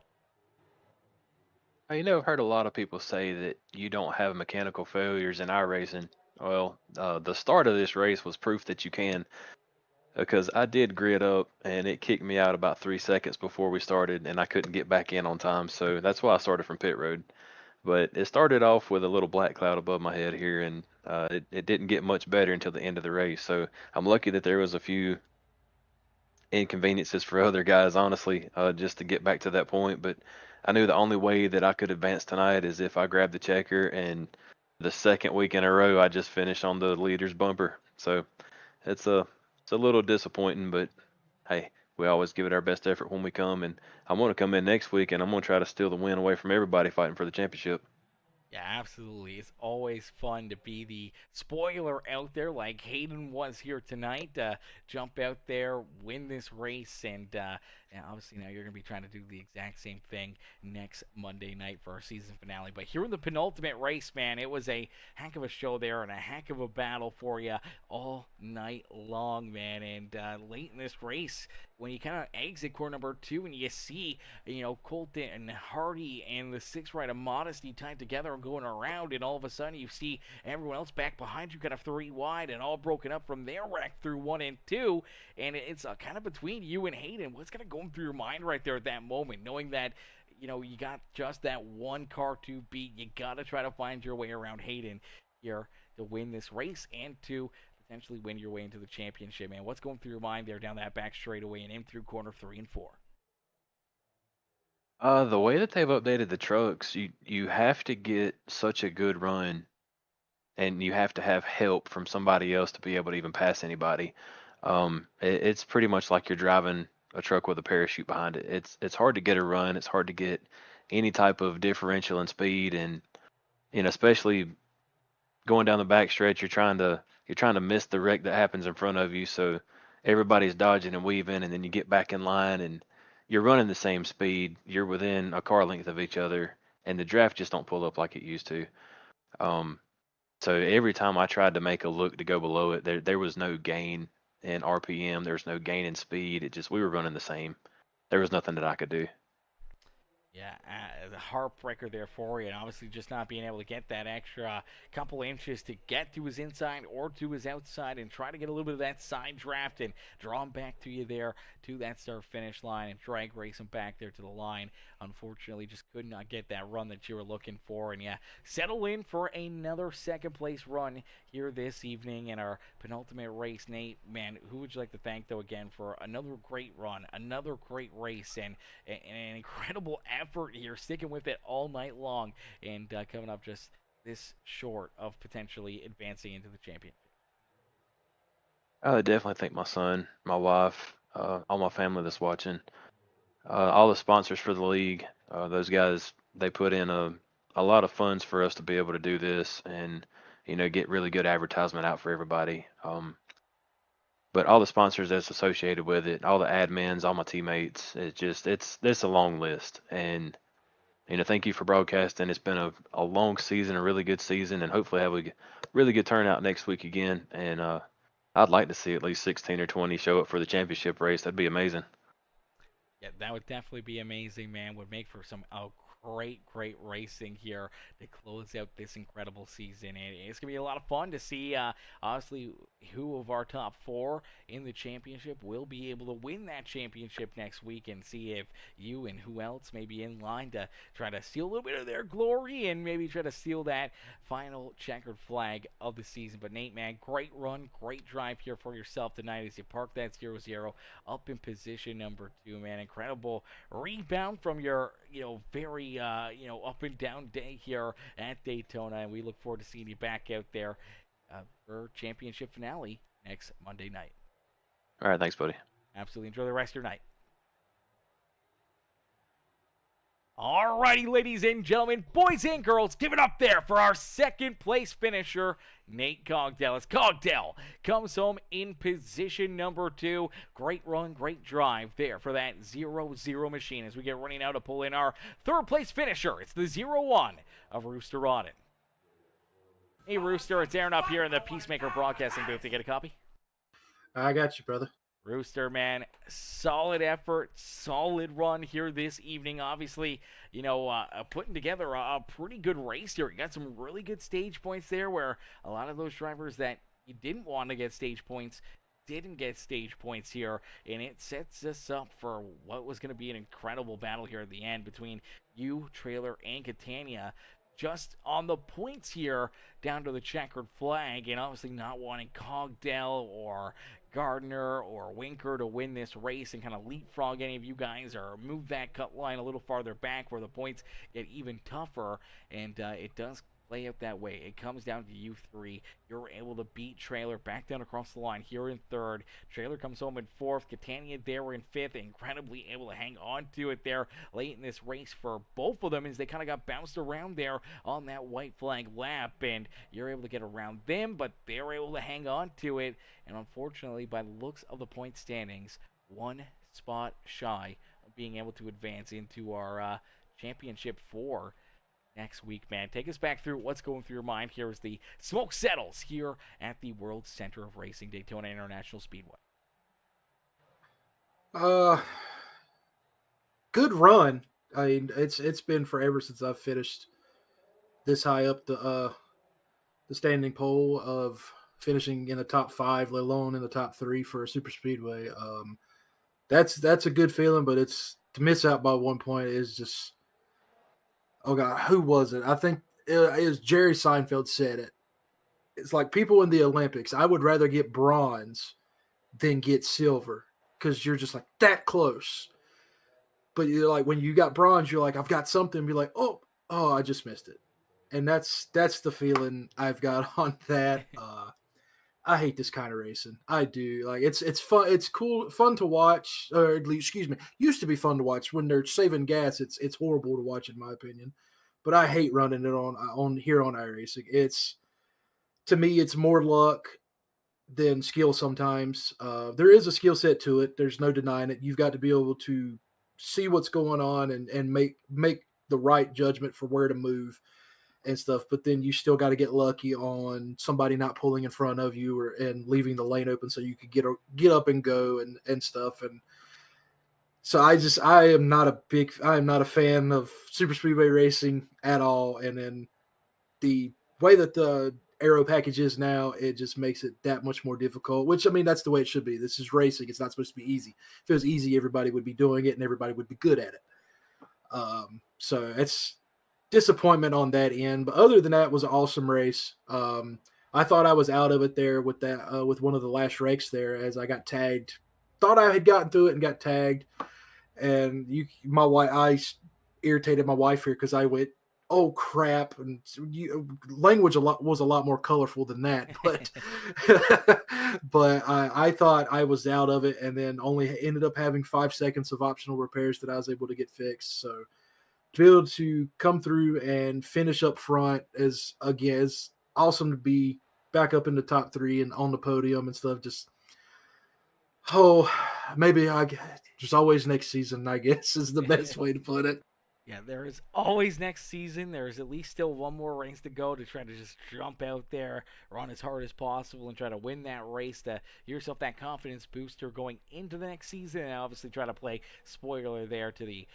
I've heard a lot of people say that you don't have mechanical failures in iRacing. Well, the start of this race was proof that you can. because I did grid up and it kicked me out about 3 seconds before we started, and I couldn't get back in on time. So that's why I started from pit road. But it started off with a little black cloud above my head here, and it didn't get much better until the end of the race. So I'm lucky that there was a few inconveniences for other guys, honestly, just to get back to that point. But I knew the only way that I could advance tonight is if I grabbed the checker, and the second week in a row, I just finished on the leader's bumper. So it's a little disappointing, but hey, we always give it our best effort when we come, and I want to come in next week, and I'm going to try to steal the win away from everybody fighting for the championship. Yeah, absolutely. It's always fun to be the spoiler out there like Hayden was here tonight. Jump out there, win this race, and obviously now you're going to be trying to do the exact same thing next Monday night for our season finale. But here in the penultimate race, man, it was a heck of a show there and a heck of a battle for you all night long, man. And late in this race, when you kind of exit corner number 2 and you see, Colton and Hardy and the 6 right of Modesty tied together and going around, and all of a sudden you see everyone else back behind you kind of 3 wide and all broken up from their wreck through 1 and 2, and it's kind of between you and Hayden. What's kind of going through your mind right there at that moment, knowing that you got just that one car to beat? You got to try to find your way around Hayden here to win this race and to potentially win your way into the championship, man. What's going through your mind there down that back straightaway and in through corner 3 and 4? The way that they've updated the trucks, you have to get such a good run, and you have to have help from somebody else to be able to even pass anybody. It's pretty much like you're driving a truck with a parachute behind it. It's hard to get a run. It's hard to get any type of differential in speed, and especially going down the back stretch, you're trying to miss the wreck that happens in front of you. So everybody's dodging and weaving, and then you get back in line, and you're running the same speed. You're within a car length of each other, and the draft just don't pull up like it used to. Um, so every time I tried to make a look to go below it, there was no gain in RPM. There was no gain in speed. It just we were running the same. There was nothing that I could do. Yeah, the heartbreaker there for you, and obviously just not being able to get that extra couple inches to get to his inside or to his outside and try to get a little bit of that side draft and draw him back to you there to that start finish line and drag race him back there to the line. Unfortunately, just could not get that run that you were looking for, and yeah, settle in for another second place run here this evening in our penultimate race. Nate, man, who would you like to thank though again for another great run, another great race, and an incredible effort here, sticking with it all night long, and coming up just this short of potentially advancing into the championship? I would definitely thank my son, my wife, all my family that's watching, all the sponsors for the league. Those guys, they put in a lot of funds for us to be able to do this, and get really good advertisement out for everybody. But all the sponsors that's associated with it, all the admins, all my teammates, it's a long list. And thank you for broadcasting. It's been a long season, a really good season, and hopefully have a really good turnout next week again. And I'd like to see at least 16 or 20 show up for the championship race. That'd be amazing. Yeah, that would definitely be amazing, man. Would make for some great racing here to close out this incredible season. And it's going to be a lot of fun to see, honestly, who of our top 4 in the championship will be able to win that championship next week, and see if you and who else may be in line to try to steal a little bit of their glory and maybe try to steal that final checkered flag of the season. But Nate, man, great run, great drive here for yourself tonight as you park that 0-0 up in position number 2, man. Incredible rebound from your, very, up and down day here at Daytona, and we look forward to seeing you back out there for championship finale next Monday night. All right, thanks, buddy. Absolutely. Enjoy the rest of your night. Alrighty, ladies and gentlemen, boys and girls, give it up there for our second place finisher, Nate Cogdell. As Cogdell comes home in position number 2. Great run, great drive there for that 0-0 machine as we get running out to pull in our third place finisher. It's the 0-1 of Rooster Rodden. Hey, Rooster, it's Aaron up here in the Peacemaker Broadcasting booth. To get a copy? I got you, brother. Rooster, man, solid effort, solid run here this evening. Obviously, putting together a pretty good race here. You got some really good stage points there where a lot of those drivers that you didn't want to get stage points didn't get stage points here, and it sets us up for what was going to be an incredible battle here at the end between you, Trailer, and Catania. Just on the points here, down to the checkered flag, and obviously not wanting Cogdell or Gardner or Winker to win this race and kind of leapfrog any of you guys or move that cut line a little farther back where the points get even tougher, and it does play out that way. It comes down to you three. You're able to beat Trailer back down across the line here in third. Trailer comes home in fourth. Catania there in fifth. Incredibly able to hang on to it there late in this race for both of them as they kind of got bounced around there on that white flag lap. And you're able to get around them, but they're able to hang on to it. And unfortunately, by the looks of the point standings, one spot shy of being able to advance into our championship 4 next week, man. Take us back through what's going through your mind here as the smoke settles here at the World Center of Racing, Daytona International Speedway. Good run. I mean, it's been forever since I've finished this high up the standing poll of finishing in the top 5, let alone in the top 3 for a super speedway. That's a good feeling, but it's to miss out by 1 point is just. Oh God, who was it? I think it was Jerry Seinfeld said it. It's like people in the Olympics. I would rather get bronze than get silver because you're just like that close. But you're like when you got bronze, you're like I've got something. Be like oh, I just missed it, and that's the feeling I've got on that. I hate this kind of racing. I do. Like it's fun. It's cool, fun to watch. Or at least, excuse me, used to be fun to watch. When they're saving gas, it's horrible to watch in my opinion. But I hate running it on here on iRacing. It's to me, it's more luck than skill. Sometimes there is a skill set to it. There's no denying it. You've got to be able to see what's going on and make the right judgment for where to move and stuff, but then you still got to get lucky on somebody not pulling in front of you and leaving the lane open so you could get up and go and stuff. And so I am not a fan of super speedway racing at all. And then the way that the aero package is now, it just makes it that much more difficult, which I mean, that's the way it should be. This is racing. It's not supposed to be easy. If it was easy, everybody would be doing it and everybody would be good at it. So it's disappointment on that end, but other than that, it was an awesome race. I thought I was out of it there with that with one of the last wrecks there as I got tagged. Thought I had gotten through it and got tagged, and I irritated my wife here because I went, "Oh crap!" and language was a lot more colorful than that, but but I thought I was out of it, and then only ended up having 5 seconds of optional repairs that I was able to get fixed. So to be able to come through and finish up front is awesome to be back up in the top 3 and on the podium and stuff. Just maybe there's always next season, I guess is the best way to put it. Yeah, there is always next season. There is at least still one more race to go to try to just jump out there, run as hard as possible, and try to win that race to give yourself that confidence booster going into the next season. And obviously try to play spoiler there to the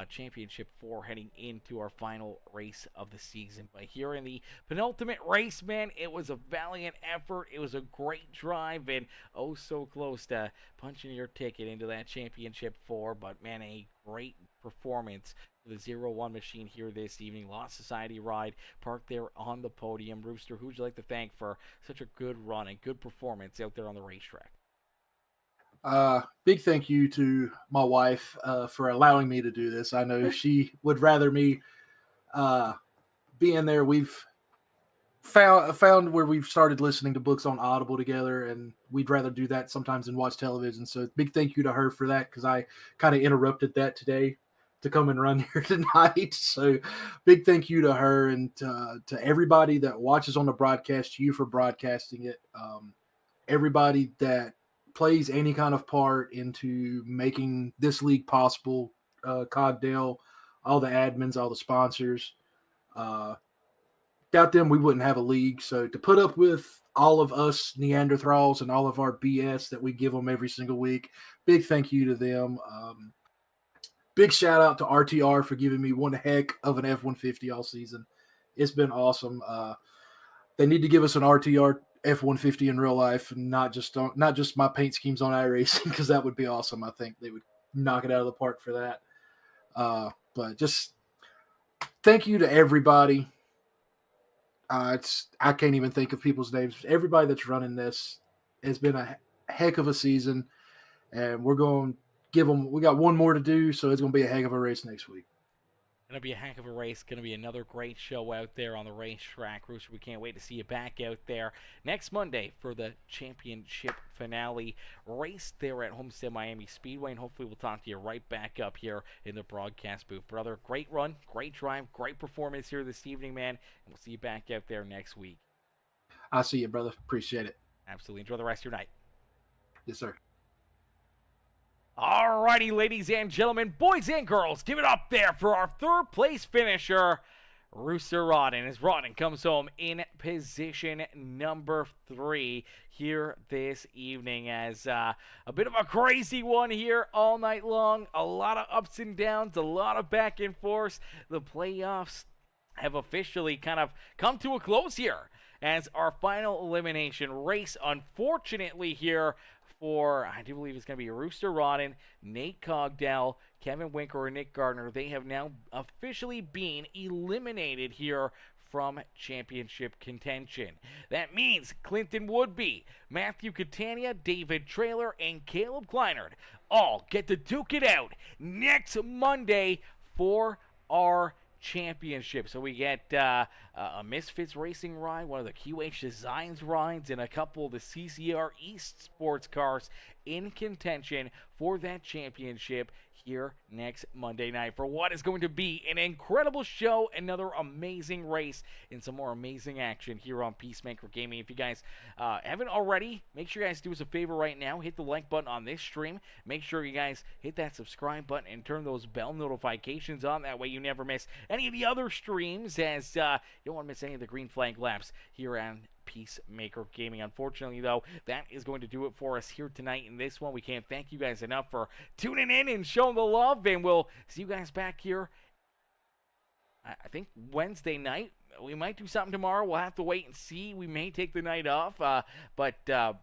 Championship 4 heading into our final race of the season. But here in the penultimate race, man, it was a valiant effort. It was a great drive and oh so close to punching your ticket into that Championship 4. But, man, a great performance the 0-1 machine here this evening. Lost Society ride parked there on the podium. Rooster, who would you like to thank for such a good run and good performance out there on the racetrack? Big thank you to my wife for allowing me to do this. I know she would rather me be in there. We've found where we've started listening to books on Audible together, and we'd rather do that sometimes than watch television. So big thank you to her for that because I kind of interrupted that today to come and run here tonight. So big thank you to her and to everybody that watches on the broadcast, to you for broadcasting it. Everybody that plays any kind of part into making this league possible, Cogdale, all the admins, all the sponsors. Without them, we wouldn't have a league. So to put up with all of us Neanderthals and all of our BS that we give them every single week, big thank you to them. Big shout out to RTR for giving me one heck of an F-150 all season. It's been awesome. They need to give us an RTR F-150 in real life, and not just my paint schemes on iRacing, because that would be awesome. I think they would knock it out of the park for that. But just thank you to everybody. I can't even think of people's names. Everybody that's running this has been a heck of a season, and we're going to give them. We got one more to do, so it's going to be a heck of a race next week. Going to be a heck of a race. Going to be another great show out there on the racetrack. Rooster, we can't wait to see you back out there next Monday for the championship finale race there at Homestead Miami Speedway. And hopefully we'll talk to you right back up here in the broadcast booth. Brother, great run, great drive, great performance here this evening, man. And we'll see you back out there next week. I'll see you, brother. Appreciate it. Absolutely. Enjoy the rest of your night. Yes, sir. Alrighty, ladies and gentlemen, boys and girls, give it up there for our third place finisher, Rooster Rodden, as Rodden comes home in position number 3 here this evening, as a bit of a crazy one here all night long. A lot of ups and downs, a lot of back and forth. The playoffs have officially kind of come to a close here as our final elimination race, unfortunately here, for, I do believe it's going to be Rooster Rodden, Nate Cogdell, Kevin Winker, and Nick Gardner. They have now officially been eliminated here from championship contention. That means Clinton Woodby, Matthew Catania, David Traylor, and Caleb Kleinert all get to duke it out next Monday for our championship. So we get a Misfits Racing ride, one of the QH Designs rides, and a couple of the CCR East sports cars in contention for that championship here next Monday night for what is going to be an incredible show, another amazing race, and some more amazing action here on Peacemaker Gaming. If you guys haven't already, make sure you guys do us a favor right now. Hit the like button on this stream. Make sure you guys hit that subscribe button and turn those bell notifications on. That way you never miss any of the other streams, as you don't want to miss any of the green flag laps here on Peacemaker Gaming. Unfortunately, though, that is going to do it for us here tonight in this one. We can't thank you guys enough for tuning in and showing the love, and we'll see you guys back here, I think, Wednesday night. We might do something tomorrow. We'll have to wait and see. We may take the night off, but I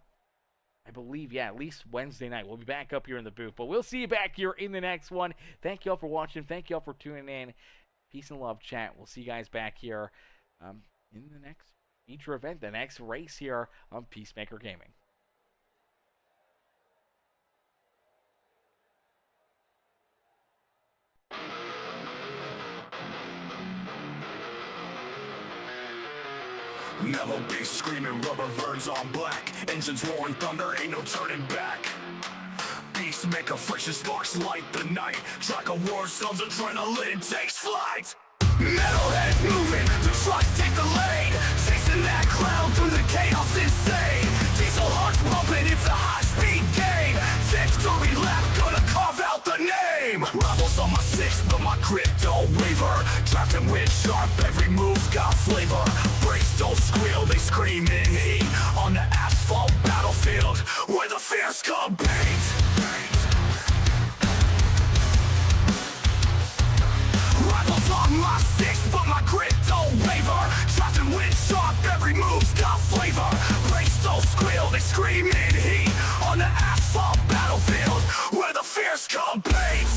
believe, yeah, at least Wednesday night. We'll be back up here in the booth, but we'll see you back here in the next one. Thank you all for watching. Thank you all for tuning in. Peace and love, chat. We'll see you guys back here in the next feature event, the next race here on Peacemaker Gaming. Never be screaming, rubber birds on black. Engines roaring thunder, ain't no turning back. Peacemaker, fresh as sparks light the night. Track of war zones, adrenaline takes flight. Metalheads moving, the trucks take the lead. Chasing that cloud through the chaos insane. Diesel hearts pumping, it's a high-speed game. Victory lap, gonna carve out the name. Rivals on my six, but my grit don't waver. Drafting wind sharp, every move's got flavor. Brakes don't squeal, they scream in heat. On the asphalt battlefield, where the fierce compete. Rivals on my six, but my grit don't waver. Drafting wind sharp, every move's got flavor. Brakes don't squeal, they scream in heat. On the asphalt battlefield, where the fierce compete.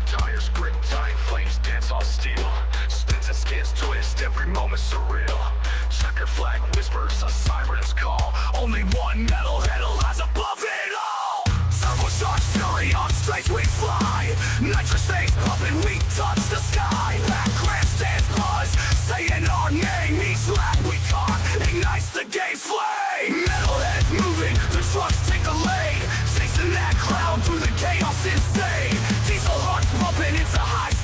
Tires grip tight, flames dance on steel. Spins and skins twist, every moment surreal. Checker flag whispers a siren's call. Only one metalhead lies above it all. Turbocharged fury on straight we fly. Nitrous veins pumping, we touch the sky. Back grandstands buzz, saying our name. Each lap we caught ignites the game's flame. Metalheads moving, the trucks take the lead. Chasing that cloud through the chaos insane. Diesel hearts pumping, it's a high